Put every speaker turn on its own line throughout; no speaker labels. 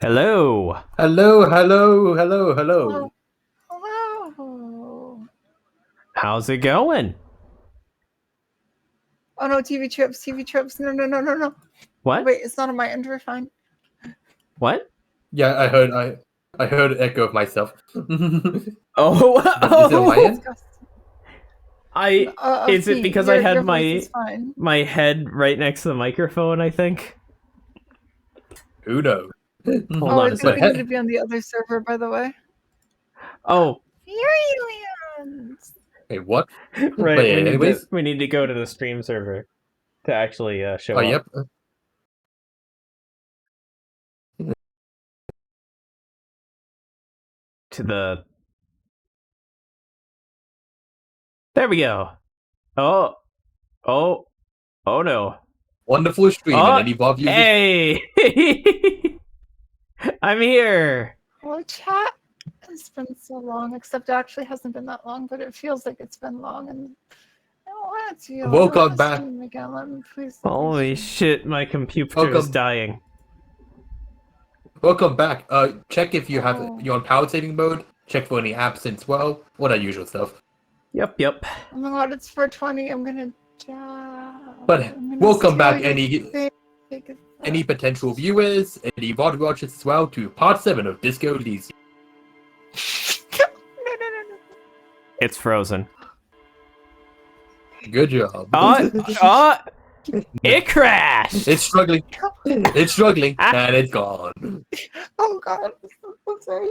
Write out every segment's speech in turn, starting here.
Hello.
Hello, hello, hello, hello.
Hello.
How's it going?
Oh no, TV trips. No.
What?
Wait, it's not on my end. We're fine.
What?
Yeah, I heard an echo of myself.
Oh,
But is it on my end?
Is it because I had
your voice is fine.
my head right next to the microphone, I think?
Who knows?
Hold
Oh,
on
I
a
think we
second.
need to be on the other server, by the way.
Oh,
Aliens!
Hey, what?
right.
But yeah, anyways.
We need to go to the stream server to actually show
Oh,
up.
yep.
To the... There we go. Oh no.
Wonderful stream, and any Bob users.
Hey! I'm here!
Hello, chat. It's been so long, except it actually hasn't been that long, but it feels like it's been long, and I don't want to.
Welcome back.
Again. Let me please.
Holy shit, my computer is dying.
Welcome back. Check if you're on power saving mode. Check for any absence. Well, what that usual stuff.
Yep.
Oh my god, it's 4:20. I'm gonna die.
But welcome back, any potential viewers, any VOD watchers as well, to part 7 of Disco Elysium.
No.
It's frozen.
Good job.
It crashed!
It's struggling. It's struggling, and it's gone.
Oh god, I'm sorry.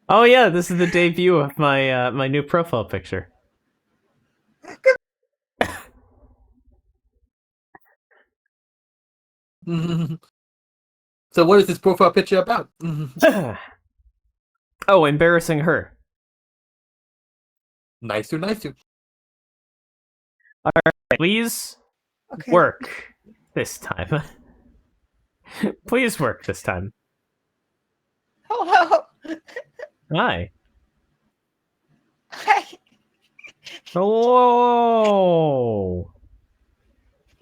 Oh yeah, this is the debut of my my new profile picture.
So what is this profile picture about?
Oh, embarrassing her.
Nice to.
Alright, please work this time. Please work this time.
Hello.
Hi.
Hi.
Hello.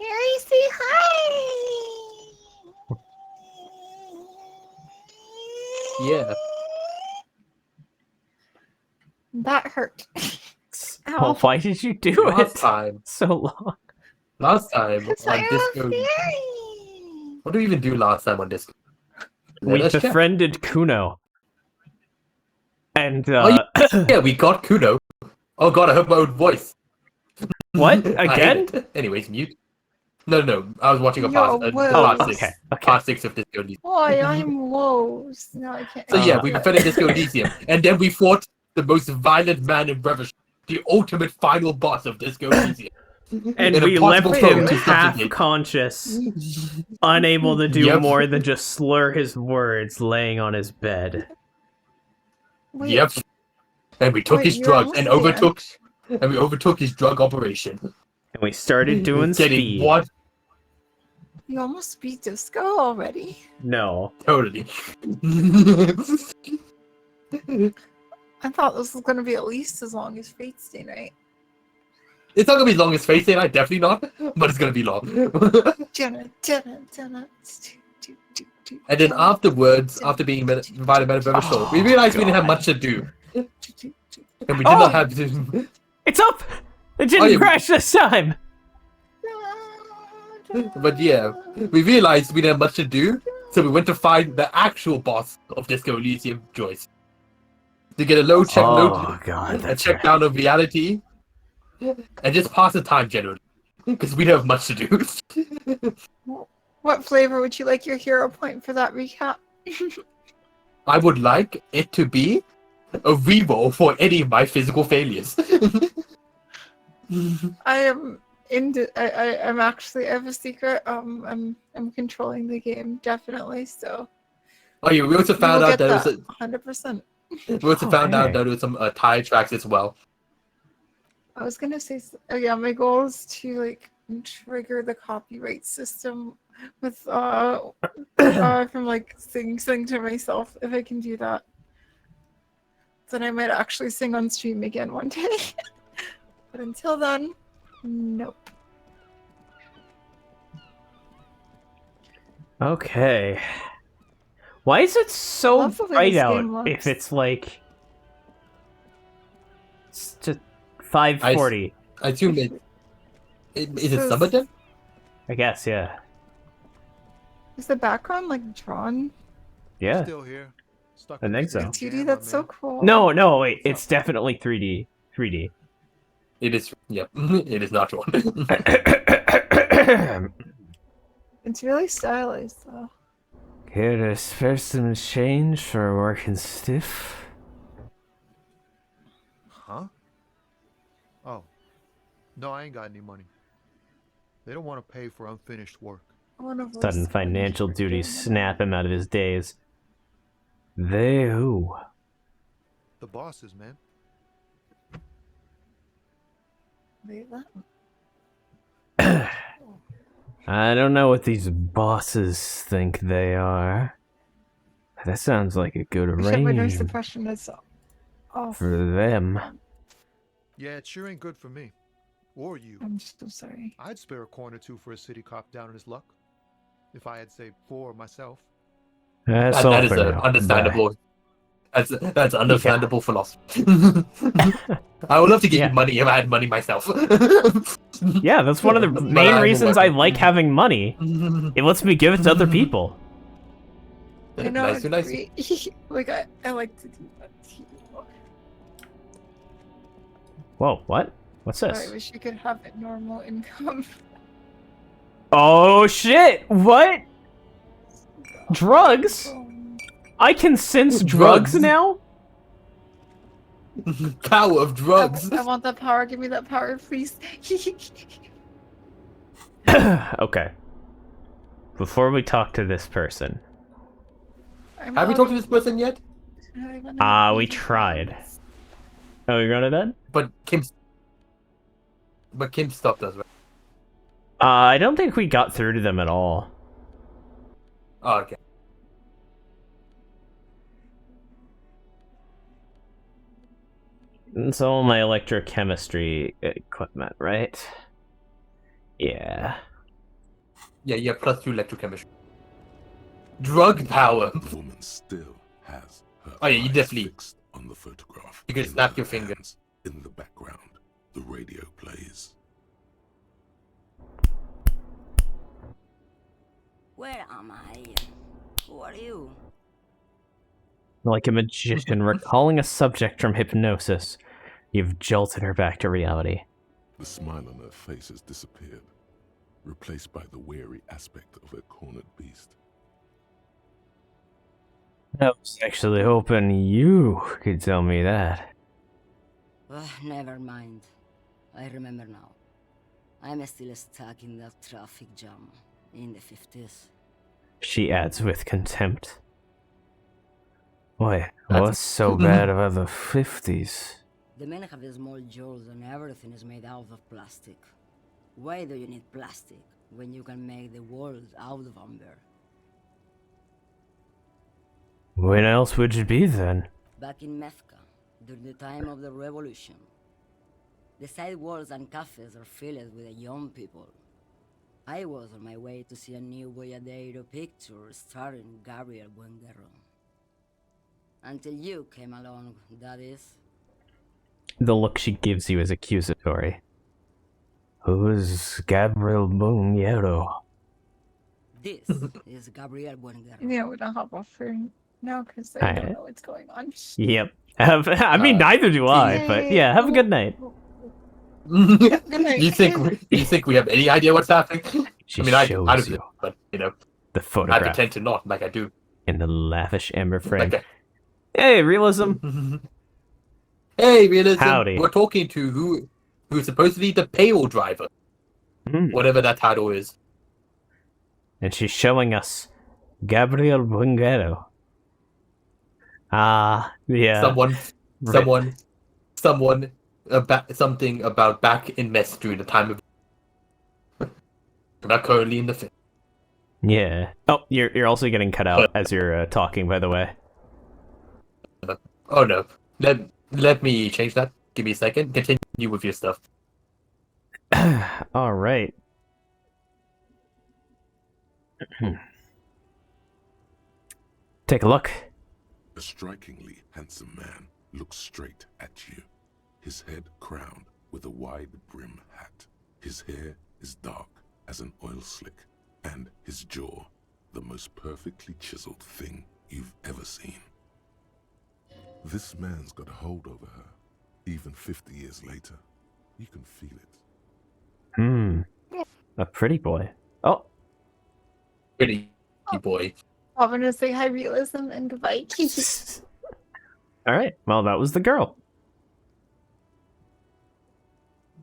Harry, say hi.
Yeah.
That hurt.
Oh, why did you do
Last
it
time.
so long?
Last time on Disco. What do we even do last time on Disco?
We befriended Kuno. And
yeah, we got Kuno. Oh god, I heard my own voice.
What? Again?
Anyways, mute. No. I was watching a part 6 of Disco Elysium.
Boy, I'm Woes. No, I can't.
So yeah, we befriended Disco Elysium, and then we fought the most violent man in Brevard, the ultimate final boss of Disco Elysium.
And we left him half-conscious, unable to do more than just slur his words laying on his bed.
Wait.
Yep. And we took his drugs and overtook his drug operation.
And we started doing speed.
What?
You almost beat Disco already?
No.
Totally.
I thought this was going to be at least as long as Fate Stay Night.
It's not going to be as long as Fate Stay Night, definitely not, but it's going to be long. And then afterwards, after being invited by the show, we realized we didn't have much to do. And we did not have to...
It's up! It didn't crash this time!
But yeah, we realized we didn't have much to do, so we went to find the actual boss of Disco Elysium, Joyce. To get a check down of reality, and just pass the time generally, because we don't have much to do.
What flavor would you like your hero point for that recap?
I would like it to be a reroll for any of my physical failures.
I'm actually, I have a secret. I'm controlling the game definitely. So.
Oh yeah, we also found out that it was
100%.
We also found out that there was some tire tracks as well.
I was gonna say, oh yeah, my goal is to like trigger the copyright system with from like sing to myself. If I can do that, then I might actually sing on stream again one day. But until then, nope.
Okay. Why is it so
love the way
bright
this
out
game looks.
if it's like... It's just 5:40?
I assume is it
Says-
summertime?
I guess, yeah.
Is the background like drawn?
Yeah.
Still here. Stuck
I
in
think
this
so.
damn
2D,
jam,
that's
my
so
man.
cool.
No, wait. It's definitely 3D. 3D.
It is. Yep. It is not one.
It's really stylized though.
Here to spare some change for working stiff.
Huh? Oh. No, I ain't got any money. They don't want to pay for unfinished work.
One of those
Sudden
ones
financial
for
duties
doing
snap him out of his daze. They who?
The bosses, man.
Wait, that-
I don't know what these bosses think they are. That sounds like a good
Except my noise
range
suppression is off.
for them.
Yeah, it sure ain't good for me. Or you.
I'm so sorry.
I'd spare a coin or two for a city cop down on his luck. If I had, say, 4 myself.
That's all
that is
for now.
understandable. That's understandable philosophy. I would love to give
Yeah.
you money if I had money myself.
Yeah, that's one of the
But
main
I'm a
reasons I
weapon.
like having money. It lets me give it to other people.
I know,
Nice, nice.
like I like to do that too.
Whoa, what? What's
I
this?
wish you could have it normal income.
Oh shit! What? Drugs? I can sense drugs
Drugs?
now?
Power of drugs.
I want that power. Give me that power, please.
Okay. Before we talk to this person,
Have we talked to this person yet?
we tried. Oh, you're going to bed?
But Kim stopped us, right?
I don't think we got through to them at all.
Oh, okay.
It's all my electrochemistry equipment, right? Yeah.
Yeah, you have +2 electrochemistry. Drug power.
The woman still has her
Oh, yeah, you
eyes
definitely-
fixed on the photograph.
You can
in
snap
her
your finger.
hands. In the background, the radio plays.
Where am I? Who are you?
Like a magician recalling a subject from hypnosis, you've jolted her back to reality.
The smile on her face has disappeared, replaced by the wary aspect of a cornered beast.
I was actually hoping you could tell me that.
Never mind. I remember now. I'm still stuck in that traffic jam in the 50s.
She adds with contempt. Wait,
That's-
what's so bad about the 50s?
The men have small jaws and everything is made out of plastic. Why do you need plastic when you can make the world out of amber?
When else would you be then?
Back in Methka, during the time of the revolution, the sidewalks and cafes are filled with young people. I was on my way to see a new Boyadero picture starring Gabriel Buenguerro. Until you came along, that is.
The look she gives you is accusatory. Who's Gabriel Buñero?
This is Gabriel Buenguerro.
Yeah, we don't have offer now because I
Alright.
don't know what's going on.
Yep. I mean, neither do I, but yeah, have a good night.
Good night.
You think we have any idea what's happening?
She
I mean, I
shows
do,
you
but
the
I
photograph
pretend to not, like I do.
in the lavish amber frame.
Like
Hey, realism!
Hey, realism.
Howdy.
We're talking to who's supposedly the payroll driver,
Hmm.
whatever that title is.
And she's showing us Gabriel Buenguero. Yeah.
Someone about something about back in mess during the time of. Not currently in the film.
Yeah. Oh, you're also getting cut out as you're talking, by the way.
Oh no. Let me change that. Give me a second. Continue with your stuff.
All right. Take a look.
A strikingly handsome man looks straight at you, his head crowned with a wide brim hat. His hair is dark as an oil slick, and his jaw the most perfectly chiseled thing you've ever seen. This man's got a hold over her. Even 50 years later, you can feel it.
A pretty boy. Oh.
Pretty boy.
I'm gonna say hi, Realism, and goodbye.
Alright, well, that was the girl.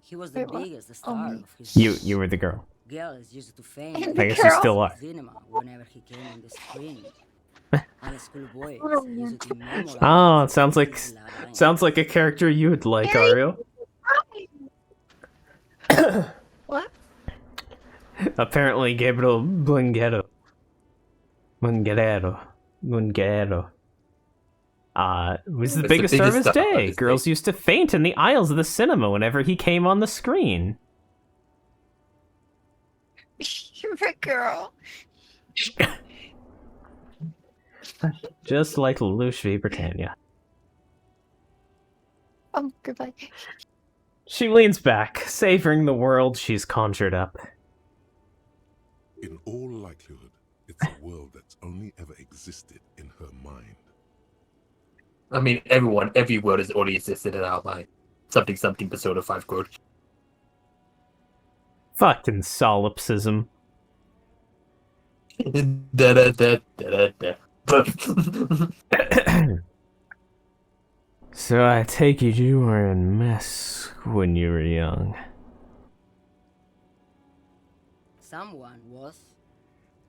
He was the
Wait, what?
biggest star
me.
of his
You were the girl.
Girls used to faint
And
I
the
guess you
girl.
still are.
cinema whenever he came on the screen. And schoolboys
Oh,
used to memorize
Oh, it sounds like
his lines.
a character you would like,
Harry?
Ario.
What?
Apparently, Gabriel Bunguero. Was the biggest star of his day. Girls used to faint in the aisles of the cinema whenever he came on the screen.
You're a girl.
Just like Lelouch v. Britannia.
Goodbye.
She leans back, savoring the world she's conjured up.
In all likelihood, it's a world that's only ever existed in her mind.
I mean, every word has already existed in our mind. Something Persona 5 quote.
Fucking solipsism.
Da da da da da.
So I take it you were in mess when you were young.
Someone was.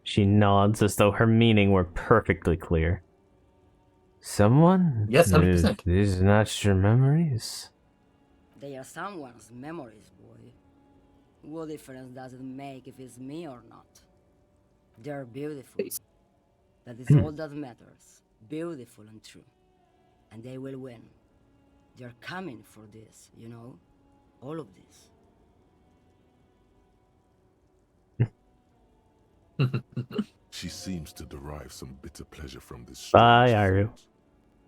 She nods as though her meaning were perfectly clear. Someone?
Yes, 100%.
These are not your memories?
They are someone's memories, boy. What difference does it make if it's me or not? They're beautiful. That is all that matters. Beautiful and true. And they will win. They're coming for this, you know? All of this.
She seems to derive some bitter pleasure from this
Bye,
strange
Aru.
thought,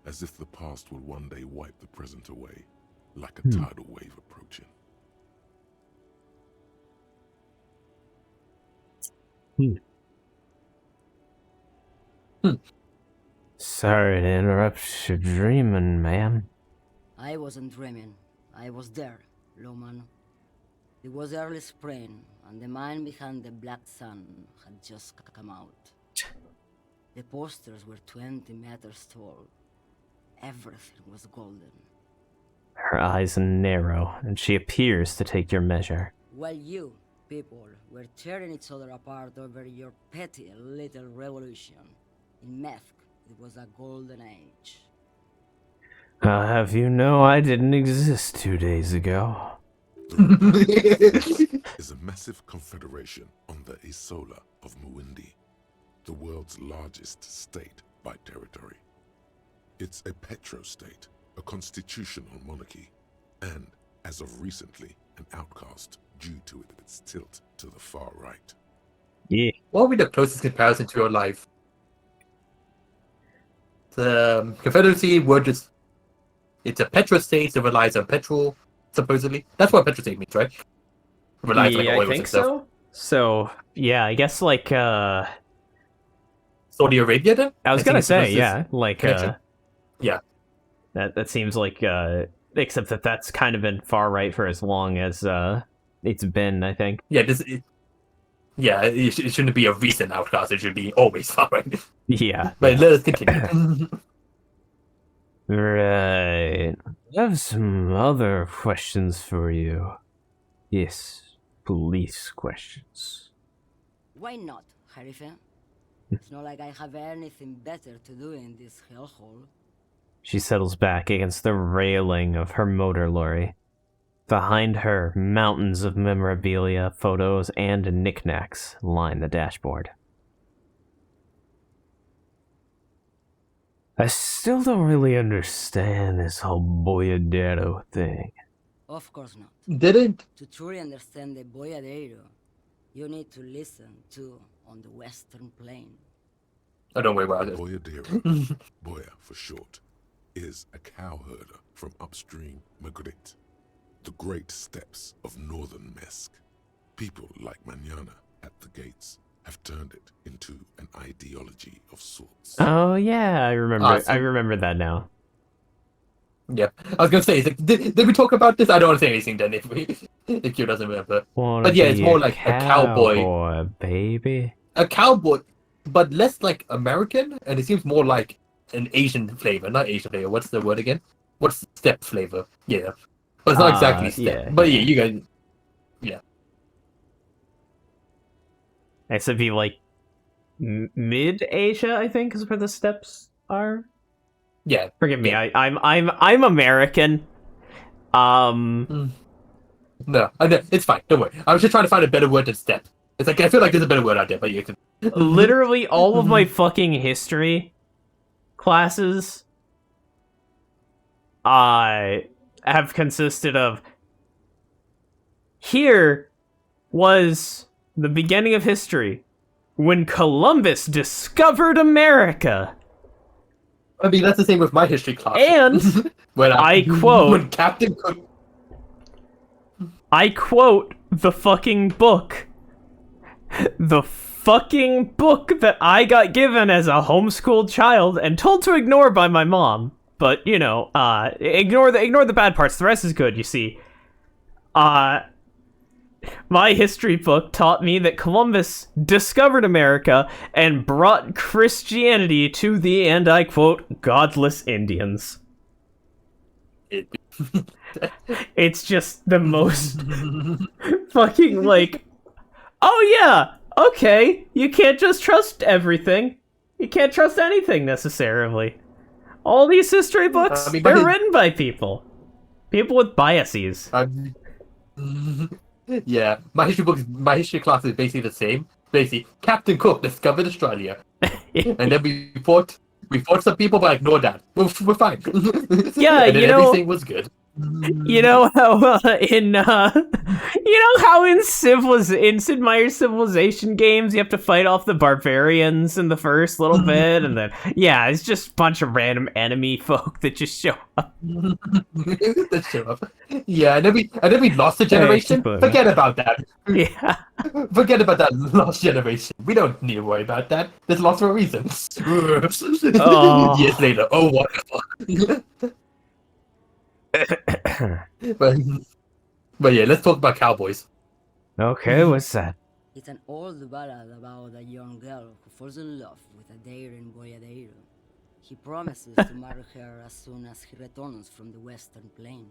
as if the past will one day wipe the present away, like a tidal wave approaching.
Sorry to interrupt your dreaming, ma'am.
I wasn't dreaming. I was there, Loman. It was early spring, and the man behind the black sun had just come out. The posters were 20 meters tall. Everything was golden.
Her eyes narrow, and she appears to take your measure.
While you, people, were tearing each other apart over your petty little revolution, in Meth, it was a golden age.
I'll have you know I didn't exist 2 days ago.
Is a massive confederation on the Isola of Muindi, the world's largest state by territory. It's a petrostate, a constitutional monarchy, and, as of recently, an outcast due to its tilt to the far right.
Yeah.
What would be the closest comparison to your life? The Confederacy it's a petrostate that relies on petrol, supposedly. That's what petrostate means, right? Relies on
Yeah,
oils
I think
and stuff.
so. So, yeah, I guess like,
Saudi Arabia then?
I was
think
gonna
it's
say,
versus
yeah, like,
connection. Yeah.
That seems like, except that that's kind of been far right for as long as, it's been, I think.
Yeah, it shouldn't be a recent outcast, it should be always far right.
Yeah.
But let us continue.
Right. I have some other questions for you. Yes, police questions.
Why not, Harife? It's not like I have anything better to do in this hellhole.
She settles back against the railing of her motor lorry. Behind her, mountains of memorabilia, photos, and knickknacks line the dashboard. I still don't really understand this whole Boyadero thing.
Of course not.
Didn't?
To truly understand the Boyadero, you need to listen to On the Western Plain.
I don't worry about it.
Boyadero, Boya for short, is a cow herder from upstream Magritte, the great steppes of northern Mesk. People like Manana at the gates have turned it into an ideology of sorts.
Oh yeah, I remember.
Awesome.
I remember that now.
Yeah, I was gonna say, it's like, did we talk about this? I don't want to say anything then if Q doesn't remember.
Wanna
But yeah, it's
be
more like a cowboy.
cowboy, baby.
A cowboy, but less like American, and it seems more like an Asian flavor. Not Asian flavor. What's the word again? What's step flavor? Yeah, but it's not exactly step.
Yeah,
but
yeah.
yeah, you guys. Yeah.
It's to be like mid Asia, I think, is where the steps are.
Yeah.
Forgive me,
Yeah.
I'm American.
No, it's fine. Don't worry. I was just trying to find a better word than step. It's like I feel like there's a better word out there, but you can.
Literally all of my fucking history classes have consisted of here was the beginning of history when Columbus discovered America.
I mean, that's the same with my history class.
And
when
I quote,
when Captain Cook.
I quote the fucking book. The fucking book that I got given as a homeschooled child and told to ignore by my mom. But, you know, ignore the bad parts. The rest is good, you see. My history book taught me that Columbus discovered America and brought Christianity to the, and I quote, godless Indians. It's just the most fucking, like, oh yeah, okay, you can't just trust everything. You can't trust anything, necessarily. All these history books, they're written by people. People with biases.
Yeah, my history class is basically the same. Basically, Captain Cook discovered Australia, and then we fought some people, but ignored that. We're fine.
Yeah,
and then
you know,
everything was good.
You know how in Sid Meier's Civilization games you have to fight off the barbarians in the first little bit, and then yeah, it's just a bunch of random enemy folk that just show up.
That show up. Yeah, and then we lost a generation. Forget about that.
Yeah.
Forget about that lost generation. We don't need to worry about that. It's lost for a reason.
Oh.
Years later. Oh, what the fuck. but yeah, let's talk about cowboys.
Okay, what's that?
It's an old ballad about a young girl who falls in love with a daring boyadero. He promises to marry her as soon as he returns from the western plain.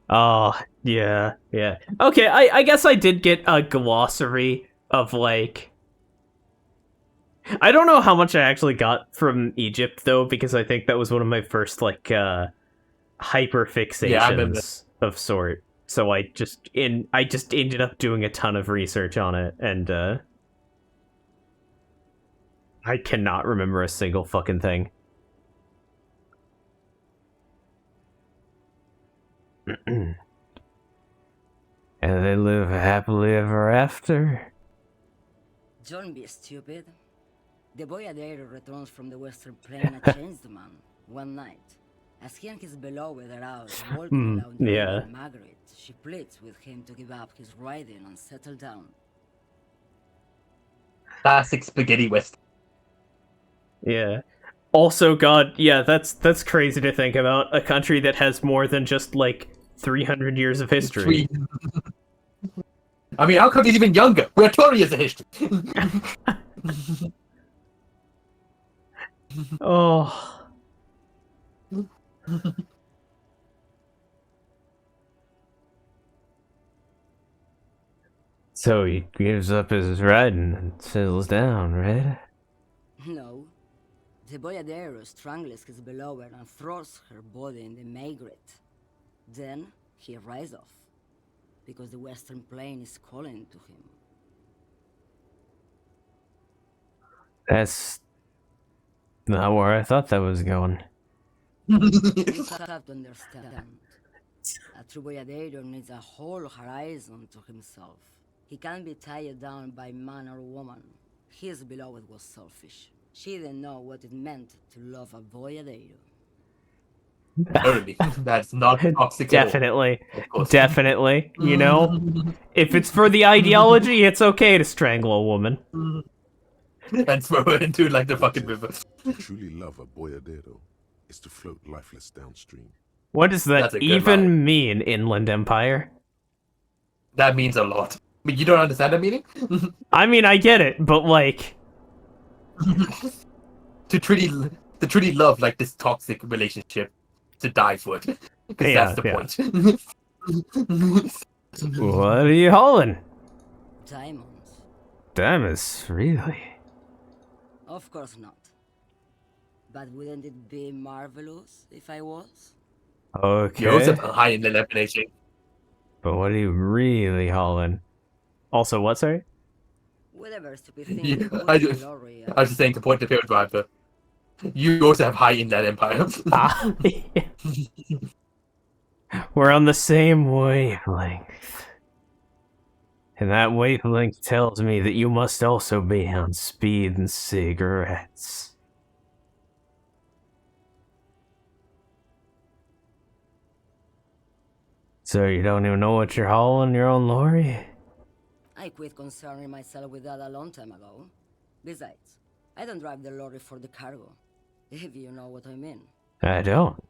Oh, yeah. Okay, I guess I did get a glossary of, like... I don't know how much I actually got from Egypt, though, because I think that was one of my first, like, hyper-fixations of sort. So I just ended up doing a ton of research on it, and, I cannot remember a single fucking thing. And they live happily ever after.
Don't be stupid. The boyadero returns from the western plain a changed man one night. As he and his beloved are out walking around Margaret, she pleads with him to give up his riding and settle down.
Classic spaghetti west.
Yeah. Also, God, yeah, that's crazy to think about. A country that has more than just, like, 300 years of history.
I mean, how come he's even younger? We have 20 years of history.
Oh. So he gives up his riding and settles down, right?
No. The boyadero strangles his beloved and throws her body in the Margaret. Then he rides off, because the western plain is calling to him.
That's not where I thought that was going.
You have to understand. A true boyadero needs a whole horizon to himself. He can't be tied down by man or woman. His beloved was selfish. She didn't know what it meant to love a boyadero.
Totally. That's not toxic at all.
Definitely.
Of course.
Definitely. You know? If it's for the ideology, it's okay to strangle a woman.
And throw her into like the fucking river.
To truly love a boyadero is to float lifeless downstream.
What does that
That's a good
even
line.
mean, Inland Empire?
That means a lot. But you don't understand that meaning?
I mean, I get it, but like...
to truly love like this toxic relationship, to die for it. Because
Yeah,
that's the point.
What are you hauling?
Diamonds?
Diamonds, really?
Of course not. But wouldn't it be marvelous if I was?
You also
Okay.
have a high in the definition.
But what are you really hauling? Also, what, sorry?
Whatever stupid thing
Yeah,
you put
I
in the
just-
lorry.
I was just saying to point the field driver. You also have high in that empire.
Ah, we're on the same wavelength. And that wavelength tells me that you must also be on speed and cigarettes. So you don't even know what you're hauling in your own lorry?
I quit concerning myself with that a long time ago. Besides, I don't drive the lorry for the cargo, if you know what I mean.
I don't.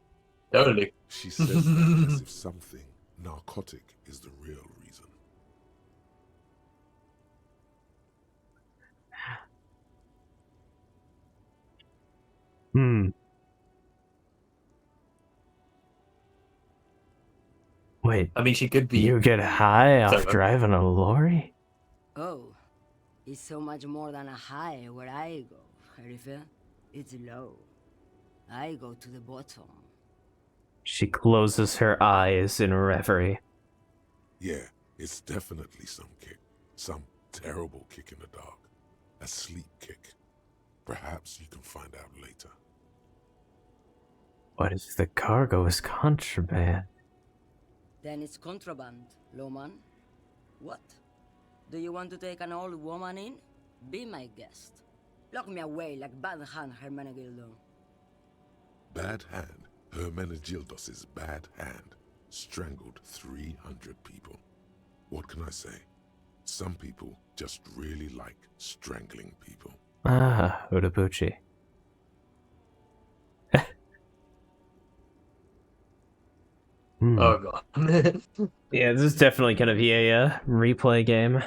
Totally.
She says that as if something narcotic is the real reason.
Wait,
I mean, she could be.
you get high off
Sorry.
driving a lorry?
Oh, it's so much more than a high where I go, Herife. It's low. I go to the bottom.
She closes her eyes in reverie.
Yeah, it's definitely some kick. Some terrible kick in the dark. A sleep kick. Perhaps you can find out later.
What if the cargo is contraband?
Then it's contraband, Lowman. What? Do you want to take an old woman in? Be my guest. Lock me away like Bad Hand Hermenegildo.
Bad Hand, Hermenegildos' bad hand, strangled 300 people. What can I say? Some people just really like strangling people.
Ah, Udabuchi.
Oh god.
Yeah, this is definitely gonna be a replay game.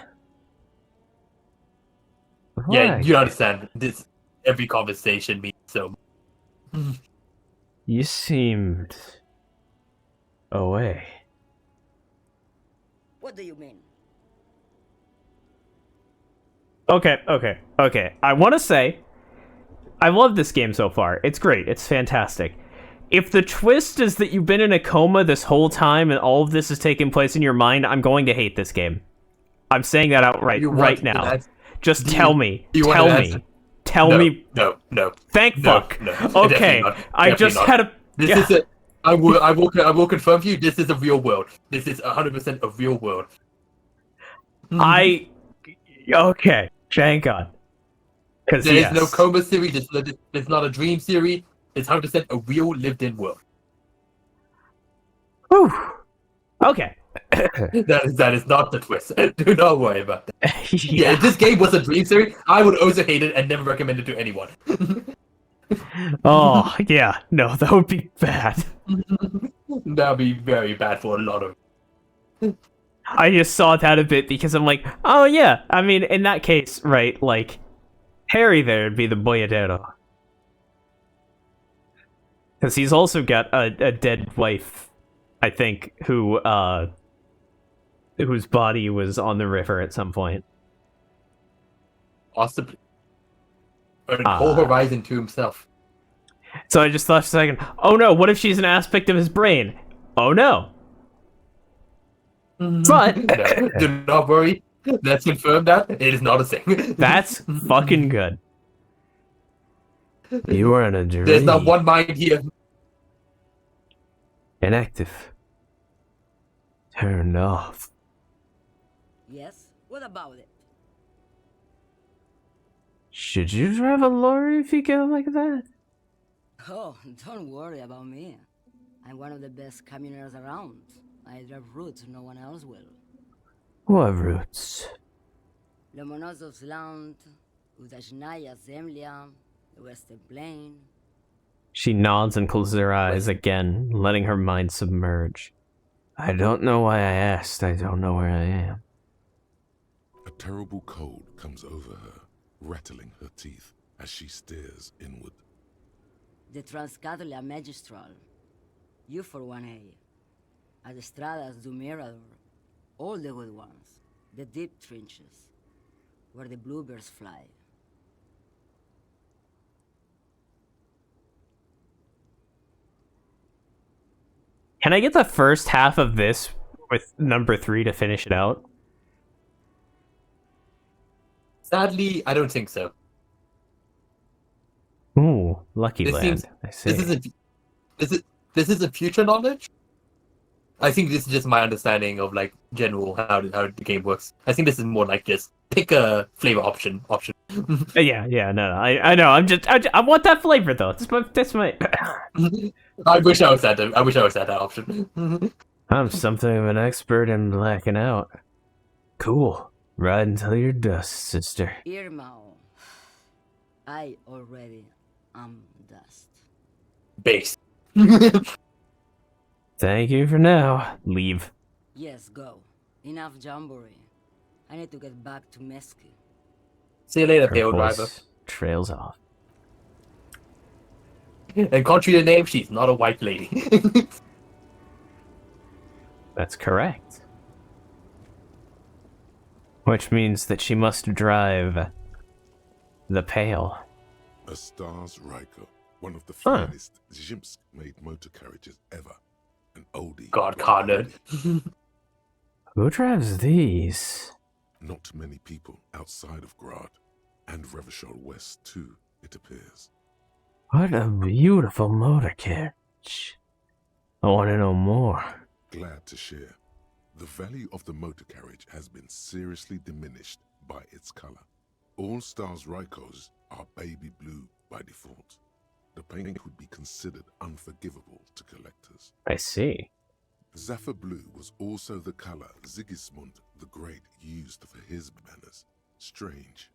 Yeah,
Why?
you understand. This every conversation means so.
You seemed away.
What do you mean?
Okay. I want to say, I love this game so far. It's great. It's fantastic. If the twist is that you've been in a coma this whole time and all of this is taking place in your mind, I'm going to hate this game. I'm saying that outright right now. Just tell me. Tell me.
No.
Thank
No,
fuck.
no,
Okay,
definitely not.
I
Definitely
just
not.
had a.
This
yeah.
is a. I will confirm for you. This is a real world. This is 100% a real world.
Okay, thank God. Because
There
yes.
is no coma theory. It's not a dream theory. It's 100% a real lived-in world.
Whew. Okay.
That is not the twist. Do not worry about that. Yeah,
yeah.
if this game was a dream theory, I would also hate it and never recommend it to anyone.
Oh, yeah. No, that would be bad.
That would be very bad for a lot of.
I just saw that a bit because I'm like, oh yeah. I mean, in that case, right, like, Harry there'd be the boyadero. Because he's also got a dead wife, I think, whose body was on the river at some point.
Possibly. Or a whole horizon to himself.
So I just thought for a second, oh no, what if she's an aspect of his brain? Oh no. But
No, do not worry. Let's confirm that it is not a thing.
that's fucking good. You were in a dream.
There's not one mind here.
Inactive. Turned off.
Yes? What about it?
Should you drive a lorry if you go like that?
Oh, don't worry about me. I'm one of the best camioners around. I drive routes no one else will.
What routes?
Lomonosov's Land, Udajnaya Zemlya, the Western Plain.
She nods and closes her eyes again, letting her mind submerge. I don't know why I asked. I don't know where I am.
A terrible cold comes over her, rattling her teeth as she stares inward.
The Transcatolia Magistral. You for 1A. Adestradas do Mirador. All the good ones. The deep trenches. Where the bluebirds fly.
Can I get the first half of this with number 3 to finish it out?
Sadly, I don't think so.
Ooh, lucky
This
land.
seems-
I see.
This is a future knowledge. I think this is just my understanding of like general how the game works. I think this is more like just pick a flavor option.
Yeah, no, I know. I want that flavor though. That's my.
I wish I was at that option.
I'm something of an expert in blacking out. Cool. Ride until you're dust, sister.
Irmao. I already am dust.
Base.
Thank you for now. Leave.
Yes, go. Enough jamboree. I need to get back to Mesky.
See you later,
Her
payroll
voice
driver.
trails off.
And contrary to name, she's not a white lady.
That's correct. Which means that she must drive the Pale.
A Stars Riker, one of the
Huh.
finest Zhimsk-made motor carriages ever. An oldie.
God, Carnard.
Who drives these?
Not many people outside of Grad, and Revachol West too, it appears.
What a beautiful motor carriage. I want to know more.
Glad to share. The value of the motor carriage has been seriously diminished by its color. All Stars Rikos are baby blue by default. The paint would be considered unforgivable to collectors.
I see.
Zephyr blue was also the color Sigismund the Great used for his banners. Strange.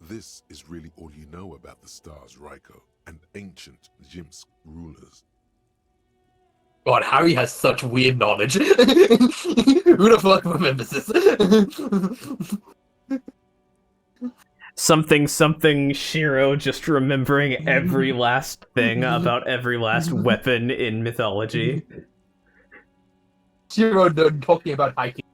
This is really all you know about the Stars Ryko and ancient Zhimsk rulers.
God, Harry has such weird knowledge. Who the fuck remembers this?
Something Shiro just remembering every last thing about every last weapon in mythology.
Shiro talking about hiking.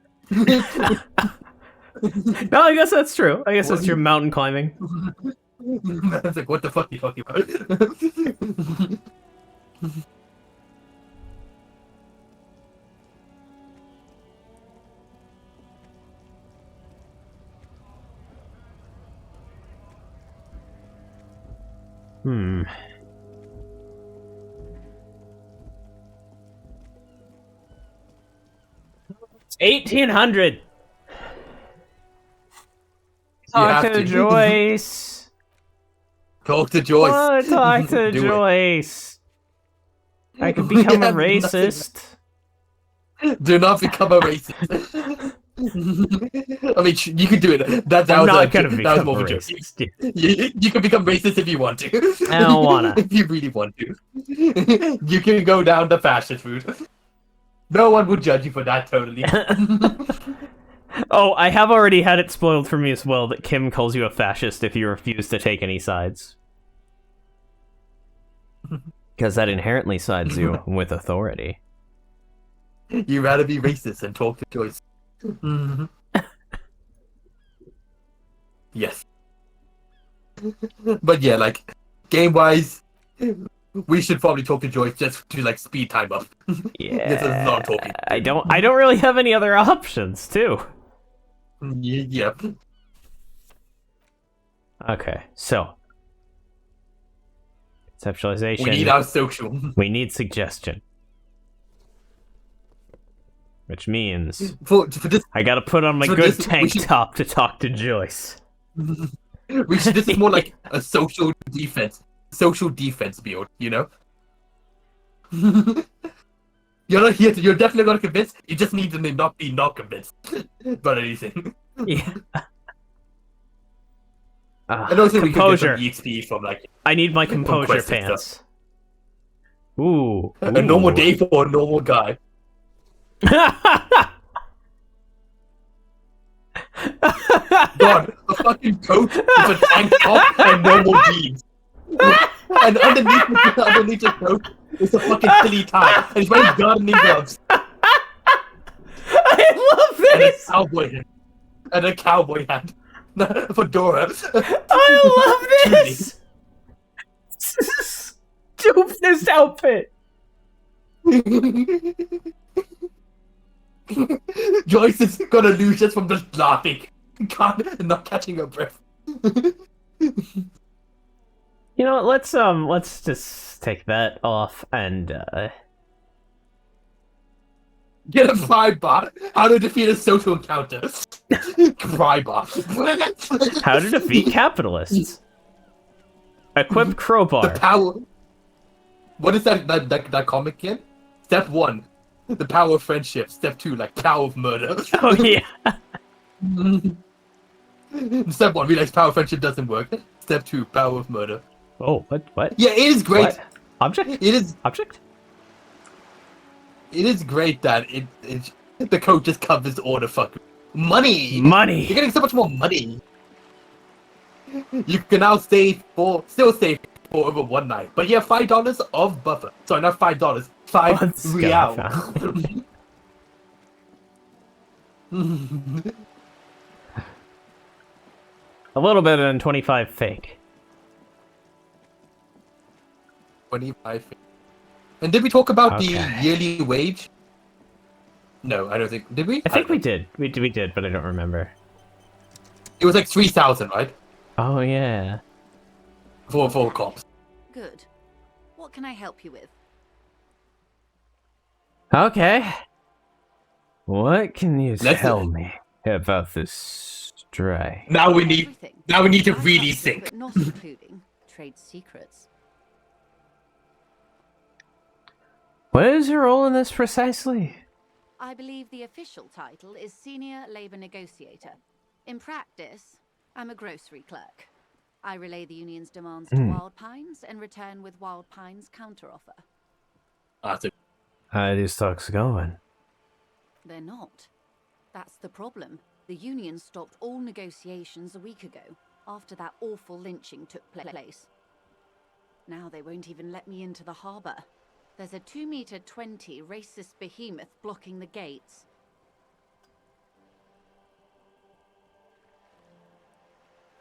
No, I guess that's true. I guess that's true. Mountain climbing.
I was like, what the fuck are you talking about?
Hmm. It's 1800. Talk
have
to
to.
Joyce.
Talk to Joyce.
Oh, talk to
Do it.
Joyce. I could become a
have nothing.
racist.
Do not become a racist. I mean, you could do it. That
I'm
was
not
a-
gonna
that was
become
more
a
of a joke.
racist.
You can become racist if you want to.
I don't wanna.
If you really want to. You can go down the fascist route. No one would judge you for that, totally.
Oh, I have already had it spoiled for me as well that Kim calls you a fascist if you refuse to take any sides. Because that inherently sides you with authority.
You'd rather be racist and talk to Joyce. Mhm. Yes. But yeah, like, game-wise, we should probably talk to Joyce just to, like, speed time up.
Yeah.
This is not talking.
I don't really have any other options, too.
Yeah.
Okay, so. Conceptualization.
We need our social.
We need suggestion. which means
For this,
I gotta put on my
for
good
this,
tank top to talk to Joyce.
this is more like a social defense build, you know? You're not here to, you're definitely gonna convince, you just need to not be not convinced about anything.
Yeah.
And also
Composure.
we could get some EXP from like
I need my composure
quest and
pants. Ooh.
a normal day for a normal guy. God, a fucking coat with a tank top and normal jeans. And underneath the coat is a fucking silly tie. And he's wearing gardening gloves.
I love this!
And a cowboy hat. Fedora.
I love this! Stupidest outfit!
Joyce is gonna lose just from just laughing. God, not catching her breath.
You know what, let's just take that off and,
Get a fry bar. How to defeat a social encounter. Fry bar.
how to defeat capitalists. Equip crowbar.
The power. What is that comic again? Step 1, the power of friendship. Step 2, like power of murder.
Oh yeah.
Step 1, realize power of friendship doesn't work. Step 2, power of murder.
Oh, what?
Yeah, it is great.
What? Object?
It is.
Object?
It is great that the code just covers all the fucking money.
Money.
You're getting so much more money. You can now still save for over one night, but you have $5 of buffer. Sorry, not $5. $5 real.
A little bit and 25 fake.
25. And did we talk about the
Okay.
yearly wage? No, I don't think. Did we?
I think we did. We did, but I don't remember.
It was like 3,000, right?
Oh yeah.
For cops.
Good. What can I help you with?
Okay. What can you
Let's-
tell me about this strike?
Now we need.
Everything.
Now we need to
I've
really
got
think.
But not including trade secrets.
What is your role in this precisely?
I believe the official title is Senior Labor Negotiator. In practice, I'm a grocery clerk. I relay the union's demands to Wild Pines and return with Wild Pines' counteroffer.
That's it.
How are these talks going?
They're not. That's the problem. The union stopped all negotiations a week ago, after that awful lynching took place. Now they won't even let me into the harbour. There's a 2-meter-20 racist behemoth blocking the gates.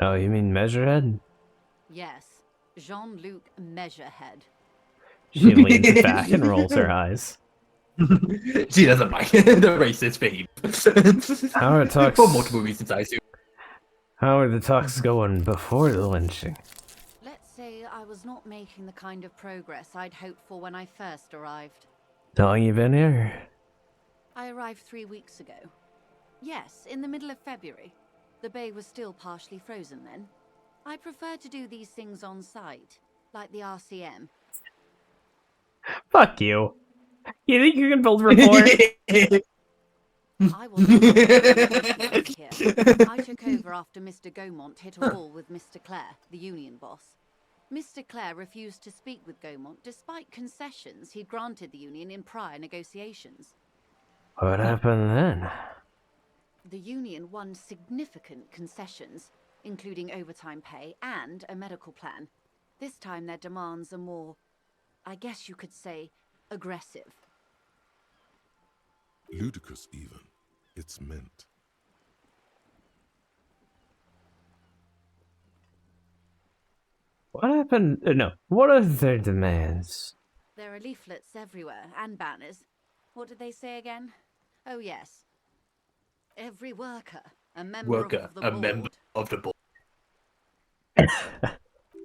Oh, you mean Measurehead?
Yes, Jean-Luc Measurehead.
She leans back and rolls her eyes.
She doesn't like the racist behavior.
How are talks?
For multiple reasons, I assume.
How are the talks going before the lynching?
Let's say I was not making the kind of progress I'd hoped for when I first arrived.
How long you been here?
I arrived 3 weeks ago. Yes, in the middle of February. The bay was still partially frozen then. I prefer to do these things on site, like the RCM.
Fuck you. You think you can build rapport?
I wasn't here. I took over after Mr. Gaumont hit a wall with Mr. Clare, the union boss. Mr. Clare refused to speak with Gaumont despite concessions he'd granted the union in prior negotiations.
What happened then?
The union won significant concessions, including overtime pay and a medical plan. This time their demands are more, I guess you could say, aggressive.
Ludicrous even. It's meant.
What happened? No. What are their demands?
There are leaflets everywhere and banners. What did they say again? Oh yes. Every worker, a member of the board.
member of the board.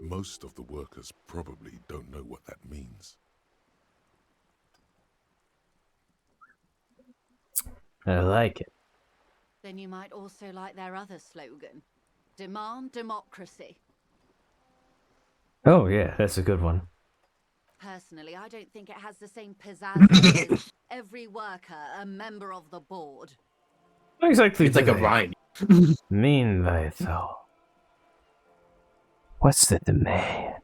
Most of the workers probably don't know what that means.
I like it.
Then you might also like their other slogan. Demand democracy.
Oh, yeah, that's a good one.
Personally, I don't think it has the same pizzazz as every worker a member of the board.
What exactly
It's
do
like a
they
rhyme.
mean by it, though? What's the demand?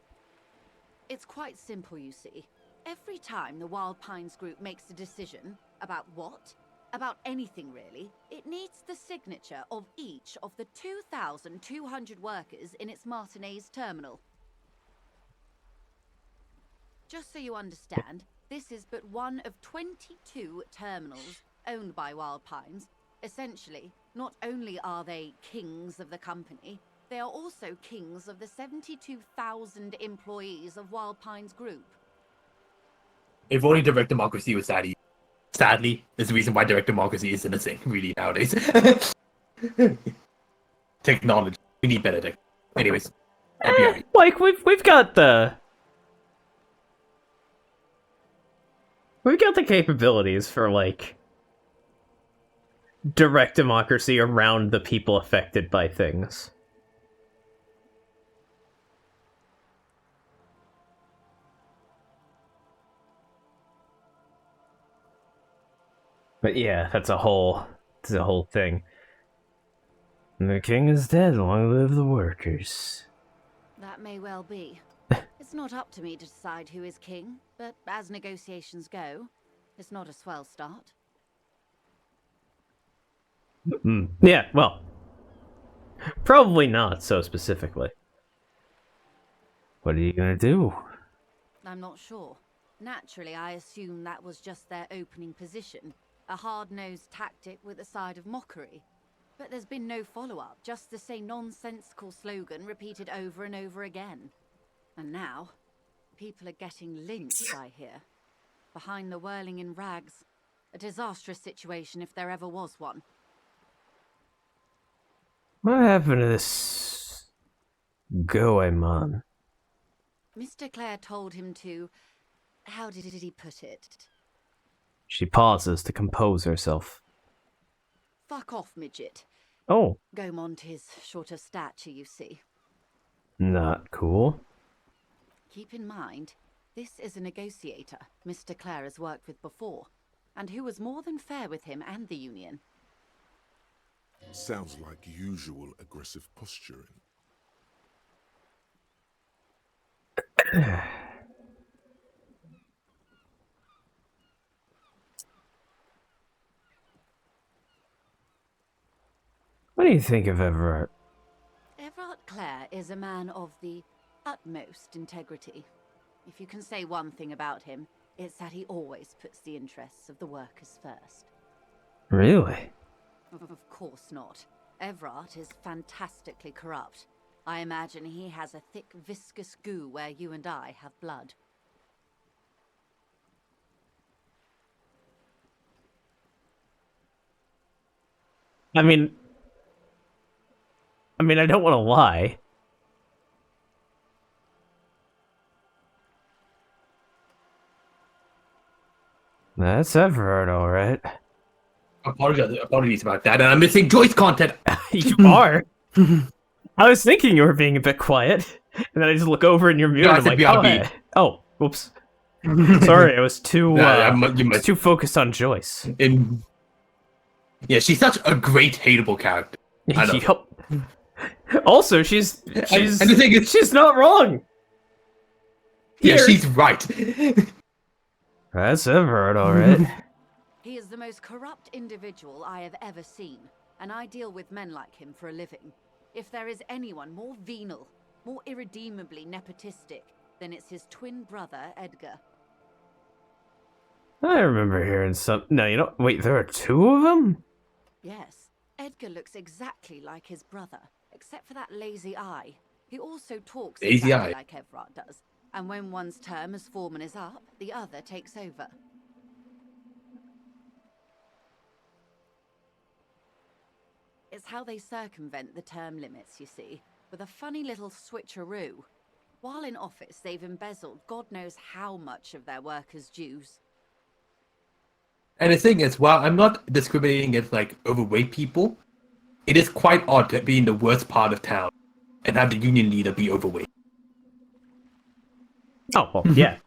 It's quite simple, you see. Every time the Wild Pines group makes a decision about what? About anything really, it needs the signature of each of the 2,200 workers in its Martinez terminal. Just so you understand, this is but one of 22 terminals owned by Wild Pines. Essentially, not only are they kings of the company, they are also kings of the 72,000 employees of Wild Pines Group.
If only direct democracy was that easy. Sadly, there's a reason why direct democracy isn't a thing really nowadays. Technology. We need better tech. Anyways, FBI.
Like we've got the capabilities for like direct democracy around the people affected by things. But yeah, that's a whole thing. The king is dead, long live the workers.
That may well be. It's not up to me to decide who is king, but as negotiations go, it's not a swell start.
Yeah, well, probably not so specifically. What are you gonna do?
I'm not sure. Naturally, I assume that was just their opening position, a hard-nosed tactic with a side of mockery. But there's been no follow-up, just the same nonsensical slogan repeated over and over again. And now, people are getting lynched, I hear. Behind the whirling in rags. A disastrous situation if there ever was one.
What happened to this Goemon?
Mr. Clare told him to... How did he put it?
She pauses to compose herself.
Fuck off, midget.
Oh.
Gaumont is short of stature, you see.
Not cool.
Keep in mind, this is a negotiator Mr. Clare has worked with before, and who was more than fair with him and the Union.
Sounds like usual aggressive posturing.
What do you think of Everett?
Everard Clare is a man of the utmost integrity. If you can say one thing about him, it's that he always puts the interests of the workers first.
Really?
Of course not. Everard is fantastically corrupt. I imagine he has a thick, viscous goo where you and I have blood.
I mean, I don't want to lie. That's Everett, all right.
Apologies about that, and I'm missing Joyce content.
You are. I was thinking you were being a bit quiet, and then I just look over in your mirror and I'm like,
BRB.
oh, whoops. Sorry, I was too too focused on Joyce.
Yeah, she's such a great hateable character. I know.
Yep. Also, she's
and the thing is,
she's not wrong.
Yeah,
Here.
she's right.
That's Everett, all right.
He is the most corrupt individual I have ever seen, and I deal with men like him for a living. If there is anyone more venal, more irredeemably nepotistic, then it's his twin brother, Edgar.
I remember hearing some... No, you know... Wait, there are two of them?
Yes, Edgar looks exactly like his brother, except for that lazy eye. He also talks
Lazy
exactly
eye.
like Everard does, and when one's term as foreman is up, the other takes over. It's how they circumvent the term limits, you see, with a funny little switcheroo. While in office, they've embezzled God knows how much of their workers' dues.
And the thing is, while I'm not discriminating against like overweight people, it is quite odd to be in the worst part of town and have the union leader be overweight.
Oh, well, yeah.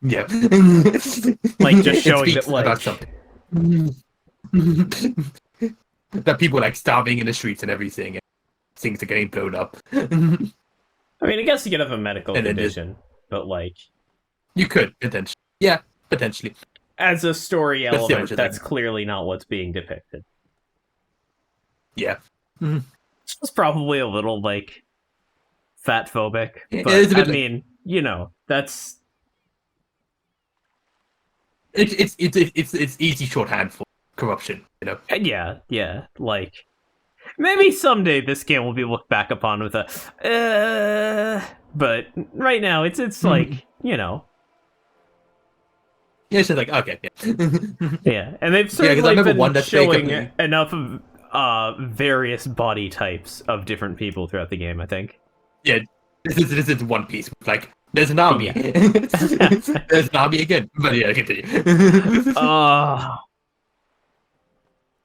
Yeah.
Like, just
It
showing
speaks
that, like...
about something. That people like starving in the streets and everything, and things are getting blown up.
I mean, I guess you could have a medical
And then
condition, but, like...
You could, potentially. Yeah, potentially.
As a story
That's the
element,
other
that's
thing.
clearly not what's being depicted.
Yeah.
It's probably a little, like, fat-phobic,
It
but,
is a
I
bit like-
mean, you know, that's...
It's easy shorthand for corruption, you know.
Yeah, like... Maybe someday this game will be looked back upon with a... But right now, it's like, you know...
Yeah, it's just like, okay, yeah.
Yeah, and they've
'cause I
certainly
remember
been
one that's very
showing
completely-
enough of various body types of different people throughout the game, I think.
Yeah, this is One Piece. Like, there's an army.
Yeah.
There's an army again. But yeah, continue.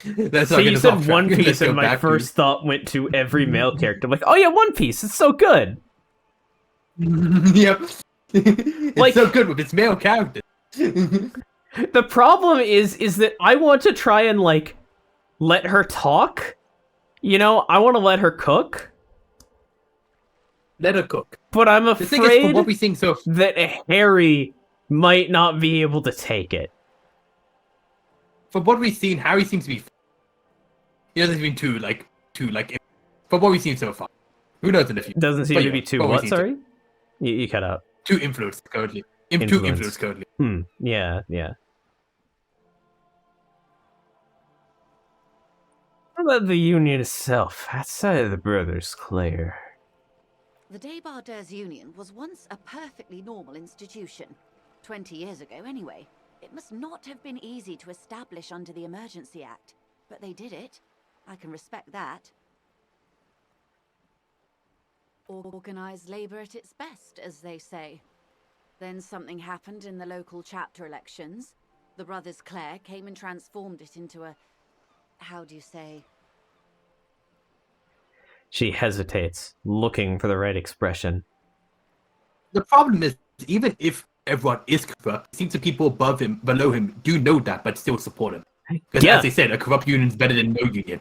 Let's
So
not
you
get us
said
off track.
One
Let's
Piece,
go
and my
back to-
first thought went to every male character. I'm like, oh yeah, One Piece, it's so good.
Yep. It's
Like-
so good with its male character.
The problem is that I want to try and, like, let her talk. You know, I want to let her cook.
Let her cook.
But I'm
The thing is, from
afraid
what we think so
that Harry might not be able to take it.
from what we've seen, Harry seems to be. He doesn't seem too from what we've seen so far. Who knows in the future?
Doesn't seem
But
to
yeah,
be too
what we
what,
see
sorry? You cut out.
Too influenced currently. Too
Influence.
influenced currently.
Yeah. What about the Union itself, outside of the Brothers Clare?
The Debardeurs Union was once a perfectly normal institution. 20 years ago, anyway. It must not have been easy to establish under the Emergency Act, but they did it. I can respect that. Organised labour at its best, as they say. Then something happened in the local chapter elections. The Brothers Clare came and transformed it into a... how do you say...
She hesitates, looking for the right expression.
The problem is, even if everyone is corrupt, it seems the people above him, below him, do know that, but still support him. Because
Yeah.
as they said, a corrupt union is better than no union.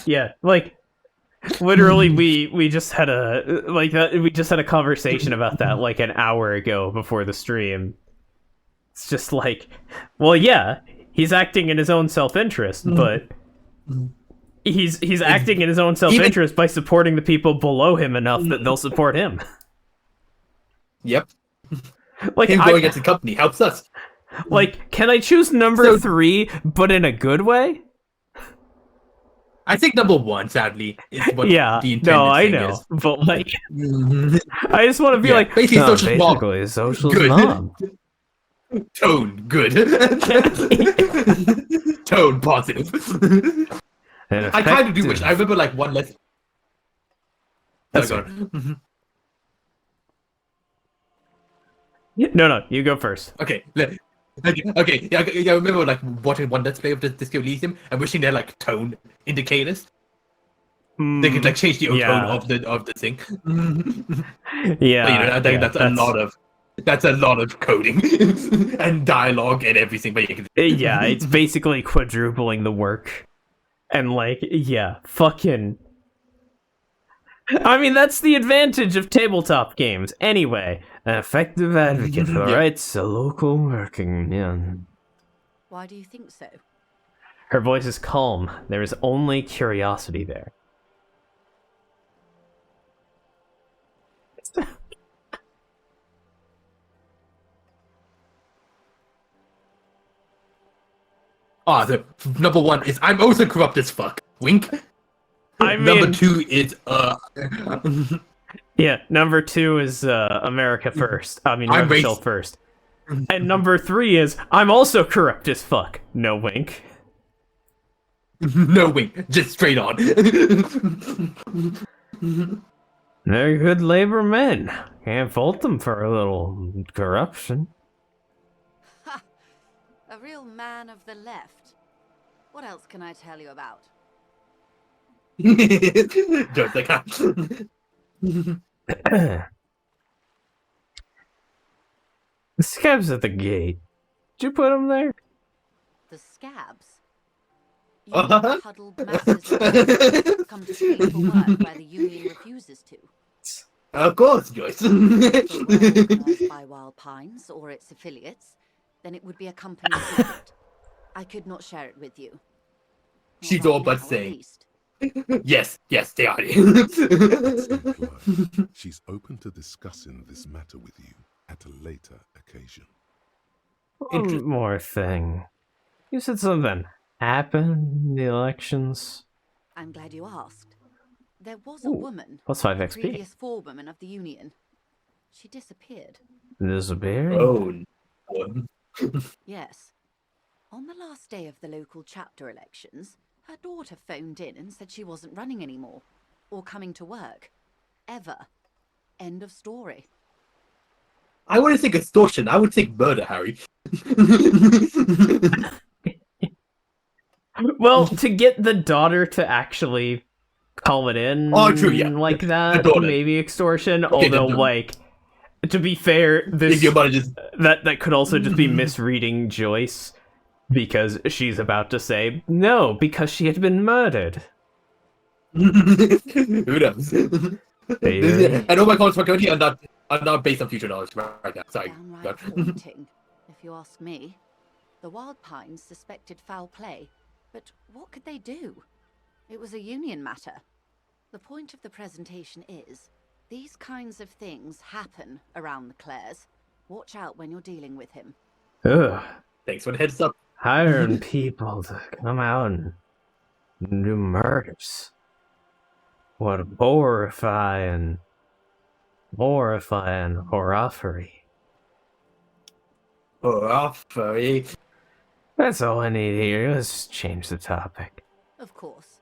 Yeah. Like, literally, we just had a conversation about that like an hour ago before the stream. It's just like, well, yeah, he's acting in his own self-interest, but he's acting in his own self-interest by supporting the people below him enough that they'll support him.
Yep.
Like,
Him going against the company helps us.
like, can I choose number 3, but in a good way?
I think number 1, sadly, is what
Yeah,
the intended
no, I
thing
know,
is.
but like, I just want to be
Yeah,
like,
basically
no,
social snob.
basically, social
Good.
snob.
Tone, good. Tone, positive. I kind of do wish. I remember like one lesson.
That's
Oh,
fine.
God.
No, you go first.
Okay. Okay. Yeah, I remember like watching one let's play of the Disco Elysium and wishing they're like tone indicators. They could like change the tone of the thing.
Yeah,
But, you know, I think that's a lot of coding and dialogue and everything. But you can
yeah, it's basically quadrupling the work, and like, yeah, fucking. I mean, that's the advantage of tabletop games. Anyway, an effective advocate for the
Yeah.
rights of local working. Yeah.
Why do you think so?
Her voice is calm. There is only curiosity there.
so number 1 is I'm also corrupt as fuck. Wink.
I mean,
Number 2 is
yeah, number 2 is America first. I mean,
I'm
Rachel
racist.
first. And number 3 is I'm also corrupt as fuck. No wink.
no wink, just straight on.
They're good labor men. Can't fault them for a little corruption.
A real man of the left. What else can I tell you about?
Just like that.
The scab's at the gate. Did you put him there?
The scabs. You
Uh-huh.
huddled masses of men come to pay for work where the union refuses to.
Of course, Joyce.
If they were organised by Wild Pines or its affiliates, then it would be a company secret. I could not share it with you. Not
She's
right
all but
now, at
saying.
least.
Yes, they are.
That's implied. She's open to discussing this matter with you at a later occasion.
One more thing. You said something happened in the elections.
I'm glad you asked. There was a
Ooh,
woman,
plus 5
the
XP.
previous forewoman of the union. She disappeared.
Disappeared?
Oh.
Yes. On the last day of the local chapter elections, her daughter phoned in and said she wasn't running anymore, or coming to work. Ever. End of story.
I wouldn't think extortion. I would think murder, Harry.
Well, to get the daughter to actually call it in
Oh, true, yeah.
like
The
that,
daughter.
maybe extortion,
Okay,
although,
the-
like, to be fair, this
If your mother just
that could also just be misreading Joyce, because she's about to say, no, because she had been murdered.
who knows?
Maybe.
And all my comments for Cody are not based on future knowledge right now. Sorry.
Downright haunting, if you ask me. The Wild Pines suspected foul play, but what could they do? It was a union matter. The point of the presentation is, these kinds of things happen around the Clares. Watch out when you're dealing with him.
Ugh.
Thanks for the heads up.
Hiring people to come out and do murders. What a horrifying horrorfery.
Oh, furry.
That's all I need here. Let's change the topic.
Of course.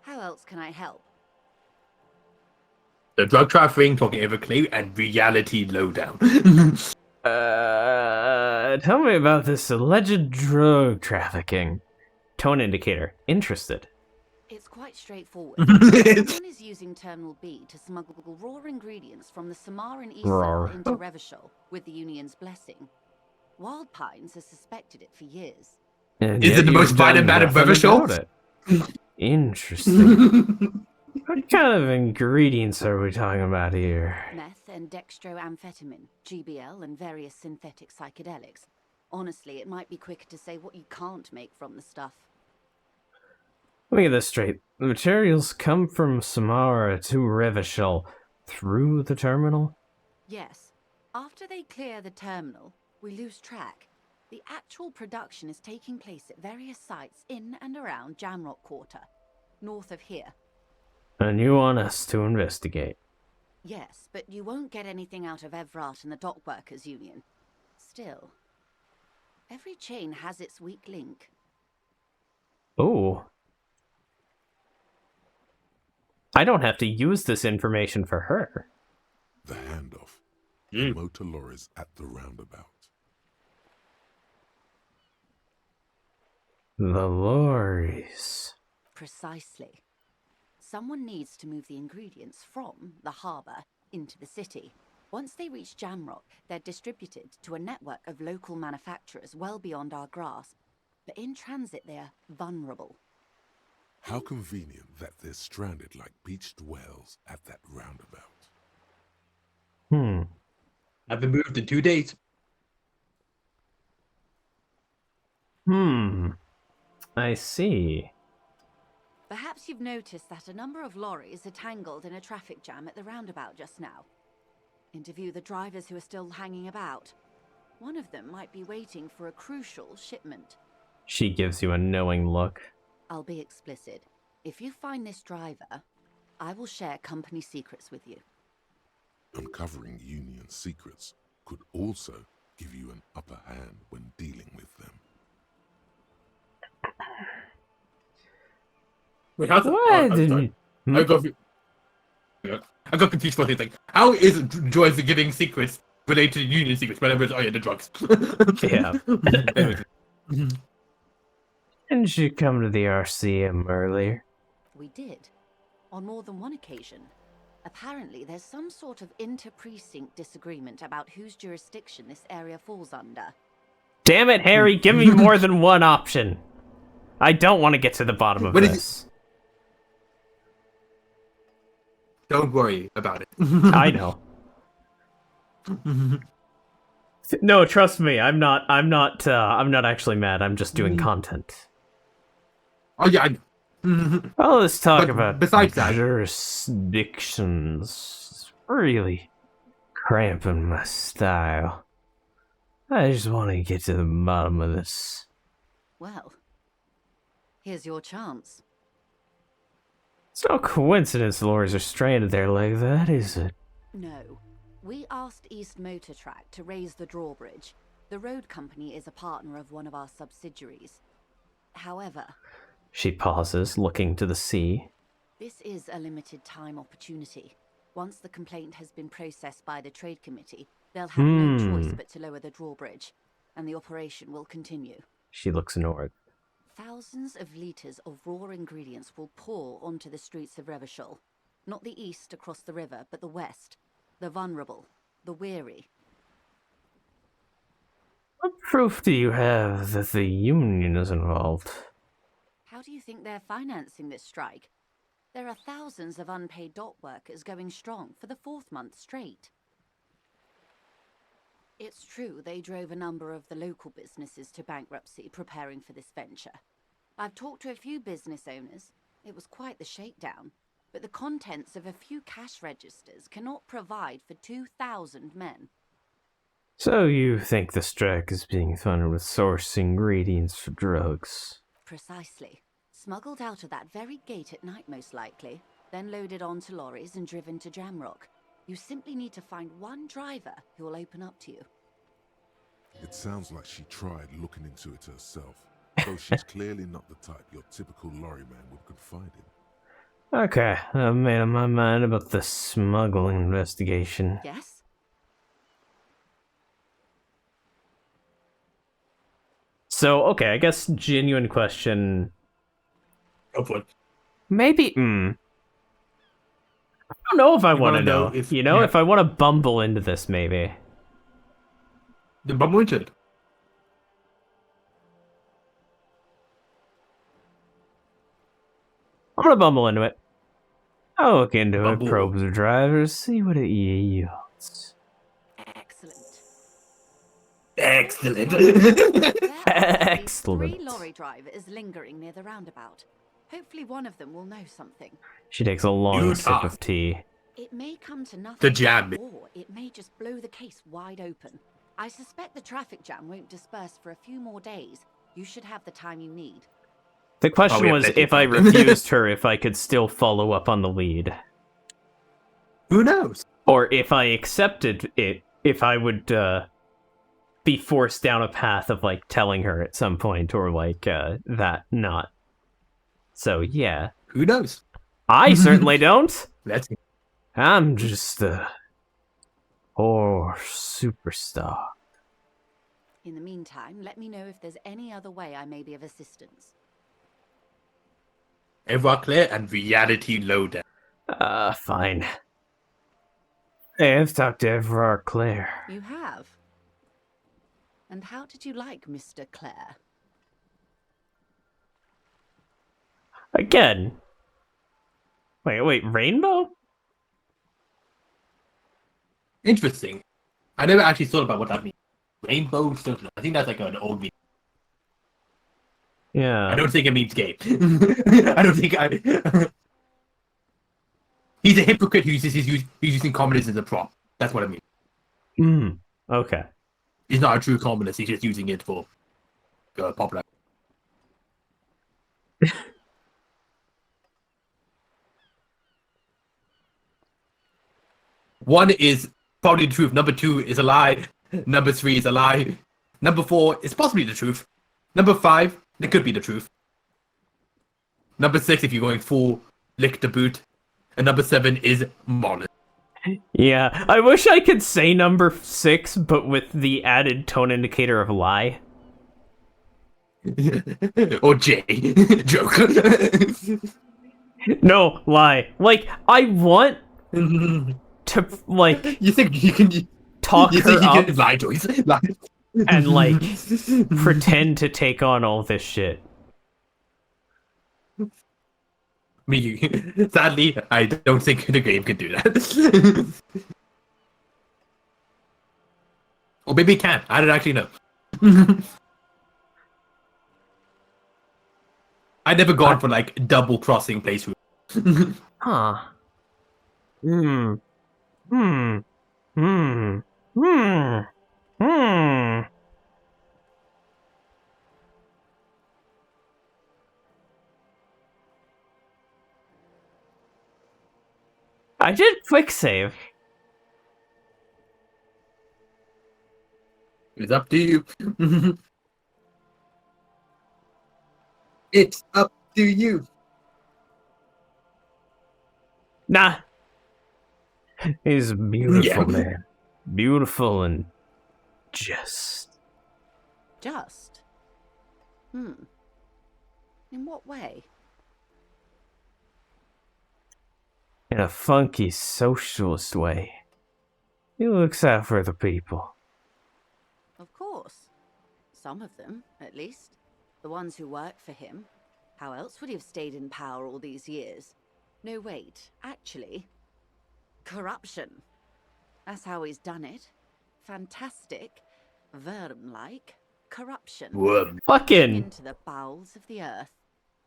How else can I help?
The drug trafficking, talking over Clay, and reality lowdown.
Tell me about this alleged drug trafficking. Tone indicator. Interested.
It's quite straightforward. Someone is using Terminal B to smuggle raw ingredients from the Samar and
Raw.
Esau into Revachol with the Union's blessing. Wild Pines has suspected it for years.
And
Is
yet
it the
you've
most violent
done
man in
nothing
Revachol?
about it. Interesting. What kind of ingredients are we talking about here?
Meth and dextroamphetamine, GBL, and various synthetic psychedelics. Honestly, it might be quicker to say what you can't make from the stuff.
Let me get this straight. The materials come from Samara to Revachol through the terminal?
Yes. After they clear the terminal, we lose track. The actual production is taking place at various sites in and around Jamrock Quarter, north of here.
And you want us to investigate?
Yes, but you won't get anything out of Evrat and the Dock Workers Union. Still, every chain has its weak link.
Oh. I don't have to use this information for her.
The handoff.
Mm.
Motor lorries at the roundabout.
The lorries.
Precisely. Someone needs to move the ingredients from the harbour into the city. Once they reach Jamrock, they're distributed to a network of local manufacturers well beyond our grasp. But in transit, they're vulnerable.
How convenient that they're stranded like beached whales at that roundabout.
I've been moved in 2 days.
I see.
Perhaps you've noticed that a number of lorries are tangled in a traffic jam at the roundabout just now. Interview the drivers who are still hanging about. One of them might be waiting for a crucial shipment.
She gives you a knowing look.
I'll be explicit. If you find this driver, I will share company secrets with you.
Uncovering Union secrets could also give you an upper hand when dealing with them.
Wait, how's
What?
I got confused for this thing. How is Joyce giving secrets related to Union secrets? Whenever it's, oh yeah, the drugs.
Yeah.
Anyways,
Didn't you come to the RCM earlier?
We did, on more than one occasion. Apparently, there's some sort of inter-precinct disagreement about whose jurisdiction this area falls under.
Damn it, Harry, give me more than one option. I don't want to get to the bottom of this.
Don't worry about it.
I know. No, trust me, I'm not actually mad. I'm just doing content.
Oh yeah.
Well, let's talk
But
about
besides that-
jurisdictions. It's really cramping my style. I just want to get to the bottom of this.
Well, here's your chance.
It's no coincidence the lawyers are stranded there like that, is it?
No. We asked East Motor Track to raise the drawbridge. The road company is a partner of one of our subsidiaries. However,
She pauses, looking to the sea.
this is a limited time opportunity. Once the complaint has been processed by the trade committee, they'll have no choice but to lower the drawbridge, and the operation will continue.
She looks north.
Thousands of litres of raw ingredients will pour onto the streets of Revachol. Not the east across the river, but the west. The vulnerable, the weary.
What proof do you have that the union is involved?
How do you think they're financing this strike? There are thousands of unpaid dock workers going strong for the 4th month straight. It's true they drove a number of the local businesses to bankruptcy preparing for this venture. I've talked to a few business owners. It was quite the shakedown. But the contents of a few cash registers cannot provide for 2,000 men.
So you think the strike is being funded with source ingredients for drugs?
Precisely. Smuggled out of that very gate at night, most likely, then loaded onto lorries and driven to Jamrock. You simply need to find one driver who will open up to you.
It sounds like she tried looking into it herself, though she's clearly not the type your typical lorryman would confide in.
Okay, I've made up my mind about the smuggling investigation.
Yes?
So, okay, I guess genuine question.
Go for it.
Maybe, I don't know if I want to know.
if-
You know,
yeah.
if I want to bumble into this, maybe.
The bumble into it.
I'm gonna bumble into it. I'll look into
Bumble.
it, probe the drivers, see what it yields.
Excellent.
Excellent.
There are at least
Excellent.
3 lorry drivers lingering near the roundabout. Hopefully one of them will know something.
She takes a long
You
sip
talk.
of tea.
It may come to nothing,
The jam.
or it may just blow the case wide open. I suspect the traffic jam won't disperse for a few more days. You should have the time you need.
The question
we have
was
plenty
if I
of time.
refused her, if I could still follow up on the lead.
Who knows?
Or if I accepted it, if I would be forced down a path of, like, telling her at some point, or, like, that not. So, yeah.
Who knows?
I certainly don't!
Let's.
I'm just a poor superstar.
In the meantime, let me know if there's any other way I may be of assistance.
Everclear and reality loader.
Fine. Hey, I've talked to Everard Clare.
You have? And how did you like Mr. Clare?
Again. Wait, Rainbow?
Interesting. I never actually thought about what that means. Rainbow circle. I think that's like an old meme.
Yeah.
I don't think it means gay. I don't think I. He's a hypocrite who's using communism as a prop. That's what I mean.
Okay.
He's not a true communist. He's just using it for popular. One is probably the truth. Number 2 is a lie. Number 3 is a lie. Number 4 is possibly the truth. Number 5, it could be the truth. Number 6, if you're going full lick the boot. And number 7 is modern.
Yeah, I wish I could say number 6, but with the added tone indicator of lie.
Or J. Joke.
No, lie. Like, I want to, like,
You think you can
talk
you
her
think you
up
can lie, Joyce? Lie.
and, like, pretend to take on all this shit.
Me. Sadly, I don't think the game can do that. Or maybe it can. I don't actually know. I've never gone for like double crossing playthrough.
Huh. Hmm. Hmm. Hmm. Hmm. Hmm. I did quick save.
It's up to you. It's up to you.
Nah. He's a beautiful
Yeah.
man. Beautiful and just.
Just? Hmm. In what way?
In a funky socialist way. He looks out for the people.
Of course. Some of them, at least. The ones who work for him. How else would he have stayed in power all these years? No, wait. Actually, corruption. That's how he's done it. Fantastic, worm-like corruption.
Worm.
Fucking.
Into the bowels of the earth.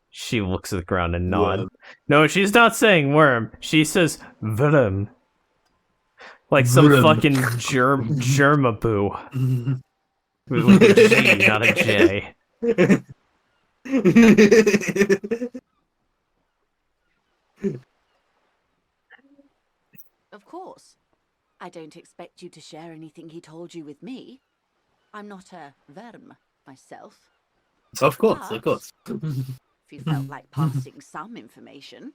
She looks at the ground and nods.
Worm.
No, she's not saying worm. She says worm. Like some
Worm.
fucking germaboo. With like a G, not a J.
Of course. I don't expect you to share anything he told you with me. I'm not a worm myself.
Of course, of course.
If you felt like passing some information,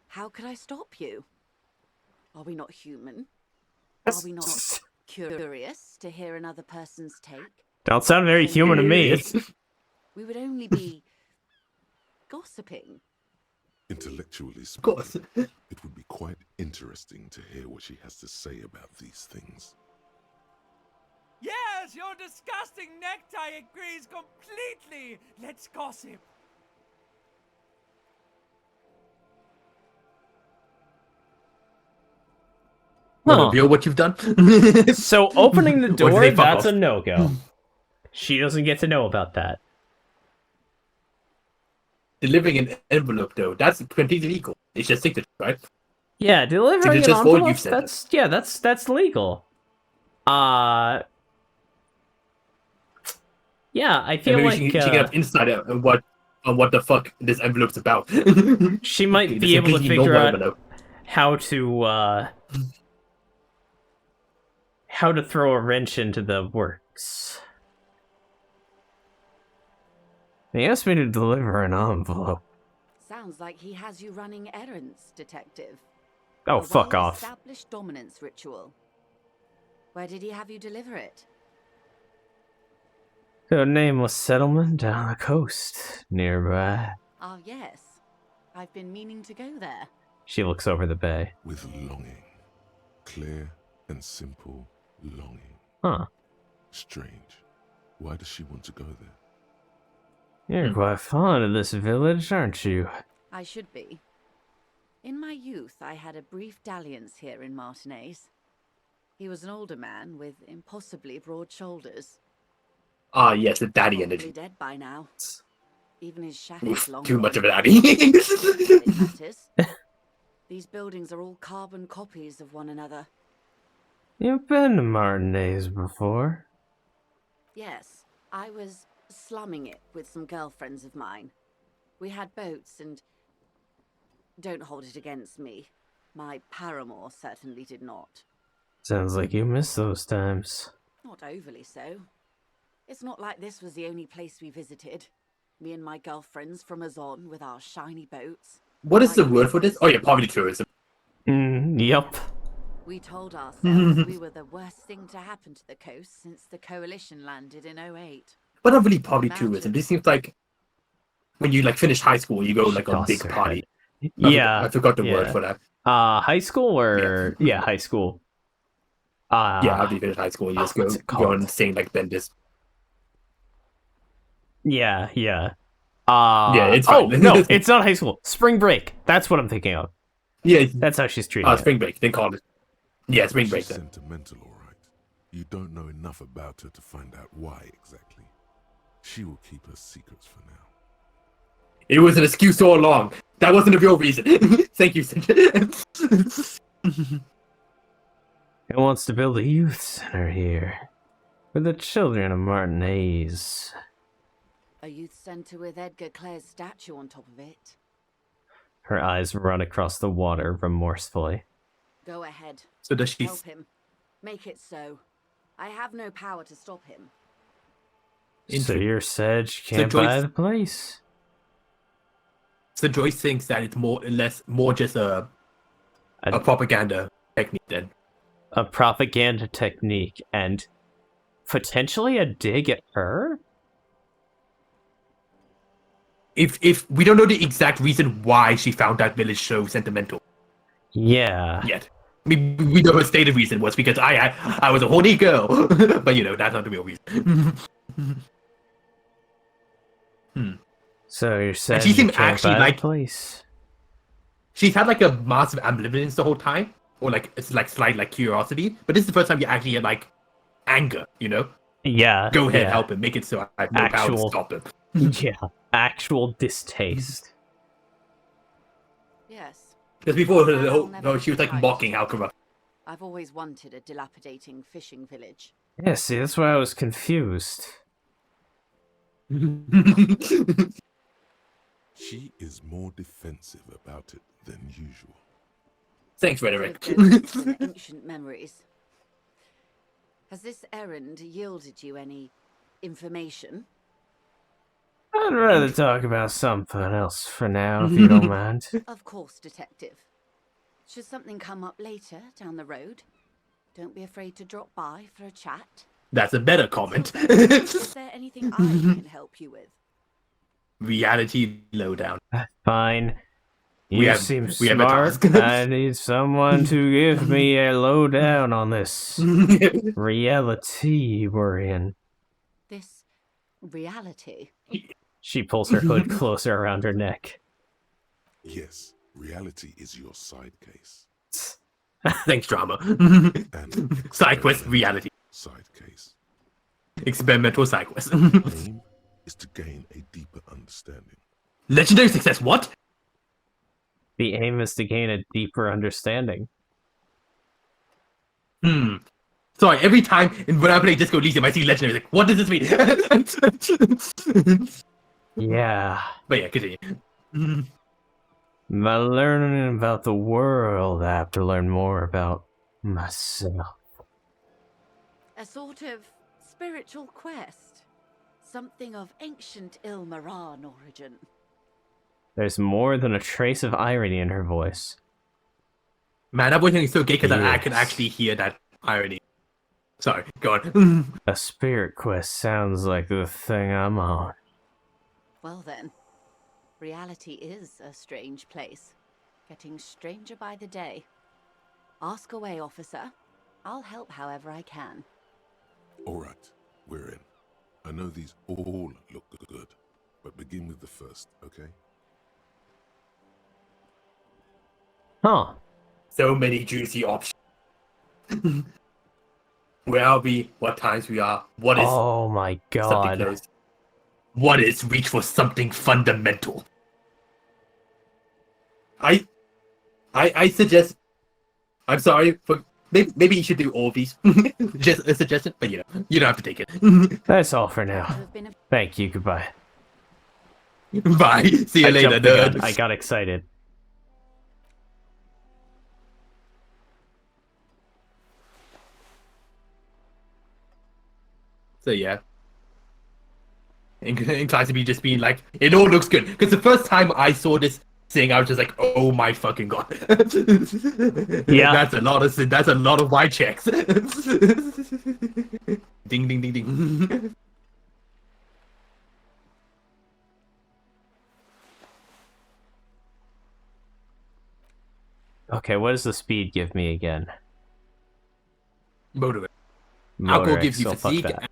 how could I stop you? Are we not human? Are we not curious to hear another person's take?
Don't sound very human to me.
We would only be gossiping.
Intellectually
Of course.
speaking, it would be quite interesting to hear what she has to say about these things.
Yes, your disgusting necktie agrees completely. Let's gossip.
Want to
Huh.
reveal what you've done?
So opening the
Or do
door,
they fuck
that's
off?
a no-go. She doesn't get to know about that.
Delivering an envelope, though, that's completely legal. It's just signature, right?
Yeah, delivering an
just what
envelope,
you've said.
that's legal. Yeah, I
And
feel
maybe
like
she can have insight on what the fuck this envelope's about.
she might
This
be able to
completely
figure
normal
out
envelope.
how to throw a wrench into the works. He asked me to deliver an envelope.
Sounds like he has you running errands, Detective.
Oh,
A
fuck off.
well-established dominance ritual. Where did he have you deliver it?
To a nameless settlement down the coast nearby.
Ah, yes. I've been meaning to go there.
She looks over the bay.
With longing. Clear and simple longing.
Huh.
Strange. Why does she want to go there?
You're quite fond of this village, aren't you?
I should be. In my youth, I had a brief dalliance here in Martinez. He was an older man with impossibly broad shoulders.
Ah, yes, the daddy
Probably
energy.
dead by now. Even his shack
Oof,
is long
too
gone.
much of a daddy.
It matters. These buildings are all carbon copies of one another.
You've been to Martinez before.
Yes, I was slumming it with some girlfriends of mine. We had boats and... Don't hold it against me. My paramour certainly did not.
Sounds like you miss those times.
Not overly so. It's not like this was the only place we visited. Me and my girlfriends from Azon with our shiny boats.
What is the word for this? Oh yeah, poverty tourism.
Yup.
We told ourselves we were the worst thing to happen to the coast since the coalition landed in 08.
but not really party
Imagine.
tourism. This seems like when you like finish high school, you go like on a big party.
Yeah.
I forgot the word for that.
High school or high school.
Yeah, after you finish high school, you just go and sing like Bendis.
Yeah.
Yeah, it's fine.
No, it's not high school. Spring break. That's what I'm thinking of.
Yeah,
That's how she's treating it.
spring break. They call it. Yeah, spring break.
She's sentimental, all right. You don't know enough about her to find out why exactly. She will keep her secrets for now.
It was an excuse all along. That wasn't a real reason. Thank you.
It wants to build a youth center here for the children of Martin Hayes.
A youth centre with Edgar Clare's statue on top of it.
Her eyes run across the water remorsefully.
Go ahead.
So does she?
Help him. Make it so. I have no power to stop him.
So you're said she can't buy the place.
So Joyce thinks that it's more just a propaganda technique then.
A propaganda technique and potentially a dig at her?
If we don't know the exact reason why she found that village so sentimental.
Yeah.
Yet. We know her stated reason was because I was a horny girl. But you know, that's not the real reason.
So you're saying
she seemed
can't
actually
buy
like
the place.
She's had like a massive ambivalence the whole time. Or like it's like slight like curiosity. But this is the first time you actually had like anger, you know?
Yeah.
Go ahead, help him, make it so I have no power to stop him.
Yeah. Actual distaste.
Yes.
Because before
Well,
the whole,
never
she was like
right.
mocking how corrupt.
I've always wanted a dilapidating fishing village.
Yeah, see, that's why I was confused.
She is more defensive about it than usual.
Thanks, Rhetoric.
Some ancient memories. Has this errand yielded you any information?
I'd rather talk about something else for now, if you don't mind.
Of course, Detective. Should something come up later down the road, don't be afraid to drop by for a chat.
That's a better comment.
Is there anything I can help you with?
Reality lowdown.
Fine. You seem
we have a
smart.
task.
I need someone to give me a lowdown on this reality we're in.
This reality?
She pulls her hood closer around her neck.
Yes, reality is your side case.
Thanks, drama.
And
Side quest, reality.
side case.
Experimental side quest.
Aim is to gain a deeper understanding.
Legendary success, what?
The aim is to gain a deeper understanding.
Sorry, every time when I play Disco Elysium, I see legendary. Like, what does this mean?
Yeah.
But yeah, continue.
By learning about the world, I have to learn more about myself.
A sort of spiritual quest. Something of ancient Ilmaran origin.
There's more than a trace of irony in her voice.
Man, that voice is so gay because I
Yes.
can actually hear that irony. Sorry, go on.
A spirit quest sounds like the thing I'm on.
Well then, reality is a strange place. Getting stranger by the day. Ask away, officer. I'll help however I can.
All right, we're in. I know these all look good, but begin with the first, okay?
Huh.
So many juicy options. Where are we? What times we are? What is
Oh my
something
god.
close? What is reach for something fundamental? I suggest. I'm sorry for. Maybe you should do all these. Just a suggestion, but you don't have to take it.
That's all for now.
I've been a
Thank you, goodbye.
Bye. See you
I
later,
jumped the gun.
nerd.
I got excited.
So yeah. In class to be just being like, it all looks good. Because the first time I saw this thing, I was just like, oh my fucking god.
Yeah.
That's a lot of white checks. Ding ding ding ding.
Okay, what does the speed give me again?
Motor. Alcohol gives you
so fuck
physique.
that.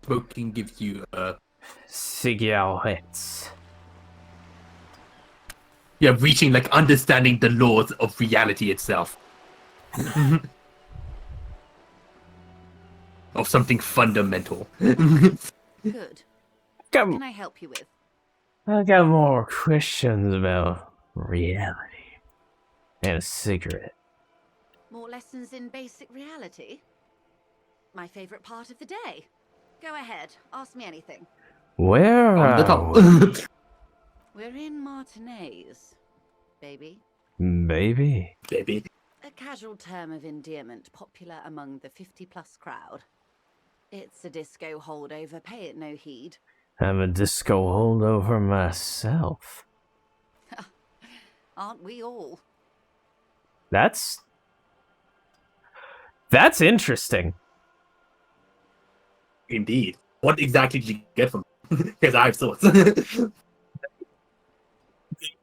Smoking gives you
Cigarettes.
yeah, reaching like understanding the laws of reality itself. Of something fundamental.
Good. What
Come,
can I help you with?
I got more questions about reality and a cigarette.
More lessons in basic reality? My favorite part of the day. Go ahead, ask me anything.
Where
On the
are
top.
We're in Martinez, baby.
Baby?
Baby.
A casual term of endearment popular among the 50-plus crowd. It's a disco holdover, pay it no heed.
I'm a disco holdover myself.
Aren't we all?
That's interesting.
Indeed. What exactly did you get from because I have thoughts.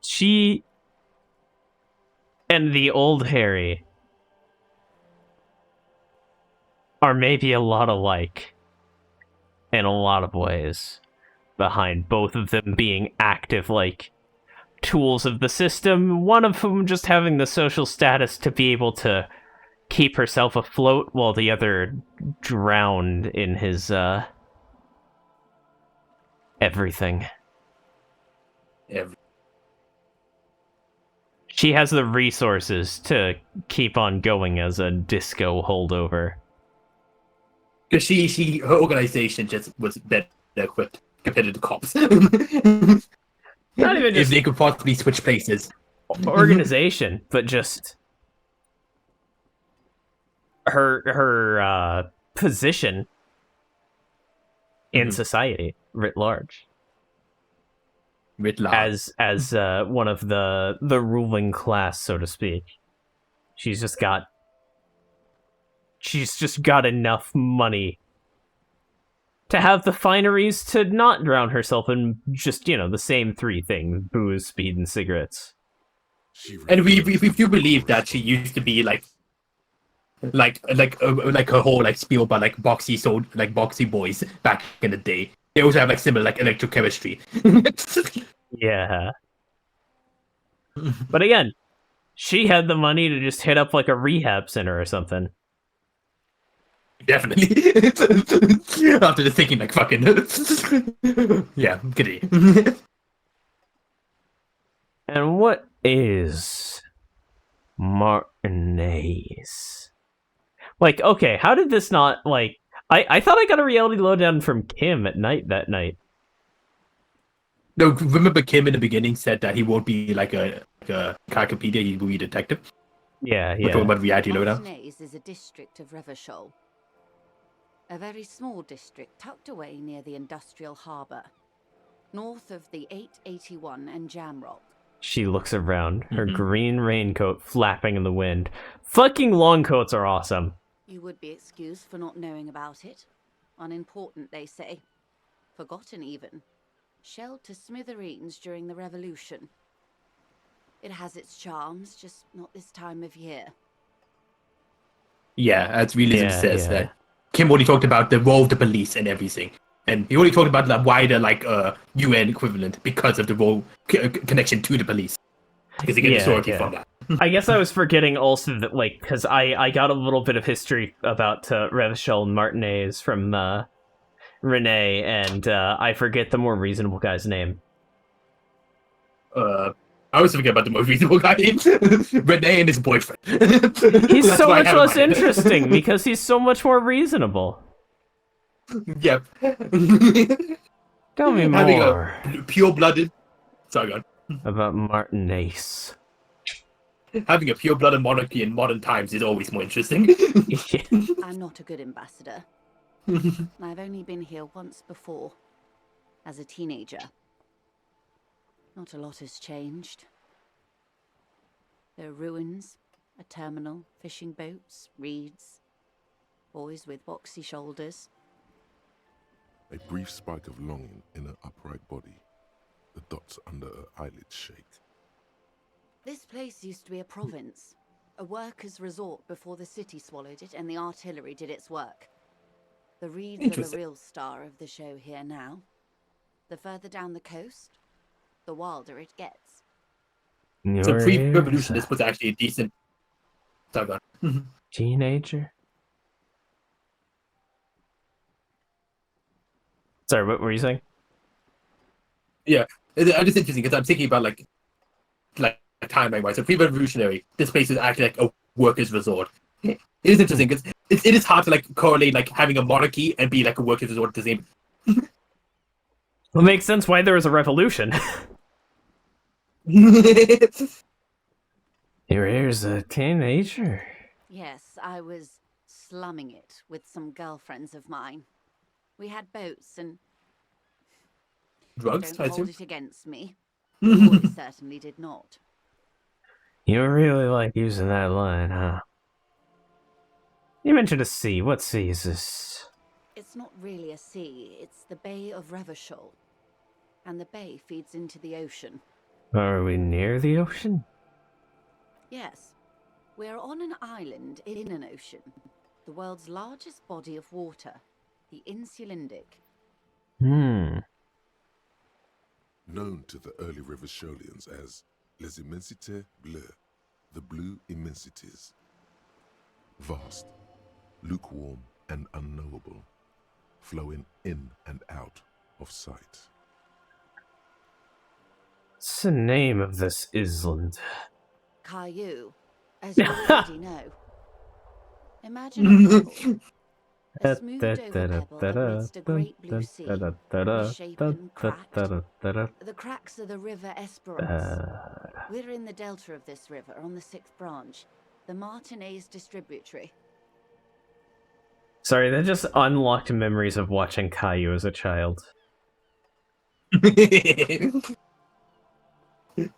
She and the old Harry are maybe a lot alike in a lot of ways, behind both of them being active, like, tools of the system, one of whom just having the social status to be able to keep herself afloat, while the other drowned in his, everything. She has the resources to keep on going as a disco holdover.
Because her organization just was better equipped compared to the cops.
Not even just
if they could possibly switch places.
Organization, but just her position in society writ large. As one of the ruling class, so to speak. She's just got enough money to have the fineries to not drown herself in just, the same three things: booze, speed, and cigarettes.
And if you believe that she used to be like her whole like spiel about like boxy boys back in the day, they also have like similar like electrochemistry.
Yeah. But again, she had the money to just hit up like a rehab center or something.
Definitely. After just thinking like fucking yeah, goody.
And what is Martinez? Like, okay, how did this not, like... I thought I got a reality lowdown from Kim at night that night.
No, remember Kim in the beginning said that he won't be like a encyclopedia, he will be a detective?
Yeah.
We're talking about reality lowdown.
Martinez is a district of Revachol. A very small district tucked away near the industrial harbour, north of the 881 and Jamrock.
She looks around, her green raincoat flapping in the wind. Fucking long coats are awesome.
You would be excused for not knowing about it. Unimportant, they say. Forgotten, even. Shelled to smithereens during the Revolution. It has its charms, just not this time of year.
Yeah, as Realism says that Kim only talked about the role of the police and everything. And he only talked about the wider, like, UN equivalent because of the role connection to the police. Because they get authority from that.
I guess I was forgetting also that, like, because I got a little bit of history about Revachol and Martinez from Renee, and I forget the more reasonable guy's name.
I always forget about the most reasonable guy. Renee and his boyfriend.
He's so much less interesting because he's so much more reasonable.
Yep.
Tell me more.
Pure-blooded. Sorry, God.
About Martinez.
Having a pure-blooded monarchy in modern times is always more interesting.
I'm not a good ambassador. I've only been here once before, as a teenager. Not a lot has changed. There are ruins, a terminal, fishing boats, reeds, boys with boxy shoulders.
A brief spike of longing in her upright body. The dots under her eyelids shake.
This place used to be a province, a workers' resort before the city swallowed it and the artillery did its work. The reeds are the
Interesting.
real star of the show here now. The further down the coast, the wilder it gets.
So
Your
pre-revolution,
ears,
this was actually a decent. Sorry, go on.
teenager. Sorry, what were you saying?
Yeah, I'm just interesting because I'm thinking about like timeline wise. So pre-revolutionary, this place is actually like a workers' resort. It is interesting because it is hard to like correlate like having a monarchy and be like a workers' resort at the same.
Well, it makes sense why there was a revolution. Your ears a teenager.
Yes, I was slumming it with some girlfriends of mine. We had boats and...
Drugs, I
Don't hold
assume.
it against me. The boys certainly did not.
You really like using that line, huh? You mentioned a sea. What sea is this?
It's not really a sea, it's the Bay of Revachol. And the bay feeds into the ocean.
Are we near the ocean?
Yes, we're on an island in an ocean. The world's largest body of water, the Insulindic.
Hmm.
Known to the early Revacholians as Les Immensités Bleues, the blue immensities. Vast, lukewarm and unknowable, flowing in and out of sight.
What's the name of this island?
Caillou, as you already know. Imagine a pebble. A smoothed over pebble amidst a great blue sea, misshapen, cracked. The cracks are the river Esperance. We're in the delta of this river on the 6th branch, the Martinez distributary.
Sorry, that just unlocked memories of watching Caillou as a child.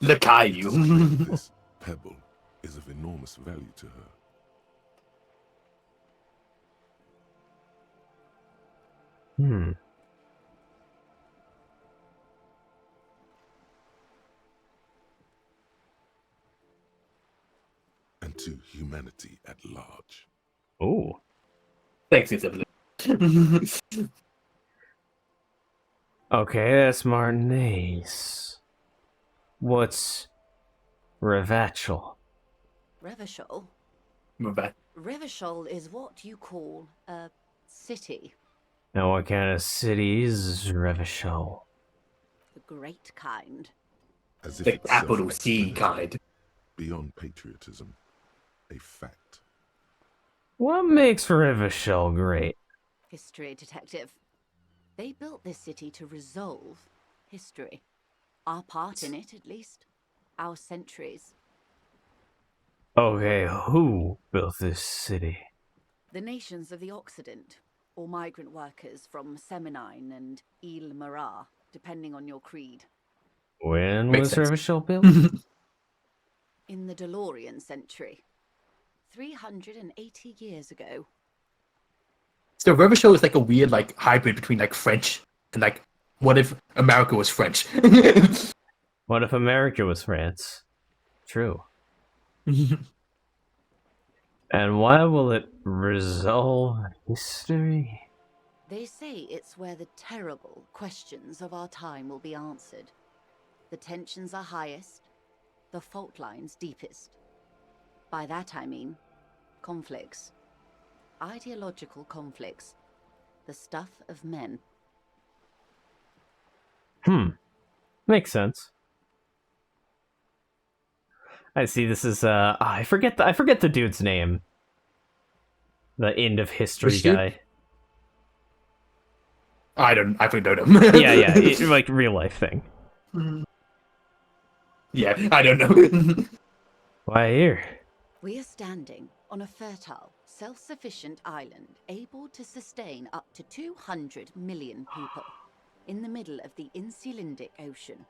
The Caillou.
This pebble is of enormous value to her.
Hmm.
And to humanity at large.
Oh.
Thanks, Isabella.
Okay, that's Martinez. What's Revachol?
Revachol?
Move
Revachol is what you call a city.
Now, what kind of city is Revachol?
The great kind.
As if
The
it's
capital C
self-explanatory,
kind.
beyond patriotism, a fact.
What makes Revachol great?
History detective. They built this city to resolve history. Our part in it, at least. Our centuries.
Okay, who built this city?
The nations of the Occident, or migrant workers from Seminine and Ile Marat, depending on your creed.
When
Makes
was
sense.
Revachol built?
In the DeLorean century. 380 years ago.
So Revachol is like a weird like hybrid between like French and like what if America was French?
What if America was France? True. And why will it resolve history?
They say it's where the terrible questions of our time will be answered. The tensions are highest, the fault lines deepest. By that I mean conflicts. Ideological conflicts. The stuff of men.
Makes sense. I see this is I forget the dude's name. The end of history
Which dude?
guy.
I don't know.
Yeah, like real life thing.
Yeah, I don't know.
Why here?
We are standing on a fertile, self-sufficient island able to sustain up to 200 million people in the middle of the Insulindic Ocean.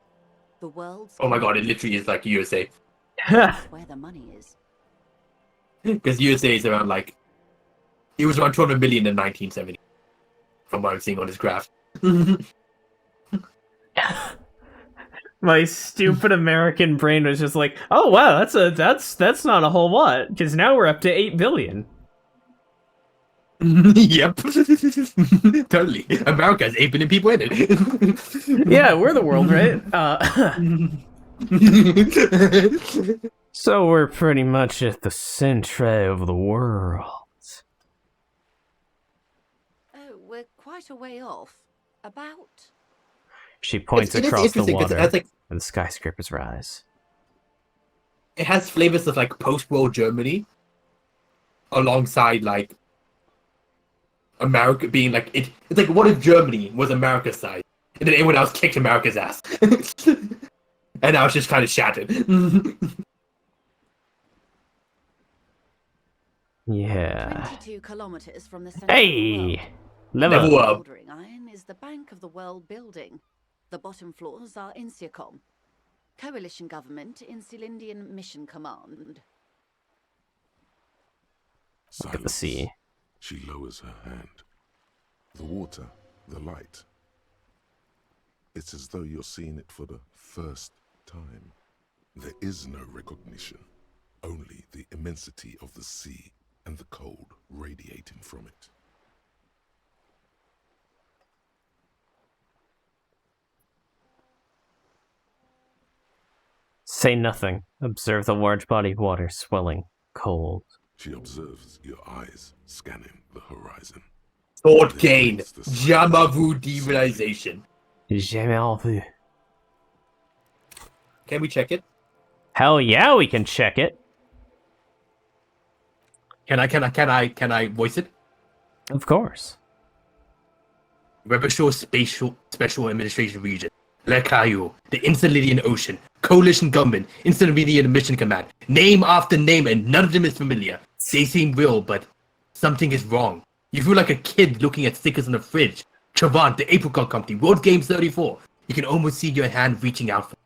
The world's...
Oh my god, it literally is like USA.
where the money is.
Because USA is around like... It was around 200 million in 1970. From what I'm seeing on this graph.
My stupid American brain was just like, oh wow, that's not a whole lot, because now we're up to 8 billion.
Yep. Totally. America has 8 billion people in it.
Yeah, we're the world, right? So we're pretty much at the center of the world.
Oh, we're quite a way off. About...
She points
It is
across the
interesting 'cause
water,
it has, like,
and the skyscrapers rise.
it has flavors of like post-war Germany, alongside like America being like it. It's like, what if Germany was America's size, and then everyone else kicked America's ass, and now it's just kind of shattered.
Yeah.
22 kilometers from the center of the
Hey!
world.
Level
Level
up.
up.
Soldering iron is the Bank of the World building. The bottom floors are Insiacom, coalition government in Cylindian Mission Command.
Look at the sea.
She lowers her hand. The water, the light. It's as though you're seeing it for the first time. There is no recognition, only the immensity of the sea and the cold radiating from it.
Say nothing. Observe the large body of water swelling, cold.
She observes your eyes scanning the horizon.
Sword gain, Jamavu demonization.
Jamais vu.
Can we check it?
Hell yeah, we can check it.
Can I voice it?
Of course.
Rebel Special Administration Region. Lekayo, the Insulidian Ocean, Coalition Government, Insulidian Mission Command. Name after name, and none of them is familiar. They seem real, but something is wrong. You feel like a kid looking at stickers on the fridge. Chavant, the Apricot Company, World Games 34. You can almost see your hand reaching out for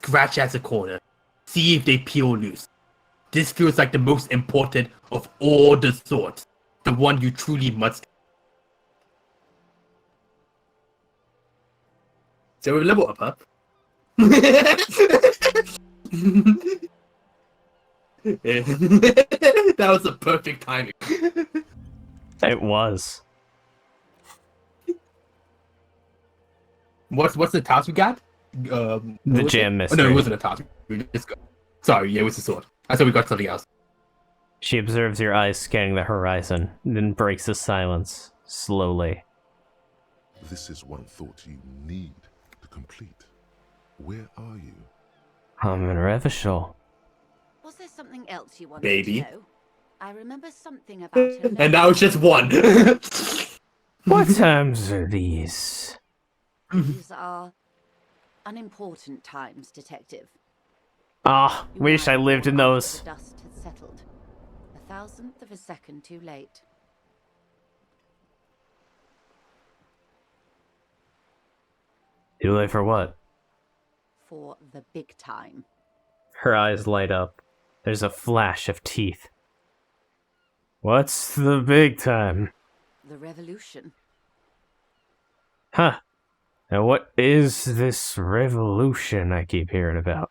scratch at the corner. See if they peel loose. This feels like the most important of all the sorts. The one you truly must. So we level up, huh? That was the perfect timing.
It was.
What's the task we got?
The jam
Oh,
mystery.
no, it wasn't a task. Sorry, yeah, it was the sword. I thought we got something else.
She observes your eyes scanning the horizon, then breaks the silence, slowly.
This is one thought you need to complete. Where are you?
I'm in Revachol.
Was there something else you wanted
Baby.
to know? I remember something about her.
And now it's just one.
What times are these?
These are unimportant times, Detective.
Ah,
You
wish I
arrived
lived in
long
those.
after the dust had settled. 1,000th of a second too late.
Too late for what?
For the big time.
Her eyes light up. There's a flash of teeth. What's the big time?
The revolution.
Huh. Now what is this revolution I keep hearing about?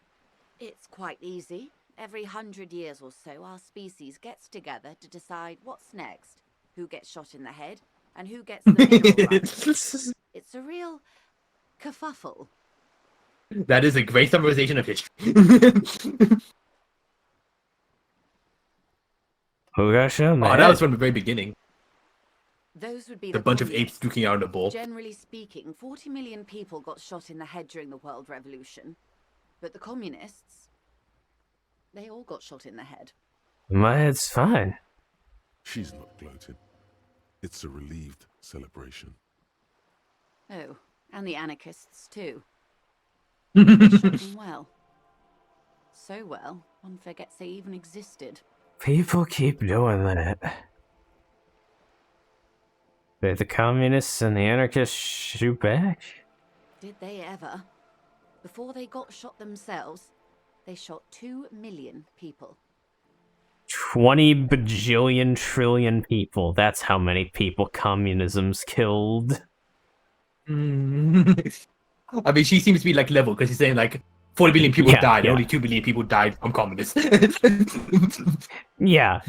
It's quite easy. Every 100 years or so, our species gets together to decide what's next, who gets shot in the head, and who gets the mineral rights. It's a real kerfuffle.
That is a great summarization of history.
Who got shot in the
Oh,
head?
that was from the very beginning.
Those would be
The bunch of apes duking out in a bowl.
Generally speaking, 40 million people got shot in the head during the World Revolution. But the communists, they all got shot in the head.
My head's fine.
She's not gloating. It's a relieved celebration.
Oh, and the anarchists too. They shot them well. So well, one forgets they even existed.
People keep doing that. Did the communists and the anarchists shoot back?
Did they ever? Before they got shot themselves, they shot 2 million people.
20 bajillion trillion people. That's how many people communism's killed.
I mean, she seems to be like level because she's saying like 40 billion people
Yeah,
died,
yeah.
only 2 billion people died from communists.
Yeah.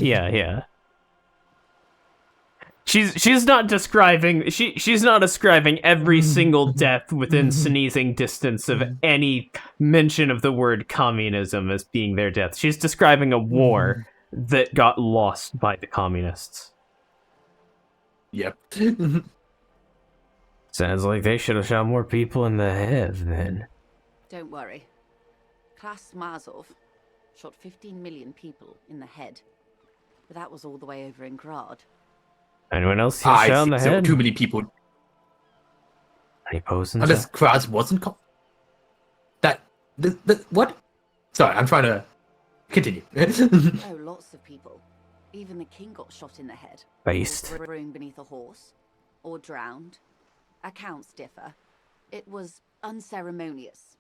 She's not describing she's not ascribing every single death within sneezing distance of any mention of the word communism as being their death. She's describing a war that got lost by the communists.
Yep.
Sounds like they should have shot more people in the head then.
Don't worry. Klas Mazov shot 15 million people in the head. But that was all the way over in Grad.
Anyone else
I
shot in
think
the
so.
head?
Too many people.
Any posing?
Unless Kraz wasn't what? Sorry, I'm trying to continue.
Oh, lots of people. Even the king got shot in the head.
Based.
Or thrown beneath a horse. Or drowned. Accounts differ. It was unceremonious.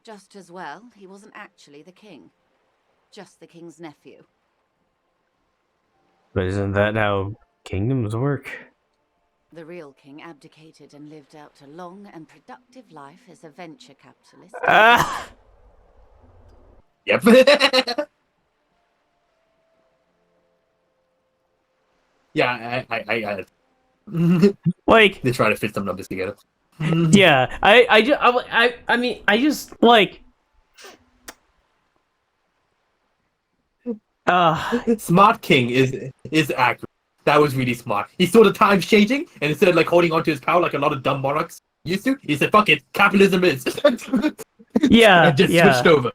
Just as well, he wasn't actually the king. Just the king's nephew.
But isn't that how kingdoms work?
The real king abdicated and lived out a long and productive life as a venture capitalist.
Ah!
Yep. Yeah, I
Like,
they try to fit some numbers together.
yeah, I mean, I just, like...
Smart King is accurate. That was really smart. He saw the times changing, and instead of like holding on to his power like a lot of dumb monarchs used to, he said, "Fuck it, capitalism is."
Yeah,
and just
yeah.
switched over.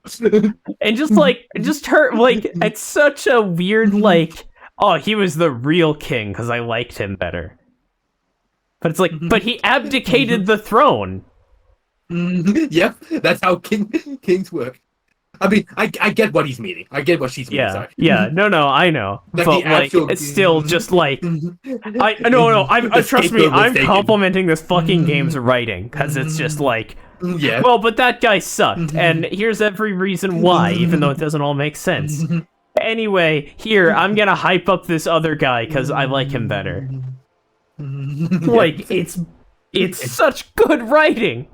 And just her, like, it's such a weird, like, oh, he was the real king because I liked him better. But it's like, but he abdicated the throne.
Yep, that's how kings work. I mean, I get what he's meaning. I get what she's meaning.
Yeah,
Sorry.
yeah, no, I know.
Like
but,
the actual-
like, it's still just, like,
The
trust me,
scapegoat was
I'm
taken.
complimenting this fucking game's writing, because it's just, like,
Yeah.
well, but that guy sucked, and here's every reason why, even though it doesn't all make sense. Anyway, here, I'm gonna hype up this other guy, because I like him better. Like, it's such good writing!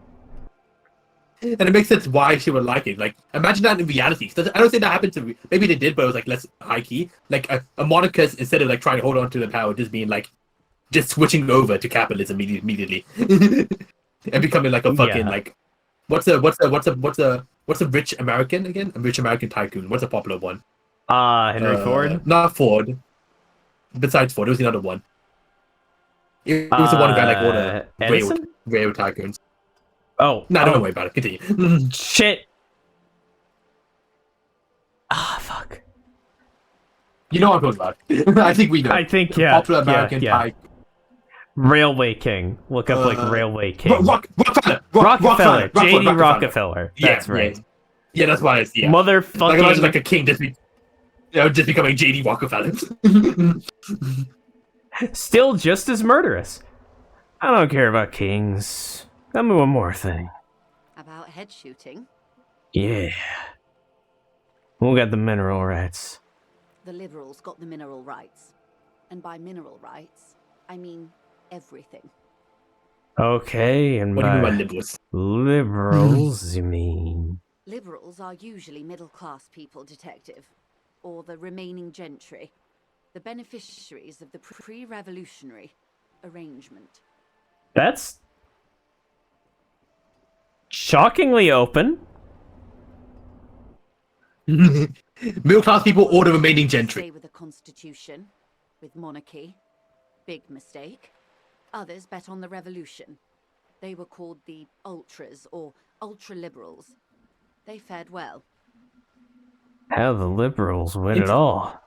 And it makes sense why she would like it. Like, imagine that in reality. 'Cause I don't think that happened to. Maybe they did, but it was like less high key. Like a monarchist, instead of like trying to hold on to the power, just being like, just switching over to capitalism immediately, and becoming like a fucking like, what's a rich American again? A rich American tycoon. What's a popular one?
Henry Ford?
Not Ford. Besides Ford, there was another one. It was the one guy like all the rail tycoons.
Oh.
No, don't worry about it. Continue.
Shit. Fuck.
You know what I'm talking about. I think we know.
I think, yeah.
Popular American type.
Railway King. Look up, like, Railway King.
Rockefeller.
J.D. Rockefeller. That's right.
Yeah, that's why it's, yeah.
Motherfucking...
Like, imagine, like, a king just becoming J.D. Rockefeller.
Still just as murderous. I don't care about kings. Tell me one more thing.
About head shooting?
Yeah. Who got the mineral rights?
The liberals got the mineral rights. And by mineral rights, I mean everything.
Okay, and
What do you mean by
by
liberals?
liberals, you mean?
Liberals are usually middle-class people, Detective. Or the remaining gentry. The beneficiaries of the pre-revolutionary arrangement.
That's... shockingly open.
Middle class people or the remaining gentry.
Stay with the constitution, with monarchy. Big mistake. Others bet on the revolution. They were called the ultras or ultra-liberals. They fared well.
How the liberals win it all.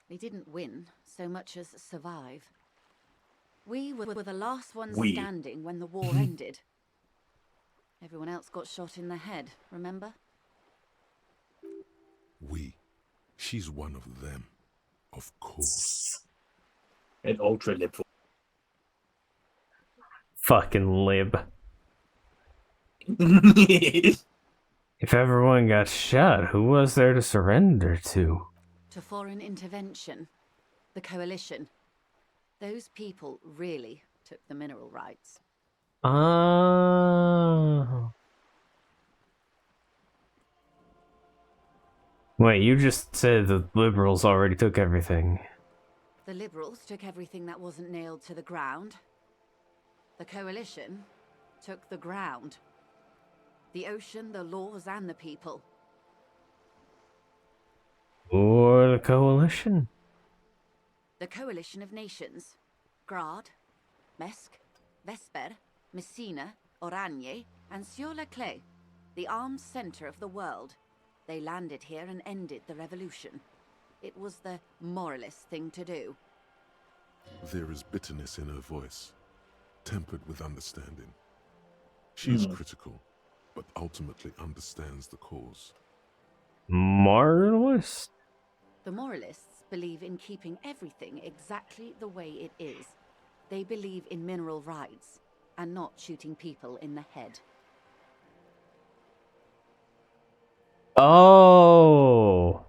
They didn't win so much as survive. We were the last ones standing when the war ended. Everyone else got shot in the head, remember?
She's one of them. Of course.
An ultra liberal.
Fucking lib. If everyone got shot, who was there to surrender to?
To foreign intervention. The coalition. Those people really took the mineral rights.
Oh. Wait, you just said the liberals already took everything.
The liberals took everything that wasn't nailed to the ground. The coalition took the ground. The ocean, the laws, and the people.
Or the coalition?
The coalition of nations. Grad, Mesk, Vesper, Messina, Oranje, and Sur-le-Clay, the arms center of the world. They landed here and ended the revolution. It was the moralist thing to do.
There is bitterness in her voice, tempered with understanding. She is critical, but ultimately understands the cause.
Moralist?
The moralists believe in keeping everything exactly the way it is. They believe in mineral rights, and not shooting people in the head.
Oh.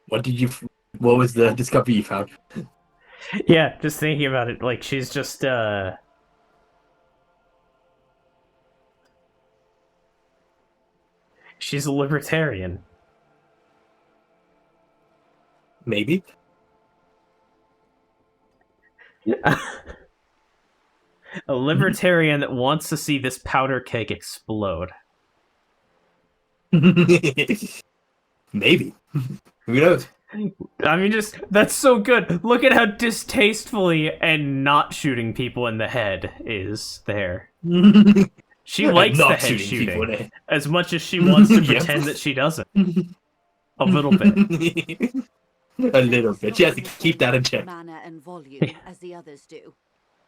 What was the discovery you found?
Yeah, just thinking about it, like, she's just, she's a libertarian.
Maybe.
A libertarian that wants to see this powder keg explode.
Maybe. Who knows?
I mean, just, that's so good. Look at how distastefully and not shooting people in the head is there. She likes the head shooting as much as she wants to pretend that she doesn't. A little bit.
A little bit. She has to keep that in check.
Manner and volume as the others do.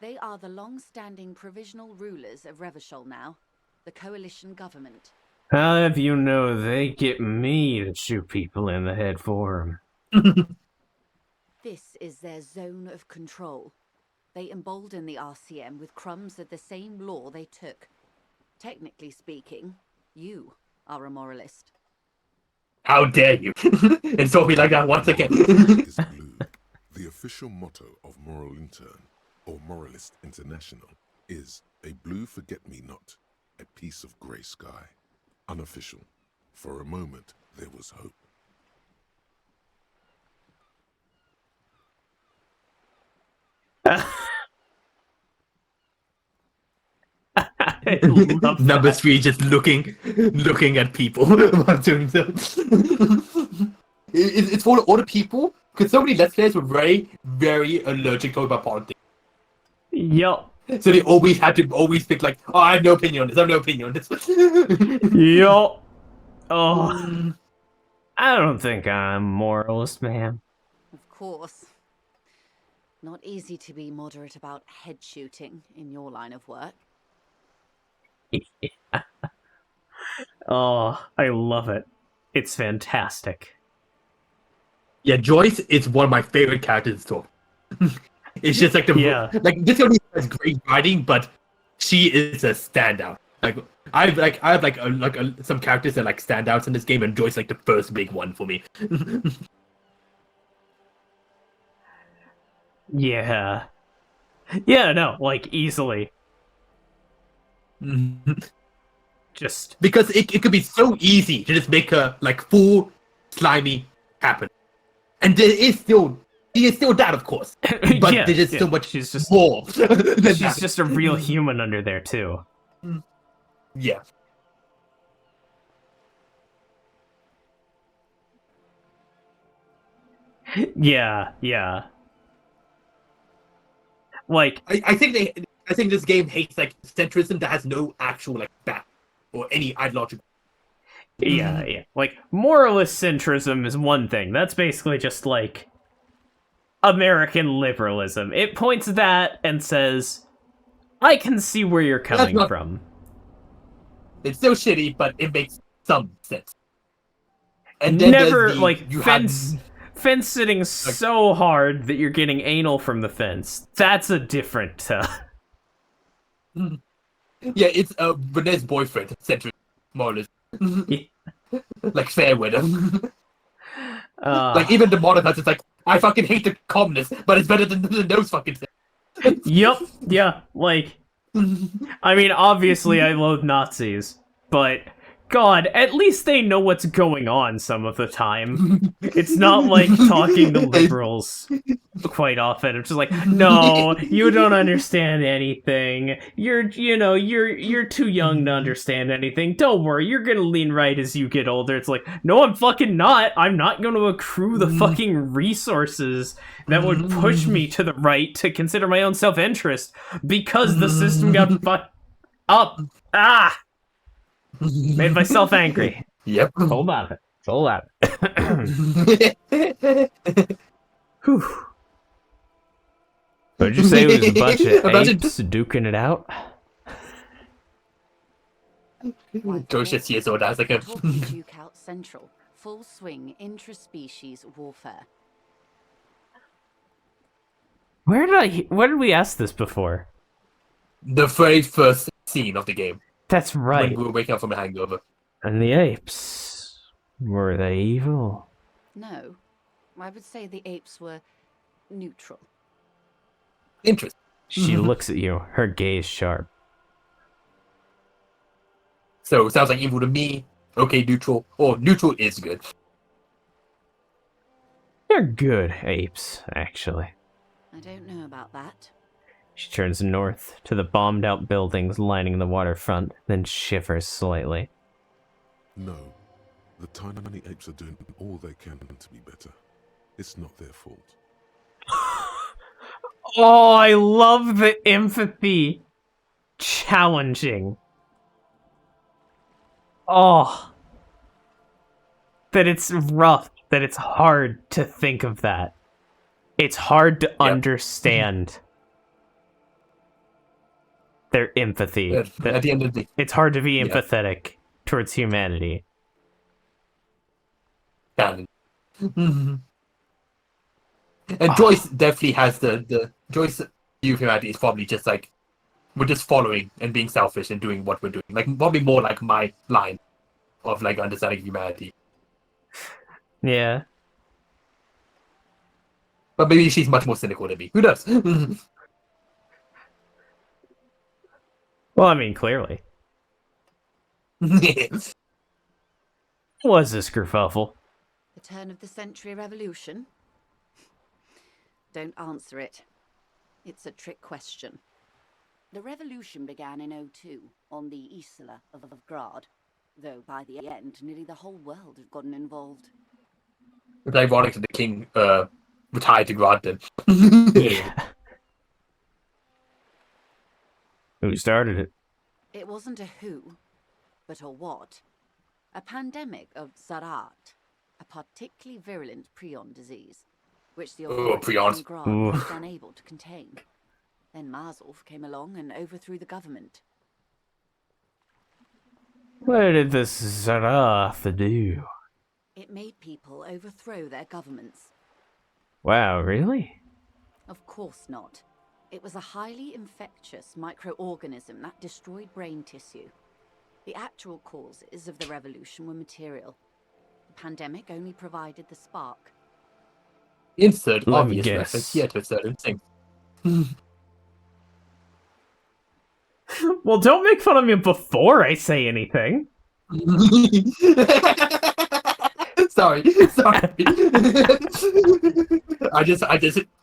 They are the long-standing provisional rulers of Revachol now, the coalition government.
How have you know they get me to shoot people in the head for them?
This is their zone of control. They embolden the RCM with crumbs of the same law they took. Technically speaking, you are a moralist.
How dare you insult me like that once again?
Is blue. The official motto of Moral Intern, or Moralist International, is a blue forget-me-not, a piece of grey sky. Unofficial. For a moment, there was hope.
Number 3 just looking at people while doing them. It's for all the people, because so many Let's Players were very, very allergic to talking about politics.
Yup.
So they always had to think like, oh, I have no opinion on this, I have no opinion on this.
Yup. Oh. I don't think I'm a moralist, man.
Of course. Not easy to be moderate about head shooting in your line of work.
Oh, I love it. It's fantastic.
Yeah, Joyce is one of my favorite characters to talk. It's just like like Didsco has great writing, but she is a standout. Like I have some characters that like standouts in this game, and Joyce like the first big one for me.
Yeah. Yeah, no, like easily. Just
because it could be so easy to just make her like full slimy happen, and she is still that, of course. But there's just so much
she's just
more.
She's just a real human under there too.
Yeah.
Yeah. Like
I think this game hates like centrism that has no actual like back or any ideological.
Yeah. Like moralist centrism is one thing. That's basically just like American liberalism. It points at that and says, I can see where you're coming from.
It's still shitty, but it makes some sense. And then
never like fence sitting so hard that you're getting anal from the fence. That's a different
Yeah, it's Renee's boyfriend, centric moralist. Like fair weather. Like even the modern is like, I fucking hate the communists, but it's better than those fucking things.
Yep, yeah, like, I mean, obviously I loathe Nazis, but God, at least they know what's going on some of the time. It's not like talking to liberals quite often. It's just like, no, you don't understand anything. You're too young to understand anything. Don't worry, you're gonna lean right as you get older. It's like, no, I'm fucking not. I'm not gonna accrue the fucking resources that would push me to the right to consider my own self-interest because the system got fucked up. Ah! Made myself angry.
Yep.
Hold on. Hold on. Whew. What did you say it was a bunch of apes duking it out?
George just years old. I was like,
Duke out Central. Full swing intraspecies warfare.
Where did we ask this before?
the very first scene of the game.
That's right.
When we were waking up from a hangover.
And the apes, were they evil?
No, I would say the apes were neutral.
Interesting.
She looks at you, her gaze sharp.
So it sounds like evil to me. Okay, neutral. Or neutral is good.
They're good apes, actually.
I don't know about that.
She turns north to the bombed-out buildings lining the waterfront, then shivers slightly.
No. The tiny apes are doing all they can to be better. It's not their fault.
Oh, I love the empathy. Challenging. Oh. That it's rough, that it's hard to think of that. It's hard to understand their empathy.
At the end of the day.
It's hard to be empathetic towards humanity.
Canon. And Joyce definitely has the Joyce view of humanity is probably just like we're just following and being selfish and doing what we're doing. Like probably more like my line of like understanding humanity.
Yeah.
But maybe she's much more cynical than me. Who knows?
Well, I mean, clearly. Was this kerfuffle?
The turn of the century revolution? Don't answer it. It's a trick question. The revolution began in '02 on the Isla of Grad, though by the end, nearly the whole world had gotten involved.
It's ironic that the king retired to Grad then.
Yeah. Who started it?
It wasn't a who, but a what. A pandemic of Zarat, a particularly virulent prion disease, which the authorities in Grad was unable to contain. Then Marzolf came along and overthrew the government.
What did this Zarath do?
It made people overthrow their governments.
Wow, really?
Of course not. It was a highly infectious microorganism that destroyed brain tissue. The actual causes of the revolution were material. The pandemic only provided the spark.
Insert
Let me
obvious
guess.
reference here to a certain thing.
Well, don't make fun of me before I say anything.
Sorry. I just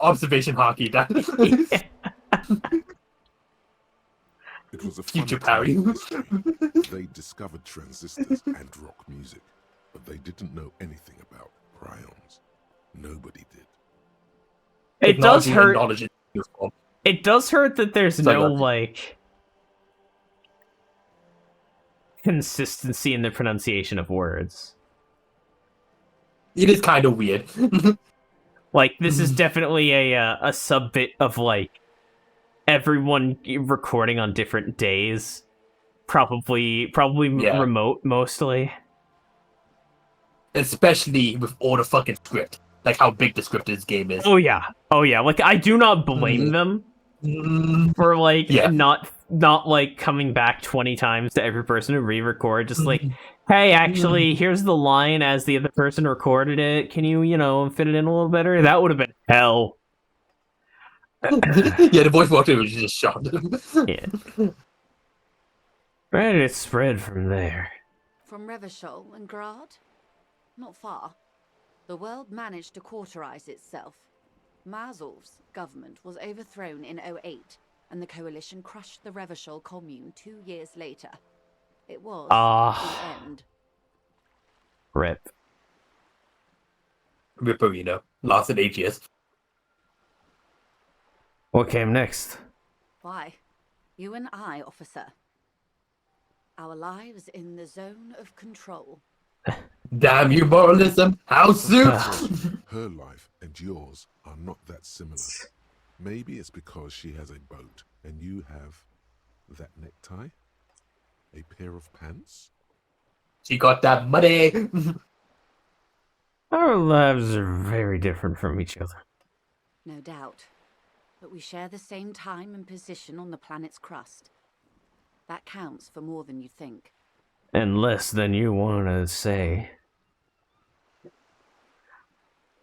observation hockey that.
It was a
Future
fun
Parry.
time. They discovered transistors and rock music, but they didn't know anything about prions. Nobody did.
It does
Technology and
hurt.
knowledge is useful.
It does hurt that there's
Sorry,
no,
Lottie.
like, consistency in the pronunciation of words.
It is kind of weird.
Like, this is definitely a sub-bit of, like, everyone recording on different days. Probably remote, mostly.
Especially with all the fucking script. Like how big the script of this game is.
Oh yeah, like, I do not blame them for, like, not not like coming back 20 times to every person to re-record, just like, hey, actually, here's the line as the other person recorded it. Can you, fit it in a little better? That would have been hell.
Yeah, the voice actor was just shot.
Yeah. Where did it spread from there?
From Revachol and Grad? Not far. The world managed to cauterize itself. Mazov's government was overthrown in 08, and the coalition crushed the Revachol commune 2 years later. It was the end.
Rip.
Ripperino. Lasted 8 years.
What came next?
Why? You and I, officer. Our lives in the zone of control.
Damn you, moralism! How soon?
Her life and yours are not that similar. Maybe it's because she has a boat and you have that necktie? A pair of pants?
She got that money!
Our lives are very different from each other.
No doubt. But we share the same time and position on the planet's crust. That counts for more than you think.
And less than you want to say.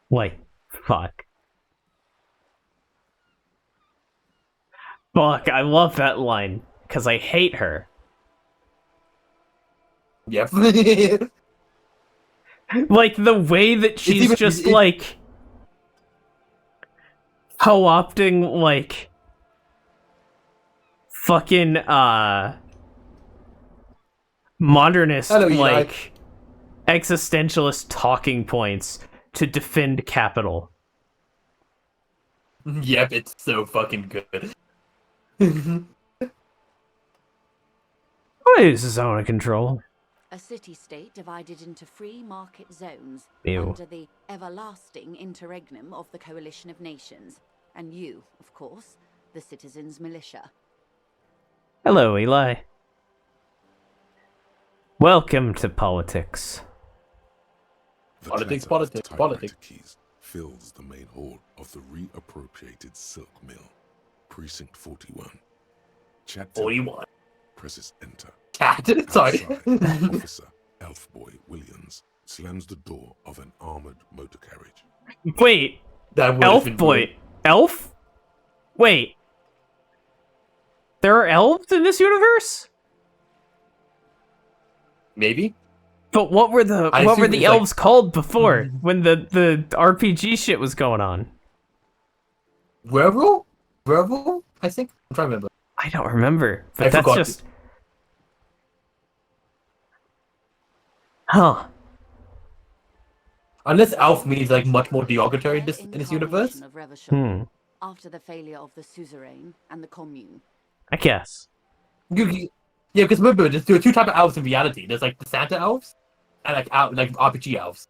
Like, fuck. Fuck, I love that line, because I hate her.
Yep.
Like, the way that she's just, like, co-opting, like, fucking, modernist, like, existentialist talking points to defend capital.
Yep, it's so fucking good.
What is zone of control?
A city-state divided into free market zones
Ew.
under the everlasting interregnum of the Coalition of Nations. And you, of course, the citizens' militia.
Hello, Eli.
Welcome to politics.
Politics.
Keys fills the main hall of the reappropriated silk mill. Precinct 41. Chat
41.
Presses enter.
Cat. Sorry.
Outside, Officer Elfboy Williams slams the door of an armored motor carriage.
Wait. Elfboy. Elf? Wait. There are elves in this universe?
Maybe.
But what were the elves called before when the RPG shit was going on?
Werewolf? I think. I'm trying to remember.
I don't remember. But
I
that's
forgot.
just. Huh.
Unless elf means like much more derogatory in this universe.
After the failure of the suzerain and the commune.
I guess.
Yeah, because remember, there are two types of elves in reality. There's like the Santa elves and like RPG elves.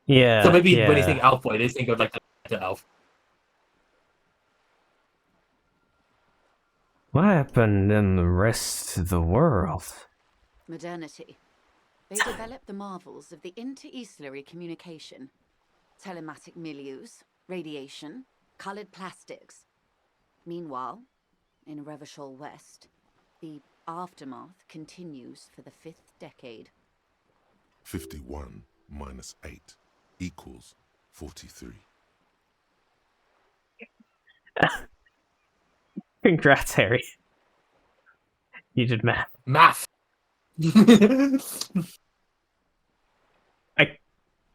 Yeah.
So maybe when they think elf boy, they think of like the Santa elf.
What happened in the rest of the world?
Modernity. They developed the marvels of the inter-eastlery communication. Telematic milieus, radiation, colored plastics. Meanwhile, in Revachol West, the aftermath continues for the 5th decade.
51 minus 8 equals 43.
Congrats, Harry. You did math.
Math.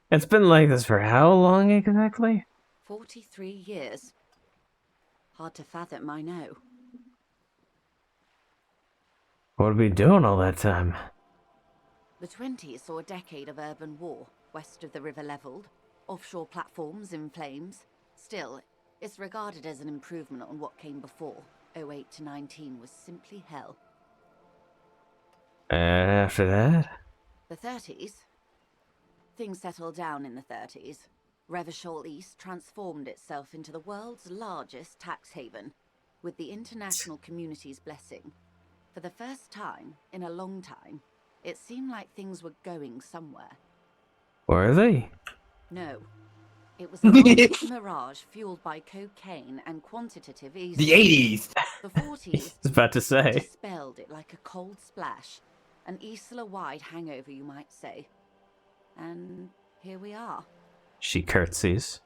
It's been like this for how long exactly?
43 years. Hard to fathom, I know.
What have we been doing all that time?
The 20s saw a decade of urban war, west of the river leveled, offshore platforms in flames. Still, it's regarded as an improvement on what came before. 08 to 19 was simply hell.
And after that?
The 30s? Things settled down in the 30s. Revachol East transformed itself into the world's largest tax haven, with the international community's blessing. For the first time in a long time, it seemed like things were going somewhere.
Were they?
No. It was a market mirage fueled by cocaine and quantitative easing.
The 80s!
The 40s
I was about to say.
dispelled it like a cold splash. An Isla-wide hangover, you might say. And here we are.
She curtsies.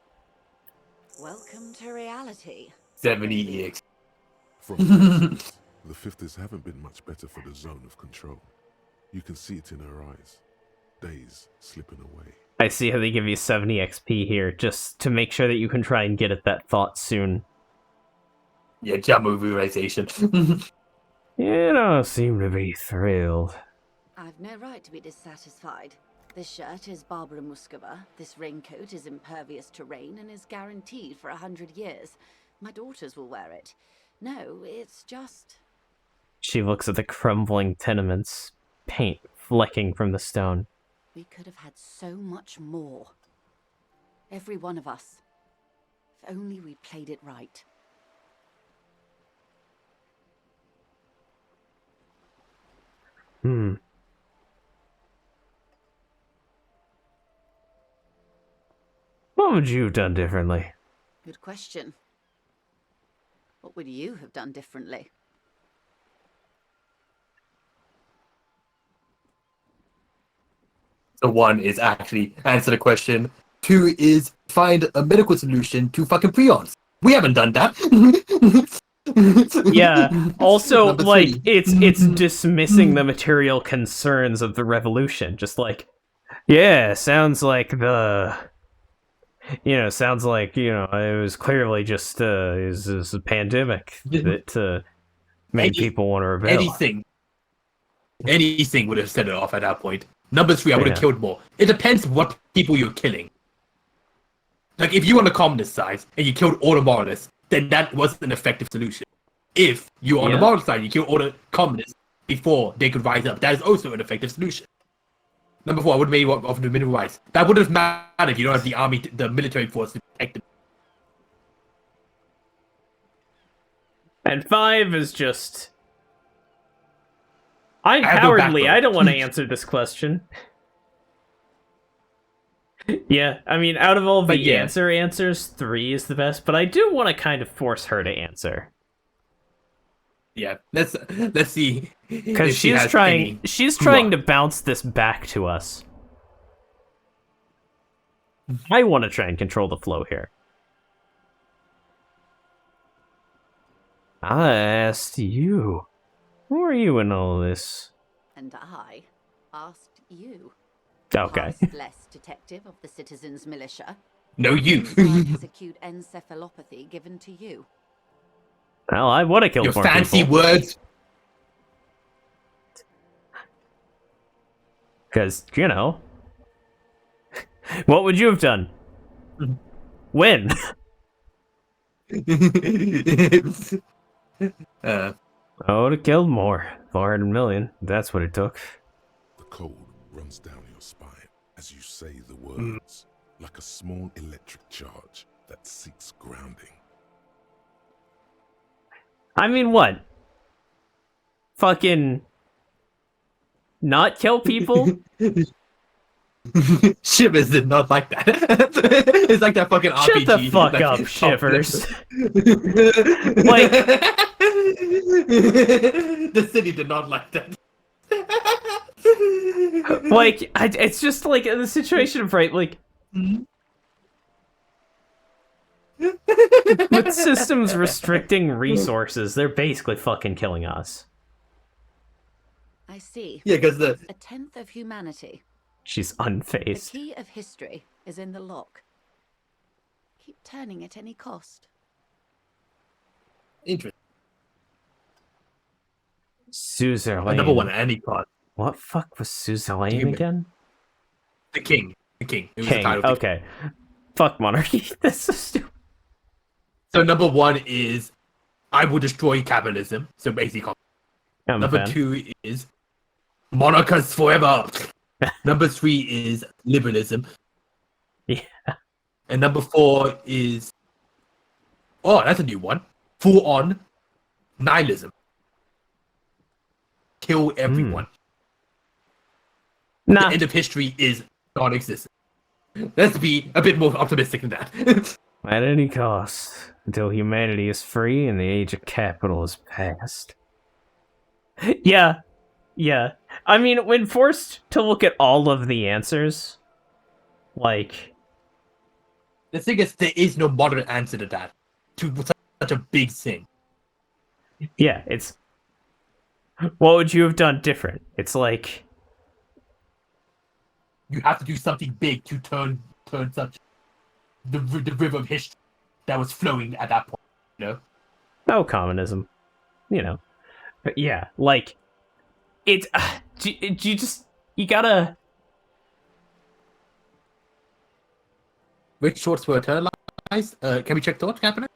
Welcome to reality.
70 EX.
From distance, the 50s haven't been much better for the zone of control. You can see it in her eyes. Days slipping away.
I see how they give you 70 XP here, just to make sure that you can try and get at that thought soon.
Yeah, Jamu realization.
You don't seem to be thrilled.
I've no right to be dissatisfied. This shirt is Barbara Muscova, this raincoat is impervious to rain and is guaranteed for 100 years. My daughters will wear it. No, it's just...
She looks at the crumbling tenements, paint flecking from the stone.
We could have had so much more. Every one of us. If only we played it right.
What would you have done differently?
Good question. What would you have done differently?
So 1 is actually answer the question. 2 is find a medical solution to fucking prions. We haven't done that.
Yeah, also,
Number
like,
3.
it's dismissing the material concerns of the revolution. Just like, yeah, sounds like it was clearly just, it was a pandemic that made people want to rebel.
Anything would have set it off at that point. Number 3, I would have killed more. It depends what people you're killing. Like, if you were on the communist side and you killed all the moralists, then that was an effective solution. If you're on the moral side, you kill all the communists before they could rise up, that is also an effective solution. Number 4, I would have made one of the minimum rights. That wouldn't have mattered if you don't have the army, the military force to protect them.
And 5 is just... I'm cowardly, I don't want to answer this question. Yeah, I mean, out of all the answers, 3 is the best, but I do want to kind of force her to answer.
Yeah, let's see.
Because she's trying to bounce this back to us. I want to try and control the flow here. I asked you. Who are you in all this?
And I asked you.
Okay.
Less detective of the citizens' militia.
No, you.
Has acute encephalopathy given to you.
Well, I would have killed
Your
more
fancy
people.
words.
Because, you know. What would you have done? When? I would have killed more. 400 million. That's what it took.
The cold runs down your spine as you say the words, like a small electric charge that seeks grounding.
I mean, what? Fucking... not kill people?
Shivers did not like that. It's like that fucking RPG.
Shut the fuck
like,
up, Shivers.
Like... the city did not like that.
Like, it's just like the situation of, right, like... with systems restricting resources, they're basically fucking killing us.
I see.
Yeah, because
a tenth of humanity.
She's unfazed.
The key of history is in the lock. Keep turning at any cost.
Interesting.
Suzerain.
Number 1 at any cost.
What fuck was Suzerain again?
The king. The king. It was
King.
the title.
Okay. Fuck monarchy. That's so stupid.
So number 1 is I will destroy capitalism. So basically, number 2 is monarchs forever. Number 3 is liberalism.
Yeah.
And number 4 is that's a new one. Full on nihilism. Kill everyone.
Nah.
The end of history is non-existent. Let's be a bit more optimistic than that.
At any cost, until humanity is free and the age of capital is past. Yeah, yeah. I mean, when forced to look at all of the answers, like...
The thing is, there is no modern answer to that. To such a big thing.
Yeah, it's... What would you have done different? It's like...
You have to do something big to turn such... The river of history that was flowing at that point, you know?
No communism. You know. But yeah, like... It's... You gotta...
Which thoughts were eternalized? Can we check thoughts, Captain?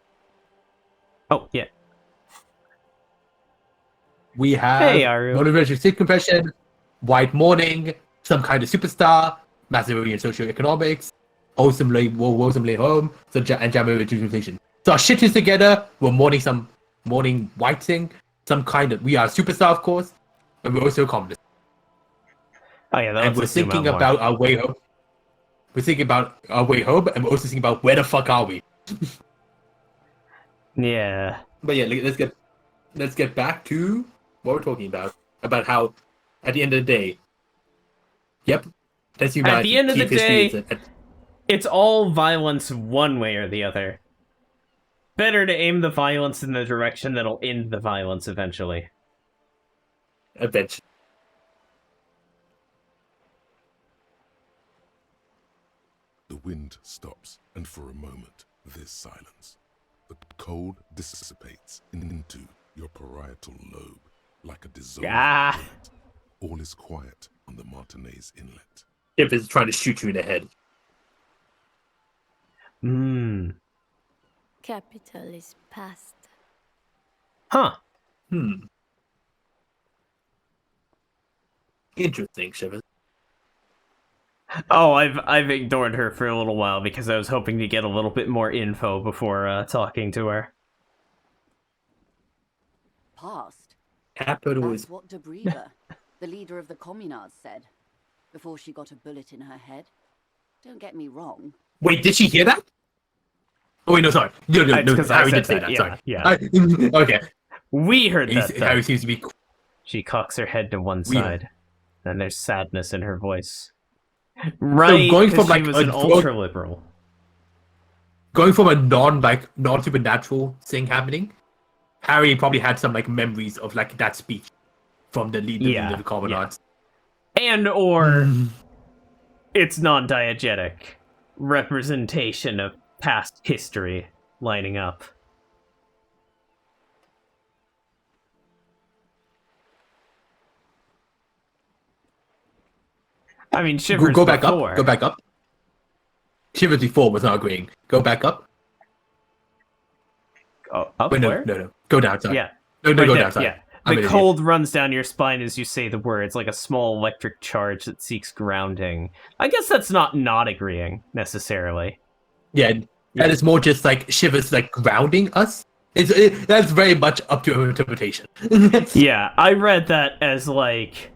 Oh, yeah.
We have
Hey, Aru.
motivation, state compression, white mourning, some kind of superstar, Macedonian socioeconomics, wholesome lay home, and Jammer rejuvenation. So our shit is together, we're mourning white thing, some kind of, we are a superstar, of course, and we're also communist.
Oh, yeah,
And we're thinking about our way home. We're thinking about our way home, and we're also thinking about where the fuck are we?
Yeah.
But yeah, let's get back to what we're talking about how, at the end of the day, yep, that's humanity.
At the end of the day,
history
it's all violence one way or the other. Better to aim the violence in the direction that'll end the violence eventually.
Eventually.
The wind stops, and for a moment, there's silence. The cold dissipates into your parietal lobe, like a dissolved
Ah.
light. All is quiet on the Martinez Inlet.
If it's trying to shoot you in the head.
Capital is past.
Huh.
Interesting, Shivers.
Oh, I've ignored her for a little while because I was hoping to get a little bit more info before talking to her.
Past.
Capital
That's
is...
what Debrida, the leader of the communards, said before she got a bullet in her head. Don't get me wrong.
Wait, did she hear that? Oh, wait, no, sorry. No, Harry did say that,
yeah,
sorry.
Yeah.
Okay.
We heard that, though.
Harry seems to be...
She cocks her head to one
We-
side, and there's sadness in her voice. Right,
going
'cause
from,
she
like,
was
a
an ultra-liberal.
Going from a non-supernatural thing happening, Harry probably had some, like, memories of, like, that speech from the leader of the Covenants.
And or it's non-diegetic representation of past history lining up. I mean, Shivers
Go back
before.
up. Go back up. Shivers before was not agreeing. Go back up.
Oh, up
Wait,
where?
no. Go down. Sorry.
Yeah.
No,
Right
go
there,
down. Sorry.
yeah.
I'm
The
an
cold runs down your spine as you say the words, like a small electric charge that seeks grounding. I guess that's not agreeing, necessarily.
idiot. Yeah, that is more just like Shivers like grounding us. That's very much up to her interpretation.
Yeah, I read that as like...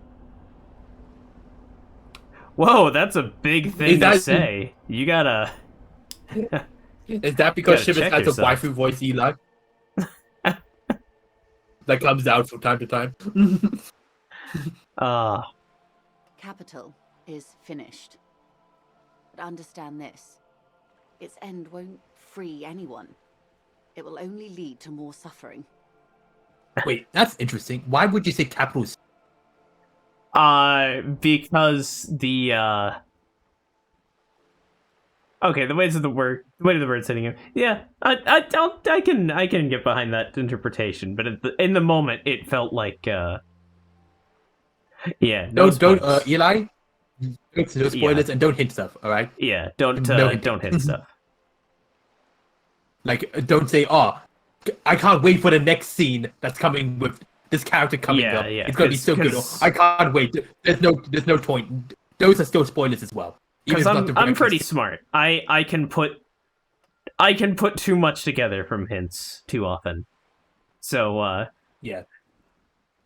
Whoa, that's a big thing to say. You gotta...
Is that because
gotta
Shivers
check
has a
yourself.
waifu voice, Eli? That comes out from time to time.
Capital is finished. But understand this. Its end won't free anyone. It will only lead to more suffering.
Wait, that's interesting. Why would you say capital is...
Because the, Okay, the way the word's hitting him. Yeah, I can get behind that interpretation, but in the moment, it felt like, yeah.
Don't,
spoilers.
Eli? No spoilers and don't hint stuff, alright?
Yeah, don't hit stuff.
Like, don't say, oh, I can't wait for the next scene that's coming with this character coming up.
Yeah,
It's gonna be so good. Or, I can't wait. There's no point. Those are still spoilers as well.
Because I'm pretty smart. I can put too much together from hints too often. So
yeah.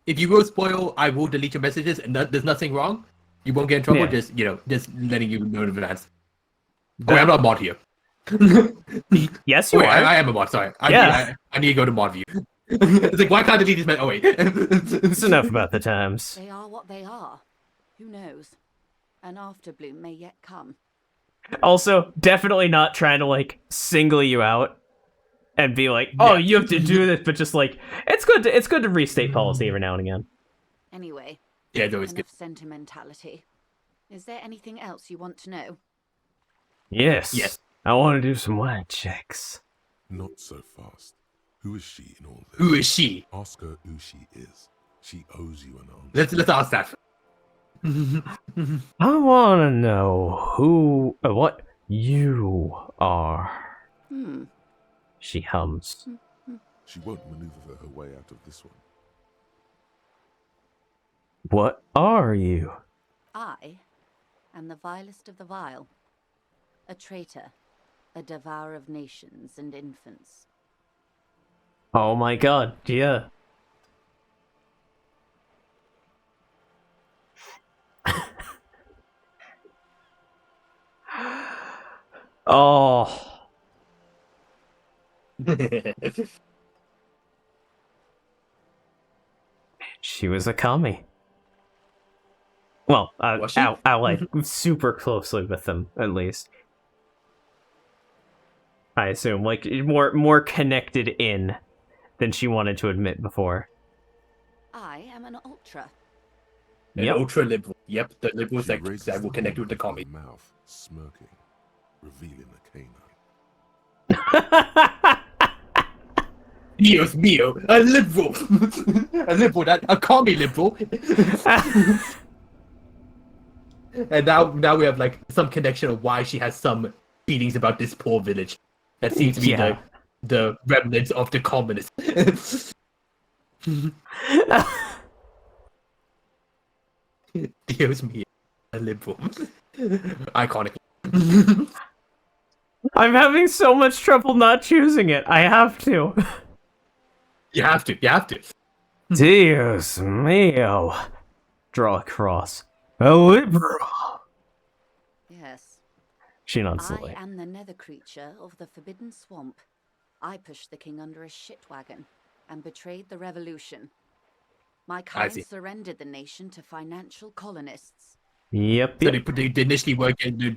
If you will spoil, I will delete your messages, and there's nothing wrong. You won't get in trouble.
Yeah.
Just letting you know in advance. Oh, I'm not mod here.
Yes, you
Wait,
are.
I am a mod. Sorry.
Yeah.
I need to go to mod view. It's like, why can't I delete this man? Oh wait.
It's enough about the times.
They are what they are. Who knows? An afterbloom may yet come.
Also, definitely not trying to like single you out and be like, "Oh, you have to do this," but just like it's good to restate policy every now and again.
Anyway,
Yeah, it's always
enough
good.
sentimentality. Is there anything else you want to know?
Yes.
Yes.
I want to do some wine checks.
Not so fast. Who is she in all this?
Who is she?
Ask her who she is. She owes you an answer.
Let's ask that.
I want to know what you are. She hums.
She won't maneuver her way out of this one.
What are you?
I am the vilest of the vile. A traitor. A devourer of nations and infants.
Oh my god, yeah. Oh. She was a commie. Well, I like super closely with them, at least. I assume, like, more connected in than she wanted to admit before.
I am an ultra.
An ultra liberal. Yep, the liberals
She
that
raises
will
the
connect
corner
with the
of
commie.
her mouth, smirking, revealing a canine.
Dios mio, a liberal, a commie liberal. And now we have like some connection of why she has some feelings about this poor village. That seems to be the remnants of the communists. Dios mio, a liberal. Iconic.
I'm having so much trouble not choosing it. I have to.
You have to.
Dios mio. Draw a cross. A liberal.
Yes.
She nods slowly.
I am the nether creature of the Forbidden Swamp. I pushed the king under a shit wagon and betrayed the revolution. My kind surrendered the nation to financial colonists.
Yep.
So they initially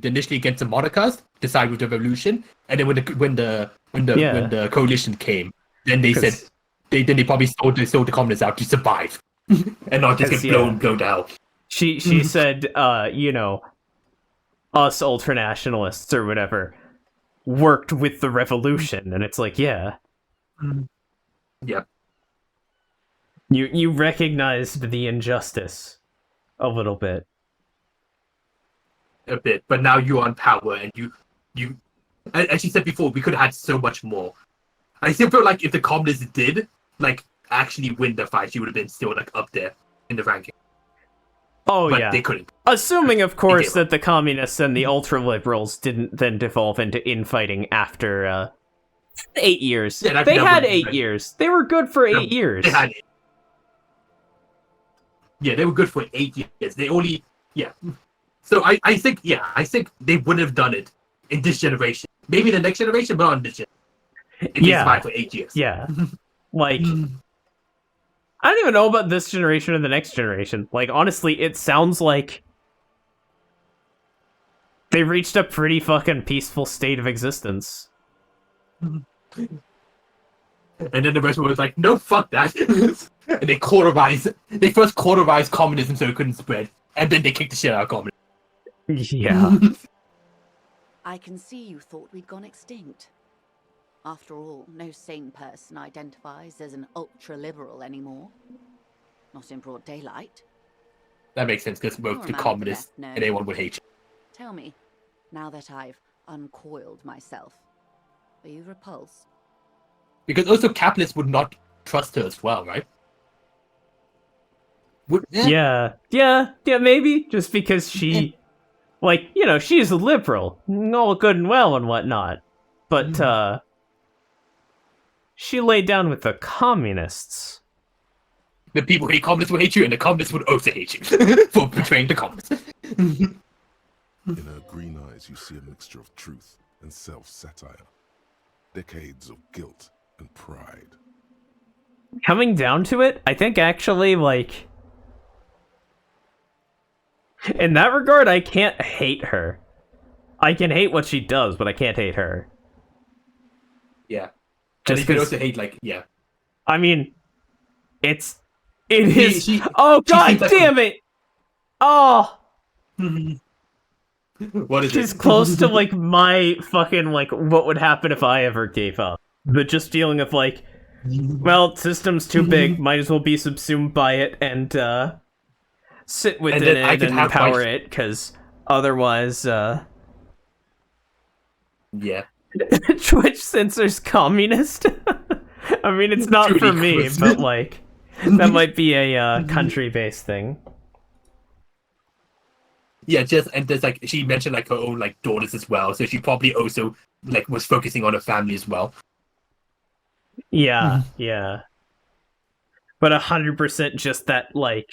initially against the monarchs to side with the revolution, and then when the coalition came, then they said they probably sold the communists out to survive and not just get blown down.
She said, you know, us ultranationalists or whatever worked with the revolution, and it's like, yeah.
Yep.
You recognized the injustice a little bit.
A bit, but now you're on power, and you as she said before, we could have had so much more. I still feel like if the communists did like actually win the fight, she would have been still like up there in the ranking.
Oh,
but
yeah.
They couldn't.
Assuming, of course, that the communists and the ultra-liberals didn't then devolve into infighting after 8 years.
Yeah,
they had 8 years. They were good for 8 years.
They had it. Yeah, they were good for 8 years. They only So I think they wouldn't have done it in this generation. Maybe the next generation, but not in this generation. It survived for 8 years.
Yeah. Like, I don't even know about this generation or the next generation. Like, honestly, it sounds like they reached a pretty fucking peaceful state of existence.
And then the rest was like, no, fuck that. And they first cauterized communism so it couldn't spread. And then they kicked the shit out of communism.
Yeah.
I can see you thought we'd gone extinct. After all, no sane person identifies as an ultra-liberal anymore. Not in broad daylight.
That makes sense, because both the communists and anyone would hate you.
Tell me, now that I've uncoiled myself, are you repulsed?
Because also capitalists would not trust her as well, right?
Yeah, maybe. Just because she, like, you know, she's a liberal. All good and well and whatnot. But, she laid down with the communists.
The people who hate communists would hate you, and the communists would also hate you for betraying the communists.
In her green eyes, you see a mixture of truth and self-satire. Decades of guilt and pride.
Coming down to it, I think actually, like, in that regard, I can't hate her. I can hate what she does, but I can't hate her.
Yeah.
Just
and you can
'cause-
also hate, like, yeah.
I mean, it is. Oh god damn it! Oh,
What is
she's
it?
close to like my fucking like what would happen if I ever gave up. But just feeling of like, well, system's too big, might as well be subsumed by it and sit within
then
it
I can
and
have
empower
my-
it, because otherwise,
Yeah.
Twitch censors communist. I mean, it's not
Truly
for me,
Chris.
but like, that might be a country-based thing.
Yeah, and there's like she mentioned like her own like daughters as well, so she probably also like was focusing on her family as well.
Yeah, yeah. But 100% just that like,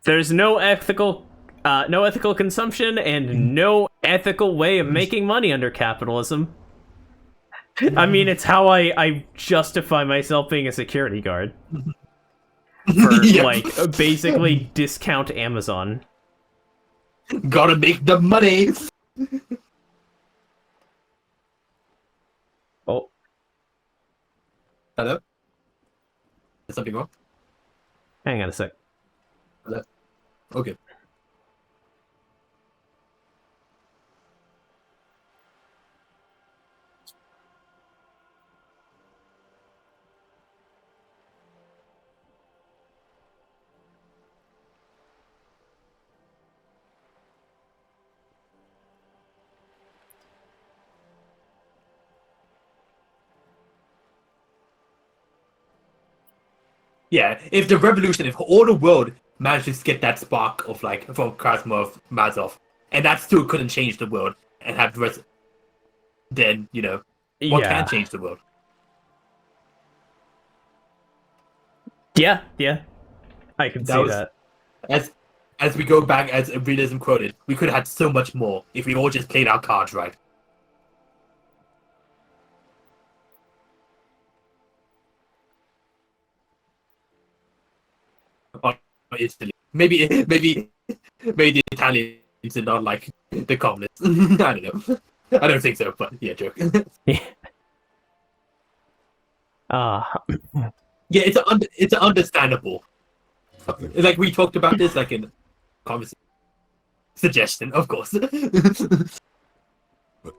there's no ethical consumption and no ethical way of making money under capitalism. I mean, it's how I justify myself being a security guard. For,
Yeah.
like, basically discount Amazon.
Gotta make the money.
Oh.
Hello? Is something wrong?
Hang on a sec.
Hello? Okay. Yeah, if the revolution, if all the world manages to get that spark of like from Krasimov, Mazov, and that still couldn't change the world and have the rest, then you know what
Yeah.
can change the world?
Yeah, yeah. I can
That
see
was-
that.
As we go back, as realism quoted, we could have had so much more if we all just played our cards right. Or Italy. Maybe the Italians are not like the communists. I don't know. I don't think so, but yeah, joke. Yeah, it's understandable. Like we talked about this, like in conversation. Suggestion, of course.
But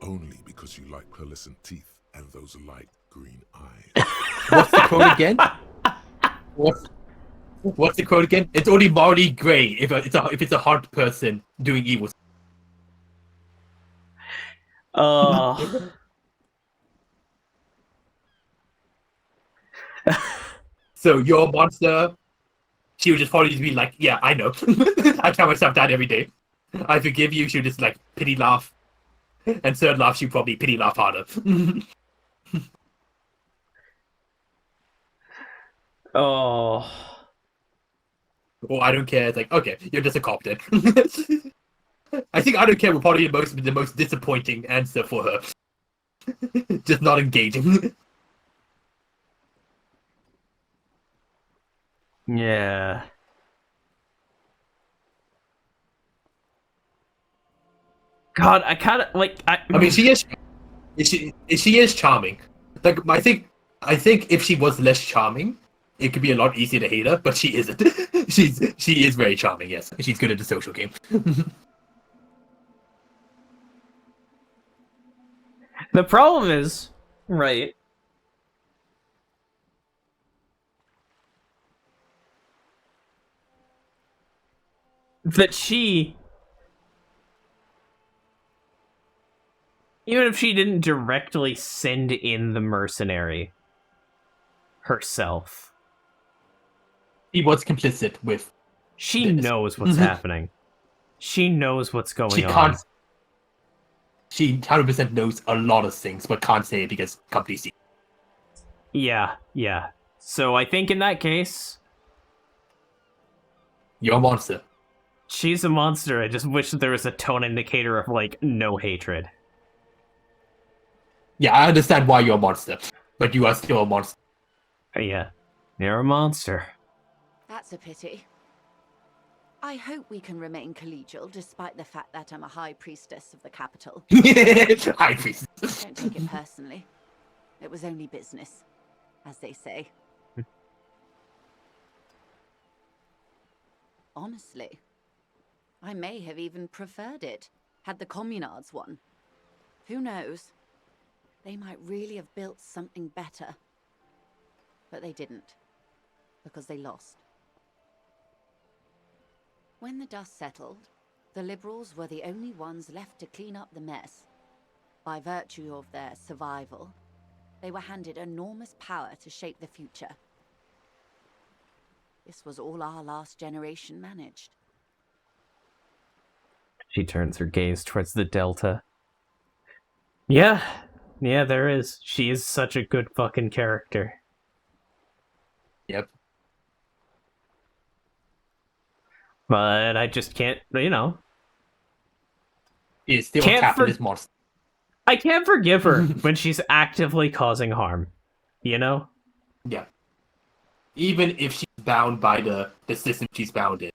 only because you like pearlescent teeth and those light green eyes.
What's the quote again? What's the quote again? It's only morally grey if it's a hard person doing evil. So your monster, she would just probably be like, yeah, I know. I tell myself that every day. I forgive you. She would just like pity laugh, and third laugh, she'd probably pity laugh harder.
Oh.
Or I don't care. It's like, okay, you're just a cop then. I think I don't care would probably the most disappointing answer for her. Just not engaging.
Yeah. God, I kind of like. I
mean, she is charming. Like, I think if she was less charming, it could be a lot easier to hate her. But she isn't. she is very charming. Yes, she's good at the social game.
The problem is, right? That she, even if she didn't directly send in the mercenary herself,
He was complicit with.
she knows what's happening. She knows what's going
She
on.
can't. She 100% knows a lot of things, but can't say it because company see.
Yeah, yeah. So I think in that case,
you're a monster.
She's a monster. I just wish there was a tone indicator of like no hatred.
Yeah, I understand why you're a monster, but you are still a monster.
Yeah, you're a monster.
That's a pity. I hope we can remain collegial despite the fact that I'm a high priestess of the capital.
High priest.
Don't take it personally. It was only business, as they say. Honestly, I may have even preferred it, had the communards won. Who knows? They might really have built something better. But they didn't, because they lost. When the dust settled, the Liberals were the only ones left to clean up the mess. By virtue of their survival, they were handed enormous power to shape the future. This was all our last generation managed.
She turns her gaze towards the Delta. Yeah, there is. She is such a good fucking character.
Yep.
But I just can't,
He's still a capitalist monster.
I can't forgive her when she's actively causing harm.
Yeah. Even if she's bound by the system she's bound in,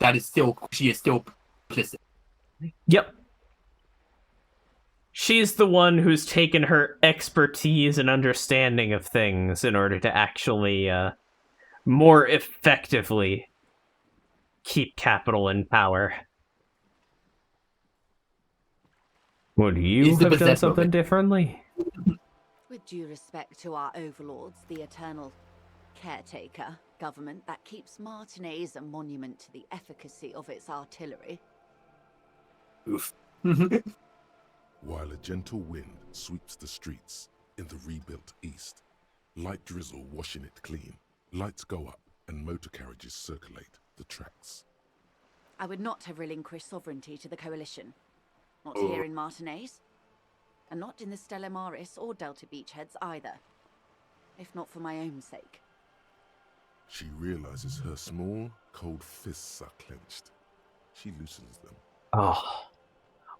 she is still complicit.
Yep. She's the one who's taken her expertise and understanding of things in order to actually more effectively keep capital in power. Would you have done something differently?
With due respect to our overlords, the eternal caretaker government that keeps Martinez a monument to the efficacy of its artillery.
Oof.
While a gentle wind sweeps the streets in the rebuilt east, light drizzle washing it clean, lights go up and motor carriages circulate the tracks.
I would not have relinquished sovereignty to the Coalition. Not here in Martinez. And not in the Stella Maris or Delta Beachheads either. If not for my own sake.
She realizes her small, cold fists are clenched. She loosens them.
Oh.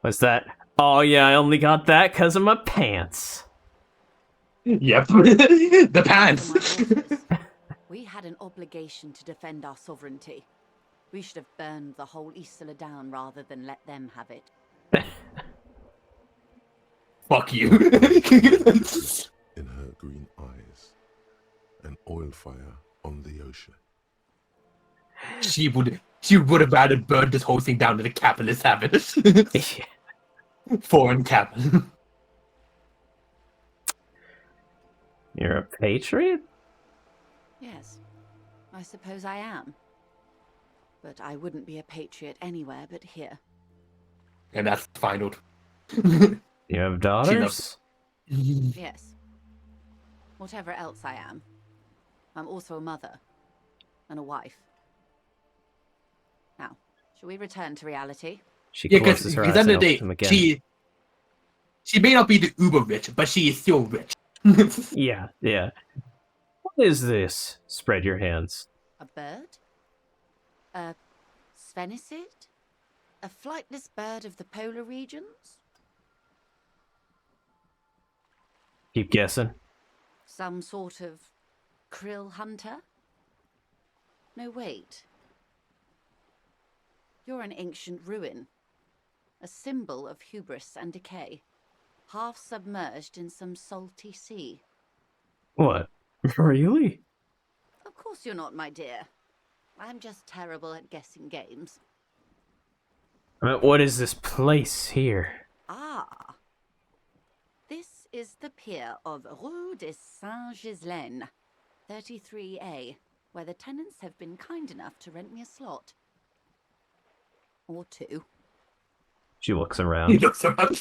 What's that? Oh yeah, I only got that because of my pants.
Yep. The pants.
We had an obligation to defend our sovereignty. We should have burned the whole Isola down rather than let them have it.
Fuck you.
In her green eyes, an oil fire on the ocean.
She would have rather burned this whole thing down to the capitalist habit. Foreign capital.
You're a patriot?
Yes, I suppose I am. But I wouldn't be a patriot anywhere but here.
And that's the final.
You have daughters?
Yes. Whatever else I am, I'm also a mother and a wife. Now, shall we return to reality?
She closes her eyes and opens them again.
She may not be the uber rich, but she is still rich.
Yeah. What is this? Spread your hands.
A bird? A sphenicid? A flightless bird of the polar regions?
Keep guessing.
Some sort of krill hunter? No, wait. You're an ancient ruin. A symbol of hubris and decay. Half submerged in some salty sea.
What? Really?
Of course you're not, my dear. I'm just terrible at guessing games.
What is this place here?
Ah. This is the pier of Rue de Saint-Ghislaine, 33A, where the tenants have been kind enough to rent me a slot. Or two.
She looks around.
He looks around.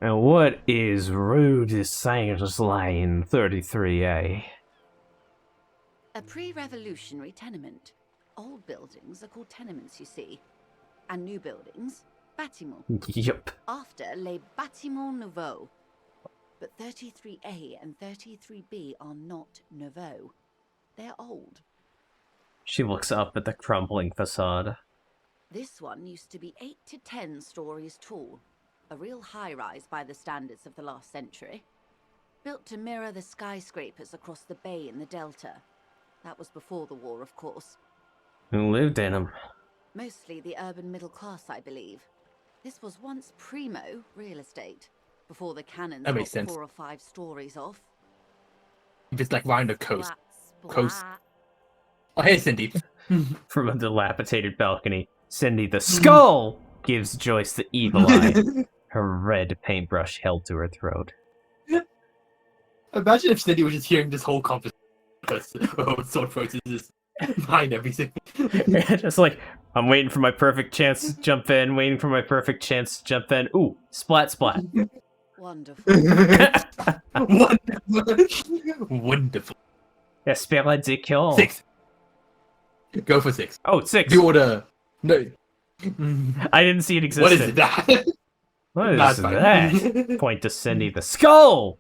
And what is Rue de Saint-Ghislaine 33A?
A pre-revolutionary tenement. Old buildings are called tenements, you see. And new buildings, bâtiments.
Yep.
After les bâtiments nouveaux. But 33A and 33B are not nouveaux. They're old.
She looks up at the crumbling facade.
This one used to be 8 to 10 stories tall, a real high-rise by the standards of the last century. Built to mirror the skyscrapers across the bay in the Delta. That was before the war, of course.
Who lived in them?
Mostly the urban middle class, I believe. This was once primo real estate, before the cannons
That makes
got
sense.
4 or 5 stories off.
Just like round the coast.
Splat,
Coast.
splat.
Oh, hey, Cindy.
From a dilapidated balcony, Cindy the Skull gives Joyce the evil eye, her red paintbrush held to her throat.
Imagine if Cindy was just hearing this whole conversation. Sword Throat is just behind everything.
Just like, I'm waiting for my perfect chance to jump in, waiting for my perfect chance to jump in. Ooh, splat, splat.
Wonderful.
Wonderful.
Espera de kill.
6. Go for 6.
Oh, 6.
You order. No.
I didn't see it existed.
What is that?
What is
That's fine.
that? Point to Cindy the Skull!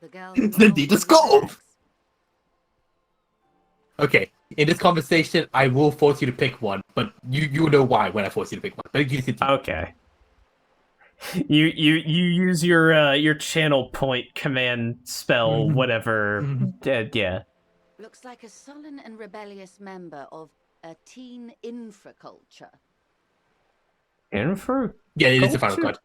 The girl
Cindy the Skull! Okay, in this conversation, I will force you to pick one, but you know why when I force you to pick one. But you can
Okay. You use your channel point command spell, whatever. Yeah.
Looks like a sullen and rebellious member of a teen infraculture.
Info?
Yeah, it is the final card.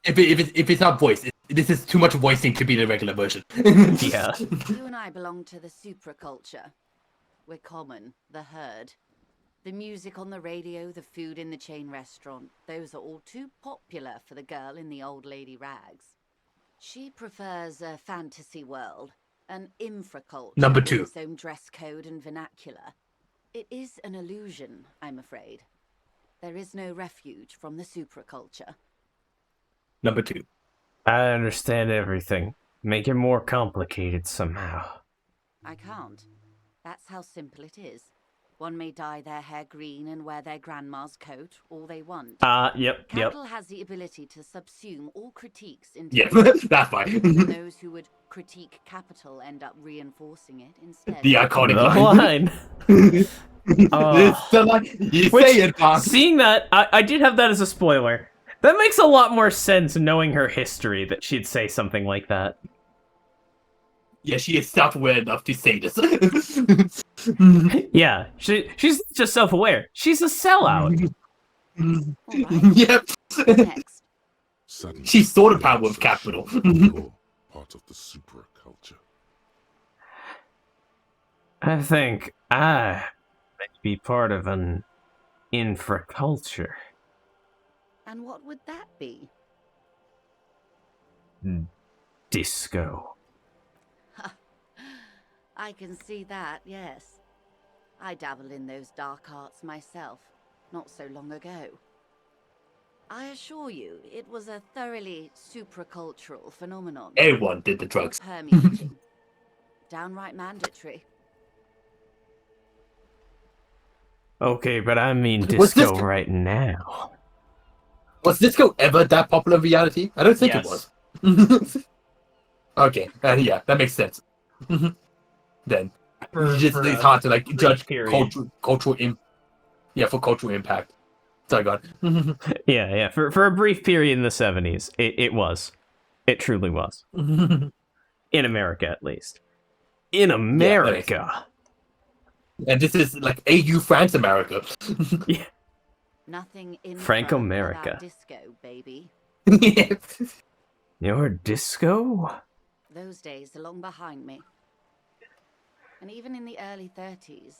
If it's not voiced, this is too much voicing to be the regular version.
Yeah.
You and I belong to the supraculture. We're common, the herd. The music on the radio, the food in the chain restaurant, those are all too popular for the girl in the old lady rags. She prefers a fantasy world, an infraculture
Number
with
2.
its own dress code and vernacular. It is an illusion, I'm afraid. There is no refuge from the supraculture.
Number 2.
I understand everything. Make it more complicated somehow.
I can't. That's how simple it is. One may dye their hair green and wear their grandma's coat, all they want.
Yep.
Capital has the ability to subsume all critiques into
Yeah, that's fine.
those who would critique capital end up reinforcing it instead.
The iconic
The
line. It's the line. You say it, Fox.
Seeing that, I did have that as a spoiler. That makes a lot more sense knowing her history that she'd say something like that.
Yeah, she is self-aware enough to say this.
Yeah, she's just self-aware. She's a sellout.
Right.
Yep.
Next.
Suddenly,
She saw the power of capital.
you're part of the supraculture.
I think I might be part of an infraculture.
And what would that be?
Disco.
I can see that, yes. I dabbled in those dark arts myself, not so long ago. I assure you, it was a thoroughly supracultural phenomenon.
Everyone did the drugs.
Permeating. Downright mandatory.
Okay, but I mean
Was
disco
this-
right now.
Was Didsco ever that popular in reality? I don't think it
Yes.
was. Okay, yeah, that makes sense. Then it's hard to like judge cultural impact. Sorry, God.
Yeah. For a brief period in the 70s, it was. It truly was. In America, at least. In America.
And this is like AU France America.
Yeah.
Nothing in
Franco-America.
Disco, baby.
Your disco?
Those days are long behind me. And even in the early 30s,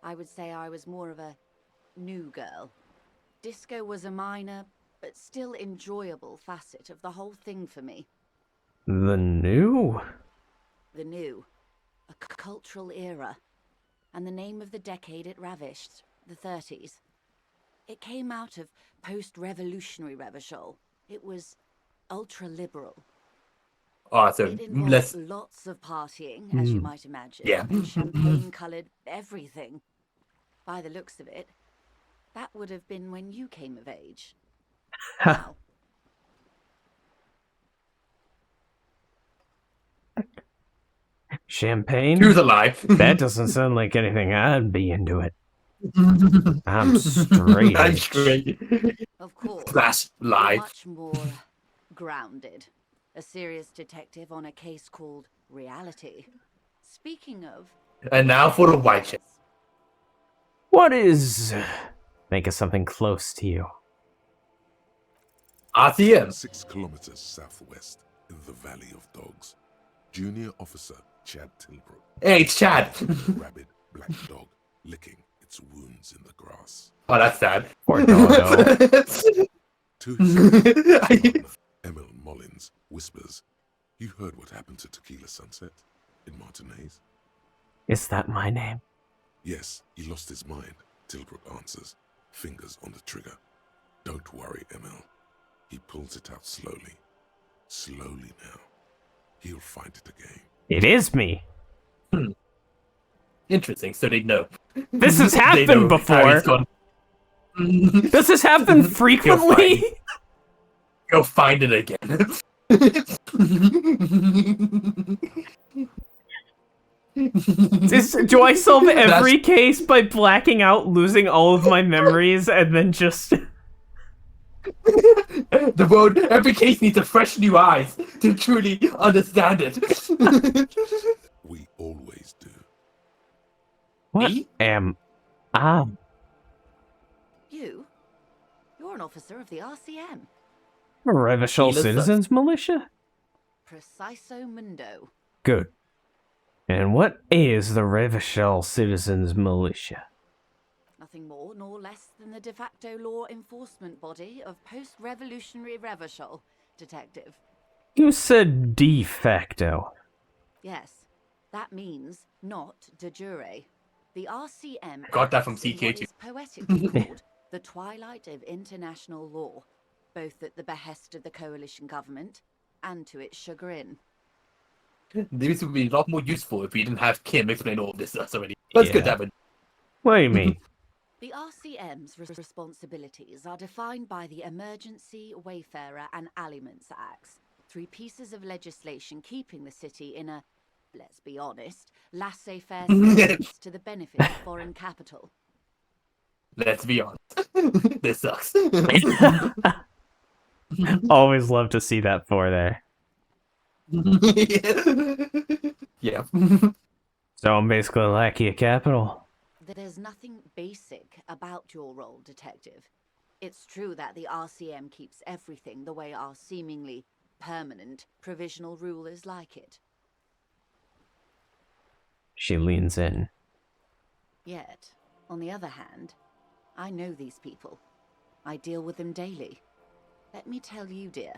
I would say I was more of a new girl. Disco was a minor, but still enjoyable facet of the whole thing for me.
The new?
The new. A cultural era. And the name of the decade it ravished, the 30s. It came out of post-revolutionary Revachol. It was ultra-liberal.
Oh, so
It involved
less.
lots of partying, as you might imagine.
Yeah.
And champagne-coloured everything. By the looks of it, that would have been when you came of age. Wow.
Champagne?
Who's alive?
That doesn't sound like anything I'd be into it. I'm straight
I'm
edge.
straight.
Of course.
Slash
you're
live.
much more grounded. A serious detective on a case called Reality. Speaking of...
And now for the white chip.
What is making something close to you?
RTM.
6 kilometers southwest in the Valley of Dogs, Junior Officer Chad Tilbrook.
Hey, it's Chad.
A rabid black dog licking its wounds in the grass.
Oh, that's sad.
Poor doggo.
To his Emil Mullins whispers, "You heard what happened to Tequila Sunset in Martinez?"
Is that my name?
"Yes, he lost his mind," Tilbrook answers, fingers on the trigger. "Don't worry, Emil." He pulls it out slowly. Slowly now. He'll find it again.
It is me.
Interesting, so they know.
This has
They
happened
know
before.
Harry's gone.
This has happened frequently.
Go find it again.
Do I solve every case by blacking out, losing all of my memories, and then just...
The world, every case needs a fresh new eyes to truly understand it.
We always do.
What
Me?
am I?
You? You're an officer of the RCM.
Revachol
Tequila
Citizens Militia?
Preciso Mundo.
Good. And what is the Revachol Citizens Militia?
Nothing more nor less than the de facto law enforcement body of post-revolutionary Revachol, Detective.
You said de facto.
Yes, that means not de jure. The RCM
Got that from
acts in what
CK2.
is poetically called the twilight of international law, both at the behest of the coalition government and to its chagrin.
This would be a lot more useful if we didn't have Kim explain all of this to us already. That's good,
Yeah.
Devin.
What do you mean?
The RCM's responsibilities are defined by the Emergency, Wayfarer and Aliments Acts, 3 pieces of legislation keeping the city in a, let's be honest, laissez-faire stance to the benefit of foreign capital.
Let's be honest. This sucks.
Always love to see that for there.
Yeah.
So I'm basically lackey of capital.
There's nothing basic about your role, Detective. It's true that the RCM keeps everything the way our seemingly permanent provisional rulers like it.
She leans in.
Yet, on the other hand, I know these people. I deal with them daily. Let me tell you, dear,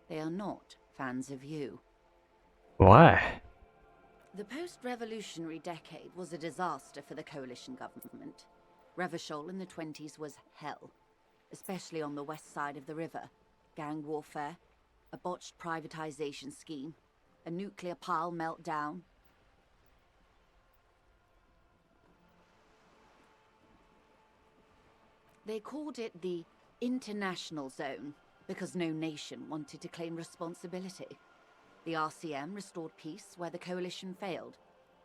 they are not fans of you.
Why?
The post-revolutionary decade was a disaster for the coalition government. Revachol in the 20s was hell, especially on the west side of the river. Gang warfare, a botched privatization scheme, a nuclear pile meltdown. They called it the International Zone because no nation wanted to claim responsibility. The RCM restored peace where the coalition failed.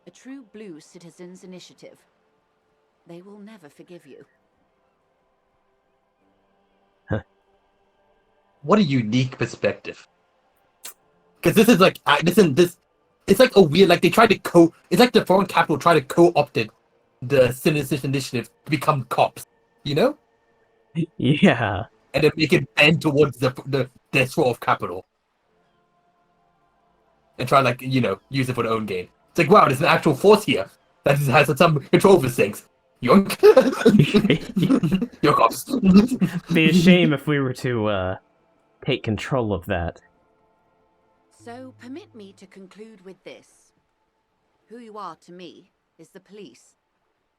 A true blue citizens' initiative. They will never forgive you.
What a unique perspective. Because this is like, it's like a weird, like they tried to it's like the foreign capital tried to co-opted the citizens' initiative to become cops, you know?
Yeah.
And then make it bend towards their sort of capital. And try, like, you know, use it for their own gain. It's like, wow, there's an actual force here that has some control over things. Yoink. Your cops.
Be a shame if we were to take control of that.
So, permit me to conclude with this. Who you are to me is the police.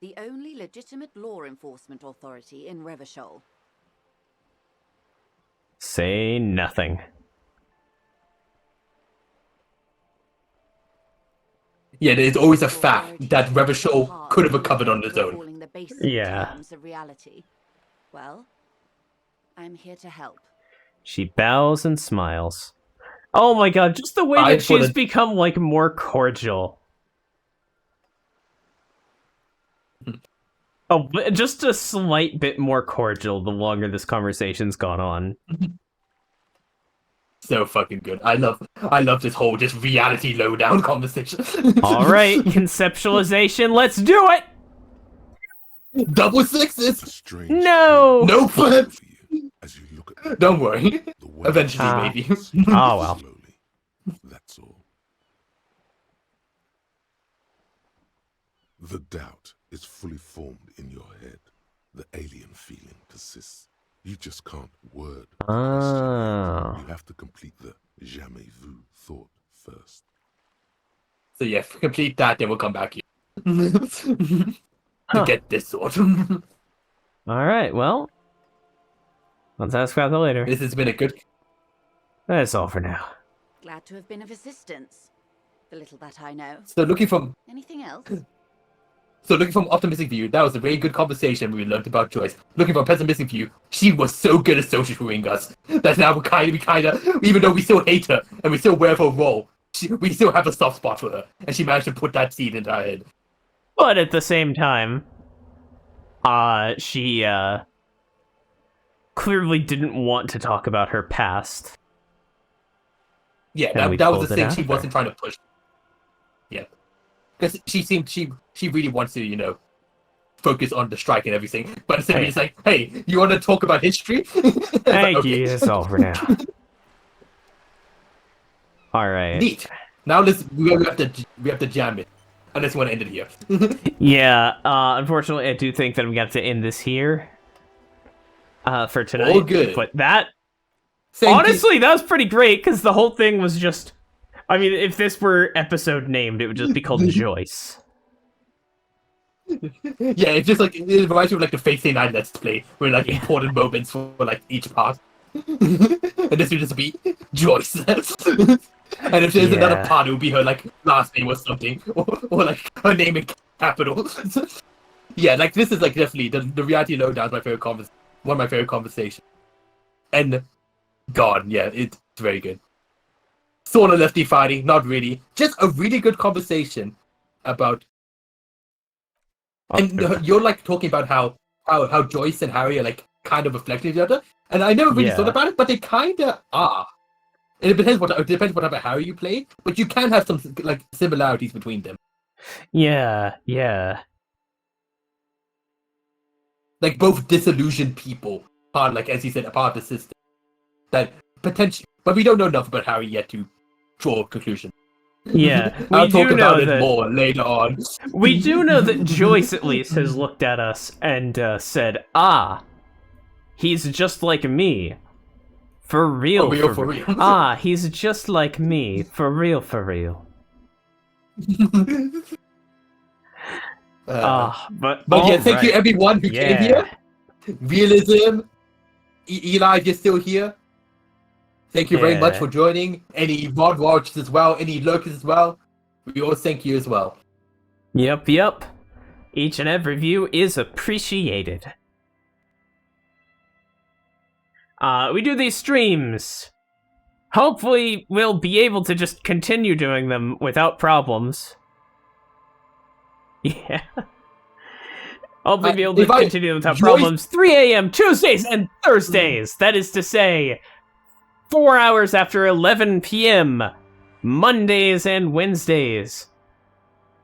The only legitimate law enforcement authority in Revachol.
Say nothing.
Yeah, there's always a fact that Revachol could have recovered on its own.
Recalling the basic
Yeah.
terms of reality. Well, I'm here to help.
She bows and smiles. Oh my god, just the way
I
that she's become, like, more cordial. Oh, but just a slight bit more cordial the longer this conversation's gone on.
So fucking good. I love this whole just reality lowdown conversation.
All right, conceptualization. Let's do it.
Double sixes.
Strange
No.
No but.
As you look at
Don't worry.
the way
Eventually, maybe.
Oh well.
slowly. That's all. The doubt is fully formed in your head. The alien feeling persists. You just can't word the question.
Oh.
You have to complete the jamais vu thought first.
So yeah, complete that, then we'll come back here. To get this sword.
All right. Well, let's ask about that later.
This has been a good.
That's all for now.
Glad to have been of assistance. The little that I know.
So looking from
Anything else?
optimistic view, that was a very good conversation we learned about Joyce. Looking from pessimistic view, she was so good at socializing us that now we kind of, even though we still hate her and we still wear her role, we still have a soft spot for her, and she managed to put that seed into our head.
But at the same time, she clearly didn't want to talk about her past.
Yeah,
And
that was the
pulled it
thing
out
she
of her.
wasn't trying to push. Yeah, because she really wants to focus on the strike and everything, but instead of
Hey.
just like, hey, you want to talk about history?
Thank you. That's all for now. All right.
Neat. Now we have to jam it, unless you want to end it here.
Yeah. Unfortunately, I do think that we have to end this here. For tonight.
All good.
But that
Thank you.
honestly, that was pretty great because the whole thing was just. I mean, if this were episode named, it would just be called Joyce.
Yeah, it's just like it reminds me of like the Fate Stay Night Let's Play, where like important moments for like each part, and this would just be Joyce. And if there's another
Yeah.
part, it would be her like last name or something, or like her name in capitals. Yeah, like this is like definitely the reality lowdown is my favorite one of my favorite conversations. And God, yeah, it's very good. Sort of lefty fighting, not really, just a really good conversation about. And you're like talking about how Joyce and Harry are like kind of reflecting each other, and I never really
Yeah.
thought about it, but they kind of are. And it depends what type of Harry you play, but you can have some like similarities between them.
Yeah. Yeah.
Like both disillusioned people, part like as you said, a part of the system that potentially, but we don't know enough about Harry yet to draw a conclusion.
Yeah.
I'll
We
talk
do
about
know
it
that.
more later on.
We do know that Joyce, at least, has looked at us and said, "Ah, he's just like me. For real,
For real.
Ah, he's just like me. For real, for real." But
yeah, thank you
alright.
everyone who came
Yeah.
here. Realism, Eli, if you're still here. Thank you very much
Yeah.
for joining. Any VOD watchers as well, any lurkers as well. We all thank you as well.
Yep. Each and every view is appreciated. We do these streams. Hopefully, we'll be able to just continue doing them without problems. Yeah. Hopefully, be able to continue them without problems. 3 a.m. Tuesdays and Thursdays. That is to say, 4 hours after 11 p.m. Mondays and Wednesdays.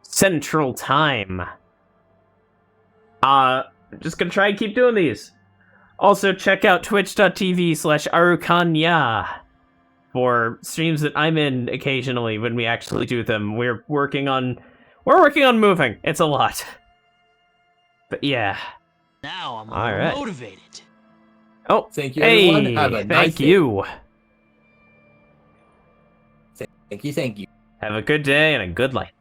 Central Time. Just gonna try and keep doing these. Also, check out twitch.tv/arukanya for streams that I'm in occasionally when we actually do them. We're working on moving. It's a lot. But yeah.
Now I'm
all right.
motivated.
Oh,
thank you,
hey,
everyone. Have a nice
thank
day.
you.
Thank you.
Have a good day and a good life.